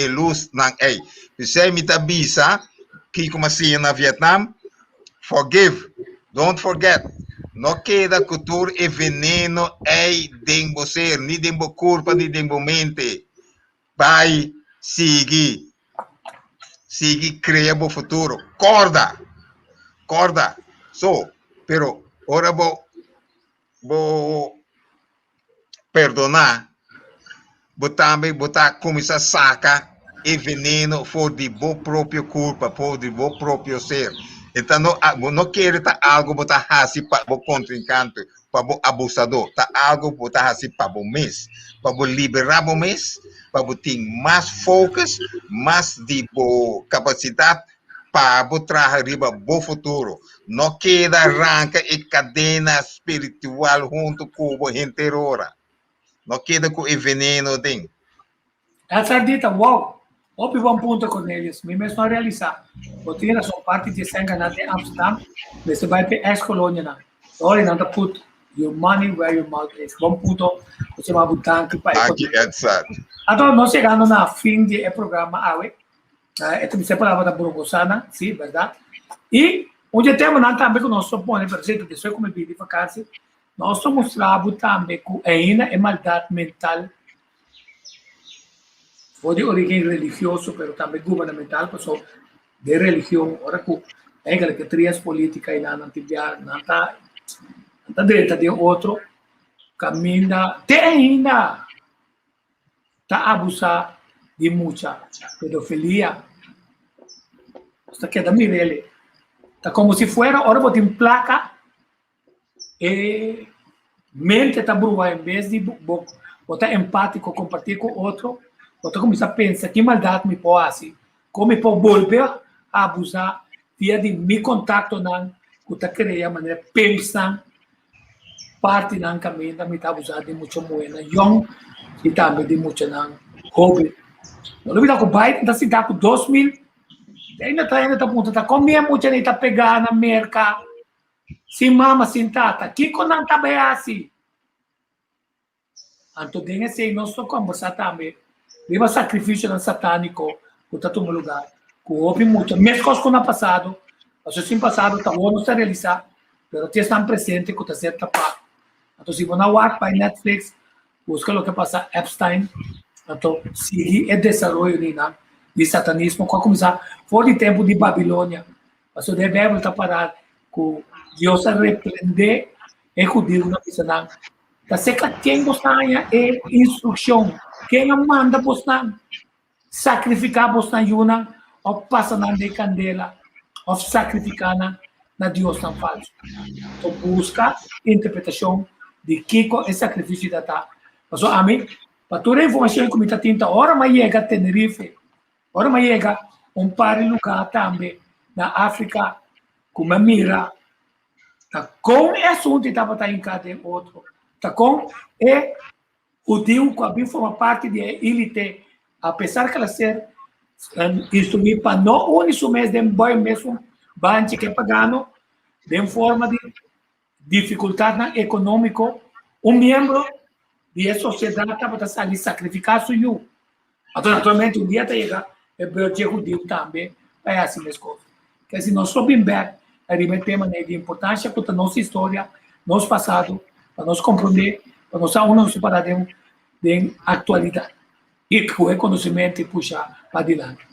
luz, não, ei. Você me tá bisa, que como assim na Vietnam, forgive, don't forget. Não queda cultura e veneno ei den você, nem den bo culpa, nem den bo mente. Vai seguir criar o futuro. Corda. So, pero ora vou perdonar, vou também botar começar a sacar e veneno for de bo própria culpa, for de bo próprio ser. Então, não quero tá algo botar assim para o contrincante, para o abusador, tá algo botar assim para o mês, para o liberar o mês, para o ter mais focus, mais de capacidade para o trazer o futuro. Não queda arranca e cadena espiritual junto com o inteiro. Não queda com o veneno dentro. Essa dita, wow. Op bom ponto, Cornelius. Me mesmo a realizar. Porque na sua parte de Senga de Amsterdam, você vai para a ex-colônia. Olha, não put your money where your mouth is. Bom ponto, você vai botar aqui para a economia. Então, nós chegamos na fim do programa AWE. Então, você falava da Burgosana, sim, verdade? E onde temos também que nós supomos, por exemplo, que como vídeo de vacância, nós mostramos também que ainda é maldade mental. Ou de origem religiosa, mas também governamental, porque de religião, ora que é que trias política e não está direita de outro caminho, ainda está abusando de muita pedofilia, está queda mirele, está como se fuera, ora botar em placa e mente está brua, em vez de botar empático, compartilhar com outro. Você começa a pensar que maldade me pode assim, como me pode volver a abusar via de me contato não, que está criando maneira pensar parte não caminho da me está abusando de muito moeda, young e também de muito não hobby. Não vi que o pai da cidade com 2000 ainda está ponto tá comendo muito nem está pegando na merca, se mama sem tata, que quando não está bem assim, então tem esse nosso conversar também. Viva sacrifício satânico que está no lugar. Que houve muito. Mesmo coisas que no passado, as coisas passado está bom não se realizar, mas estão presentes que está certo tapado. Então, se você não para Netflix, busca o que passa Epstein, então, siga o desenvolvimento de satanismo, que começar fora de tempo de Babilônia. Mas deve voltar a parar que Deus repreender e judeu na visão. Está cerca quem gosta é instrução. Quem manda você sacrificar você yuna ou passa na candela ou sacrificar na Deus não falso. Então busca interpretação de que é sacrifício da tá. Mas a mim, para toda a informação que me está tendo, hora mais chega a Tenerife, hora mais chega par de lugar também na África, como a mira, tá com esse assunto que estava em cada outro, tá com o Dio que forma parte da elite, apesar que ela ser instruída para não unir mês de bom mesmo, banque que é pagano, de forma de dificuldade econômica, membro da sociedade estava saindo sacrificar seu eu. Então, naturalmente, um dia chega, o judeu também, é assim mesmo coisa. Quer dizer, nós sabemos bem, a tema de importância para a nossa história, nosso passado, para nós compreender, para nós não se parar de atualidade e que o conhecimento puxar para adiante.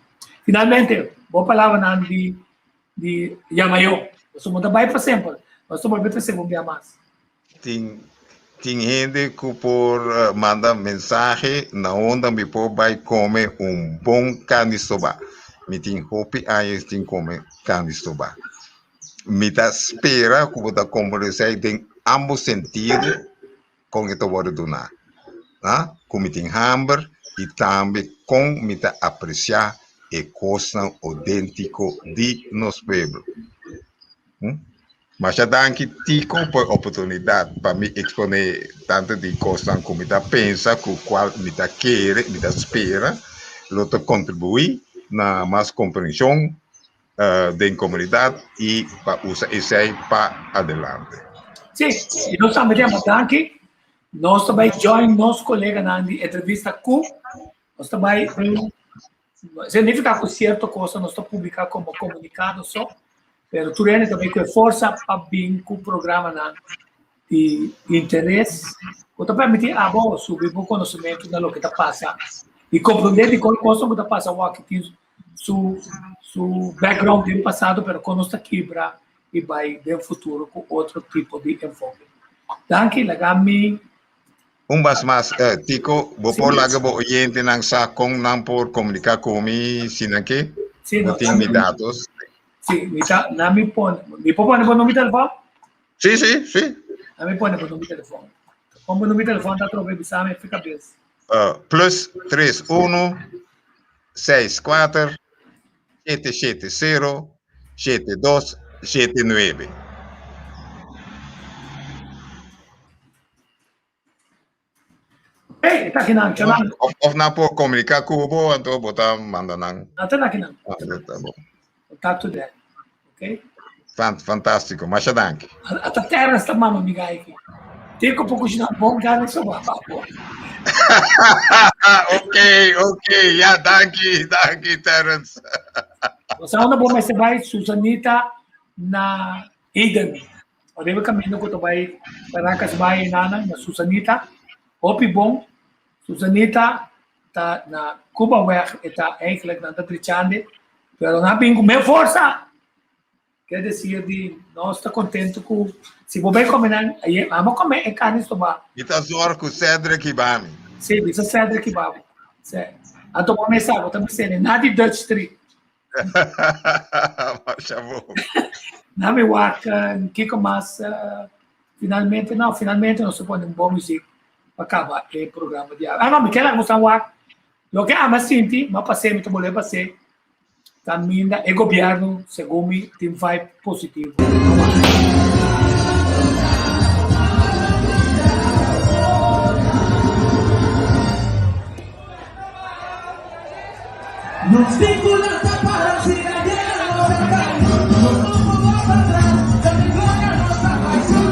Finalmente, boa palavra de Yamayo. Nós somos da Bahia para sempre. Nós somos para sempre um dia mais. tem gente que por manda mensagem na onda me por vai comer bom carne soba. Me tem hope aí tem comer carne soba. Me tá espera que você conversar tem ambos sentidos com ito word donar. Como tem hamburger e também com me tá apreciar e coisa autêntico de nos pueblo. Mas já danke Tico por oportunidade para me exponer tanto de coisa como me tá pensa, com qual me tá querer, me tá espera, luta contribuir na mais compreensão da comunidade e para usar isso aí para adelante. Sim, e nós também temos danke. Nós também join nosso colega na entrevista com nós também significa que certa coisa nós estamos publicando como comunicado só, mas tu também com força para vir com o programa de interesse, ou também permitir a voz subir o conhecimento do que está passando e compreender de qual coisa que está passando, o que tem seu background do passado, mas quando está quebra e vai no futuro com outro tipo de enfoque. Danke, lagami. Mas, Tico, vou por lá que vou oriente nang sa kung nang por comunicar comigo, sinake? Sim, não tem dados. Sim, me põe o número de telefone? Sim. Me põe o número de telefone. Como o número de telefone está trocando, sabe, fica bem. Plus 31 64 770 7279. Ei, tá aqui não, Of na por comunicar com o bo, então botar manda não. Não tá aqui não. Tá bom. Contato dele, ok? Fantástico, mas danke. Até terra está mano amiga aqui. Tem que pouco de bom cara só vai. Ok, ja, danke, Terence. Você anda bom, mas você vai Susanita na Eden. O deve caminho que tu vai para casa vai na Susanita. Opi bom, Susanita tá na Cuba Weg está eigenlijk na Trichande, pero na bingo meu força. Quer dizer, nós está contente com se você comer, aí vamos comer carne soba. Ita zor com Cedric Ibami. Sim, isso é Cedric Ibami. Certo. Então vamos começar, estamos sendo na de Dutch Street. Mas bom. Na me waka, que mais finalmente nós suponho boa música. Acaba o programa de não, me quer mostrar o que ama sinti, mas passei muito bom passei também o governo segundo me tem vibe positivo. Nos vínculos da parceria, nossa carne, não vamos para trás, da glória nossa paixão.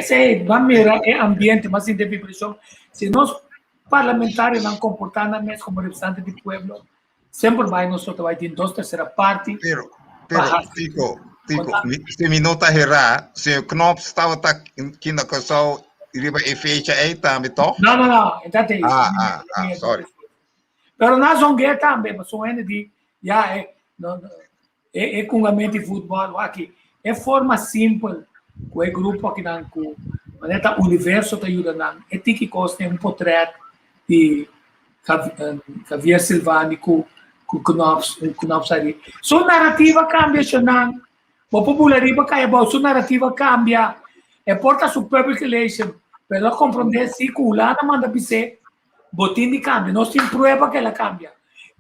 Se vamos mirar o ambiente mais de vibração, se nós parlamentares não comportamos como representantes do povo, sempre vai nós vai ter 2/3 parte. Pero Tico, se me nota errar, se o Knopf estava aqui na canção, ele vai fecha aí também, então? Não, então tem isso. Sorry. Pero na zongueira também, mas são de com a mente de futebol aqui. É forma simples, com o grupo aqui com Maneta universo te ajuda nan. Etiki koste um portret de Javier Silvani com Knops ali. Sua narrativa cambia, Xanan. O popularismo cai, sua narrativa cambia. É porta su public relation. Pero compreender se que o lado manda dizer, botín de cambio. Nós temos prueba que ela cambia.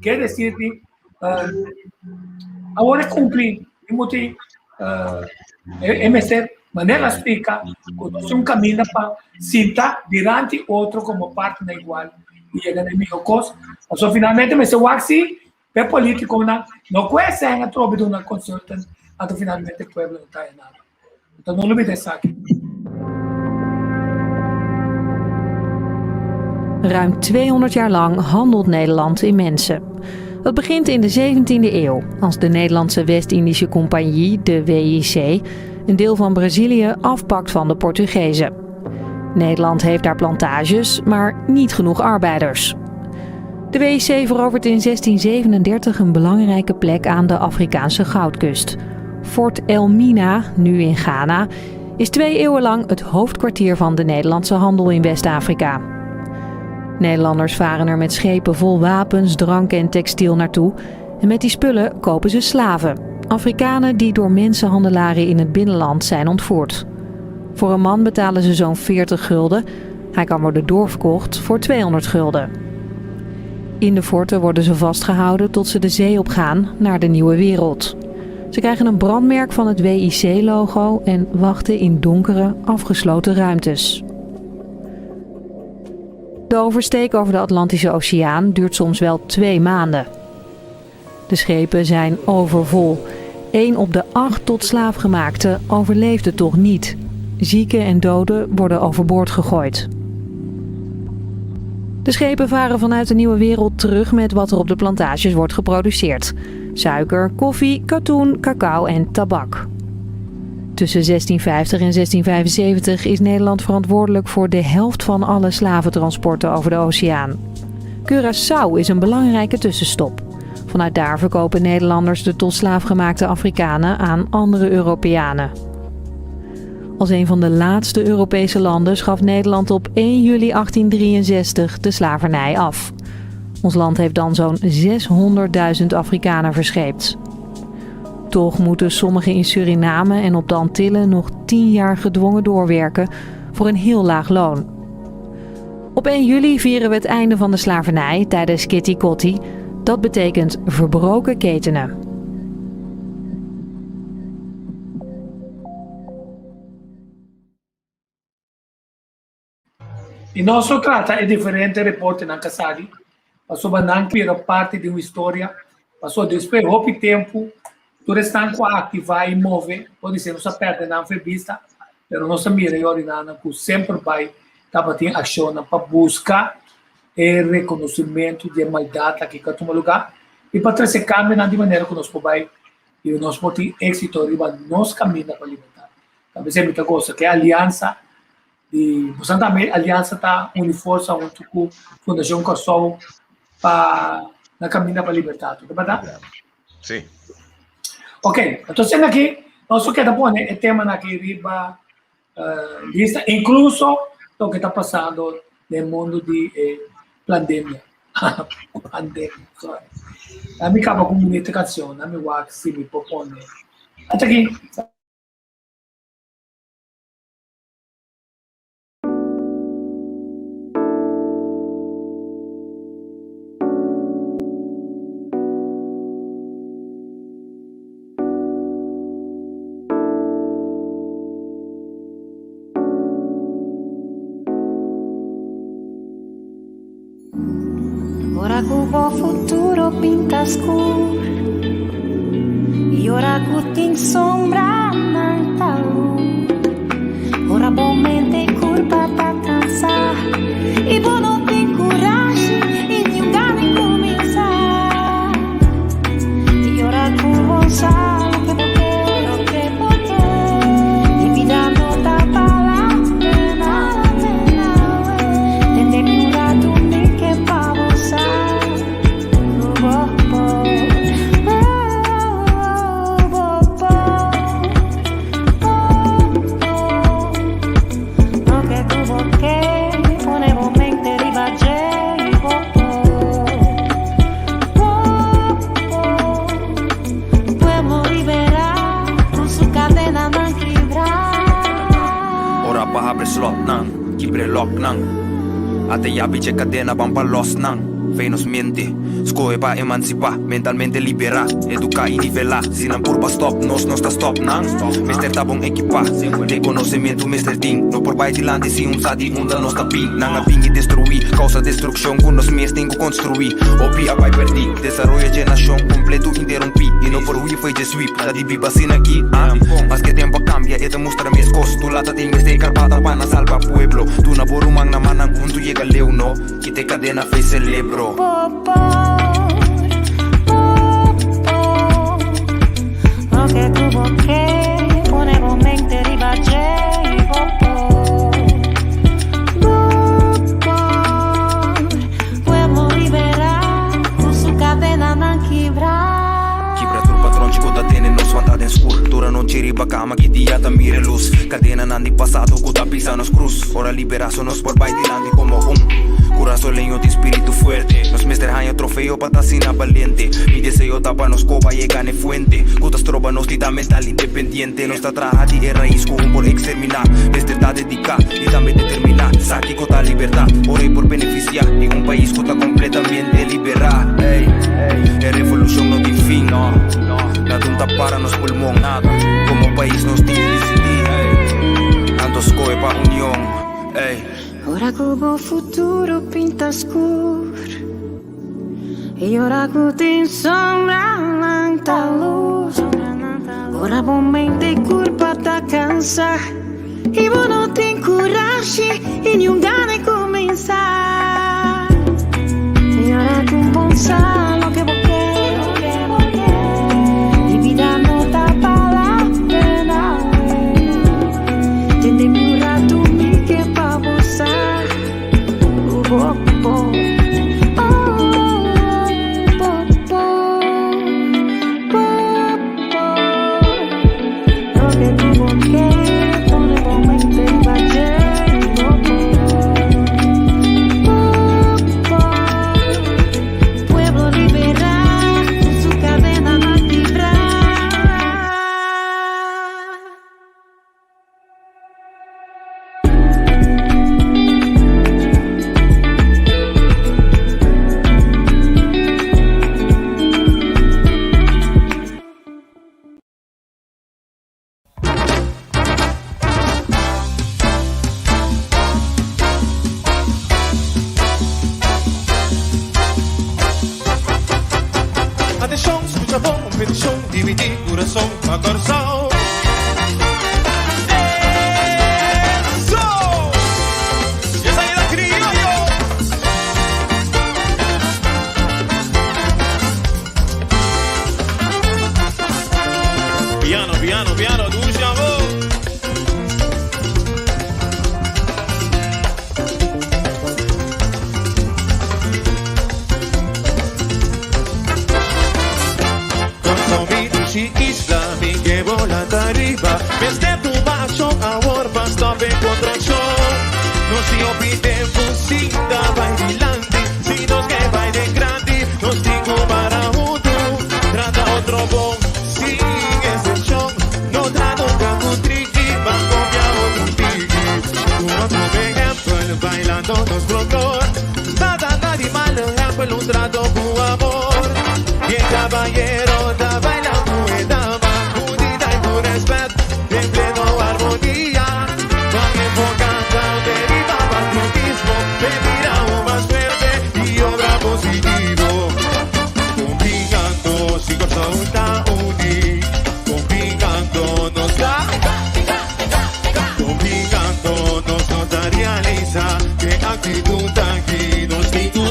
Quer dizer, agora cumprir. MSC, maneira explica, conosce caminho para sentar diante outro como parte da igual. E ele é meio coisa. Então, finalmente, mas o Waxi é político, não conhece a tropa de uma consulta, até finalmente o povo não está em nada. Então, não olvide isso aqui. Ruim 200 jaar lang handelt Nederland in mensen. Dat begint in de 17e eeuw, als de Nederlandse West-Indische Compagnie, de WIC, een deel van Brazilië afpakt van de Portugezen. Nederland heeft daar plantages, maar niet genoeg arbeiders. De WIC verovert in 1637 een belangrijke plek aan de Afrikaanse goudkust. Fort Elmina, nu in Ghana, is 2 eeuwen lang het hoofdkwartier van de Nederlandse handel in West-Afrika. Nederlanders varen er met schepen vol wapens, drank en textiel naartoe. En met die spullen kopen ze slaven. Afrikanen die door mensenhandelaren in het binnenland zijn ontvoerd. Voor een man betalen ze zo'n 40 gulden. Hij kan worden doorverkocht voor 200 gulden. In de forten worden ze vastgehouden tot ze de zee opgaan naar de nieuwe wereld. Ze krijgen een brandmerk van het WIC-logo en wachten in donkere, afgesloten ruimtes. De oversteek over de Atlantische Oceaan duurt soms wel 2 maanden. De schepen zijn overvol. 1 op de 8 tot slaafgemaakten overleefde toch niet. Zieken en doden worden overboord gegooid. De schepen varen vanuit de nieuwe wereld terug met wat er op de plantages wordt geproduceerd. Suiker, koffie, katoen, cacao en tabak. Tussen 1650 en 1675 is Nederland verantwoordelijk voor de helft van alle slaventransporten over de oceaan. Curaçao is een belangrijke tussenstop. Vanuit daar verkopen Nederlanders de tot slaafgemaakte Afrikanen aan andere Europeanen. Als een van de laatste Europese landen schaf Nederland op 1 juli 1863 de slavernij af. Ons land heeft dan zo'n 600.000 Afrikanen verscheept. Toch moeten sommigen in Suriname en op de Antillen nog 10 jaar gedwongen doorwerken voor een heel laag loon. Op 1 juli vieren we het einde van de slavernij tijdens Kitty Kotti. Dat betekent verbroken ketenen. In nostro tratta è differente repórter na Casari. Passou bananque era parte de uma história. Passou depois houve tempo. Tudo está ativar e mover. Pode ser, não se perde na entrevista. Mas nossa mira é original que sempre vai ter ação para buscar o reconhecimento de maldade aqui em todo lugar. E para trazer caminho de maneira que nós podemos e nós podemos ter êxito arriba nos caminhos para libertar. Talvez é muita coisa que a aliança e também a aliança está une força junto com a Fundação Corsol para na caminho para libertar, tudo bem? Sim. Ok, então aqui nós queremos pôr o tema aqui riba lista, incluso o que está passando no mundo de pandemia. Pandemia, sorry. A mim acaba com comunicação, a mim o se me propõe. Até aqui. Ora cubo futuro pinta escuro e ora cutin sombra manta luz. Ora bommente culpa tá cansar e vou não tem coragem e nem ganas de começar. E ora cubo sabe que porque e vida não tá falando nada tende curar tudo que pa oh, slot nang, kibre lock nang. Ate yabi che cadena bampa lost nang. Fei nos miente, scoe pa emancipa, mentalmente libera, educa y nivela. Sin curva stop, nos sta stop nang. Mister tabong equipa, de conocimiento Mr. Ding. No por baitilante si un sati unda nos tapin. Nang abingi destruí, causa destrucción con nos mies tengo construí. Opi apai perdi, desarrollo generación completo interrompi. Y no por hui fue je sweep, da di biba sin aquí. Mas que tiempo cambia, y te muestra mis cosas. Tu lata tengo este carpata pana salva pueblo. Tu na borumang na manang junto llega leo no. Quite cadena fe celebro. Lo que tuvo que poner un mente ribache y pueblo liberar con su cadena non quebrar. Quebra tu patrón chico da tiene nos vantad en school. Dura non ci riba cama che dia ta mire luz. Cadena nandi passato con da pisa nos cruz. Ora libera sonos por baitilandi como corazón leño de espíritu fuerte. Nos Mr. Haño trofeo patasina valiente. Mi deseo tapa nos copa y gane fuente. Cutas tropa nos tita mental independiente. Nuestra traja de raíz con por exterminar. Mr. ta dedica y también determina. Saki cota libertad. Oré por beneficiar. En un país cota completamente liberar. Ey, la revolución no tiene fin. La tunta para nos pulmón. Nada. Como país nos tiene decidir. Ando scoe pa unión. Ey. Ora cubo futuro pinta scuro e ora cutin sombra tanta luz. Ora momento e culpa da cansar e vou não tem coragem e nenhum gana começar. E ora com bom salo que vou e vida não tá para pena. Tende mi rato mi que pa você. Atención, escucha bom, petición, dividir corazón a corazón. ¡Eso! ¡Ya está el criollo! Piano, piano, piano, dulce amor. Isla, mi que volando arriba. Desde tu baixo, amor, basta ver contra el show. No se olvide, musita, bailante. Si nos que baile grande, nos digo para junto. Trata otro bom, sí, es el show. No trata un triqui, va a copiar otro piqui. Tu otro ejemplo, bailando nos blocó. Nada, nadie mal, ejemplo, un trato con amor. Y el caballero está bailando. Actitud aquí nos digo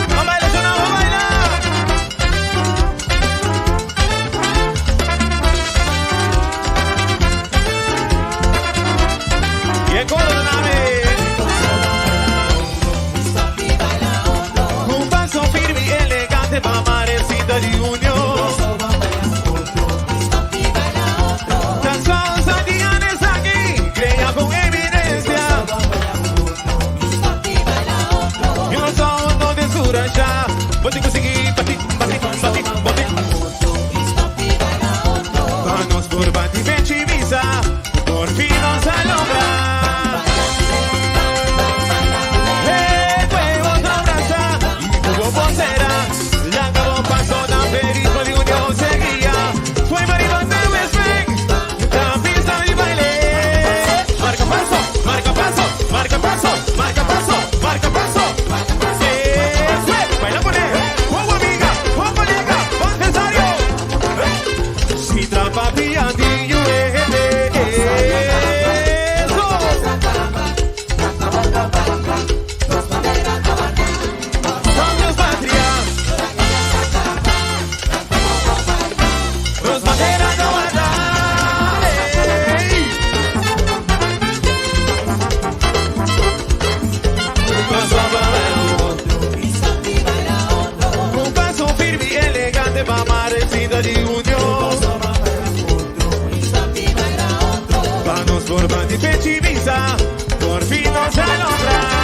vamos a bailar, vamos a bailar. Y el coro de nave un paso firme y elegante para Marecita de unión. Vos conseguir batir, batir, batir, batir. Vamos por batimento e misa. patria di Vamos por Bandi Pechivisa, por fin nos a lograr.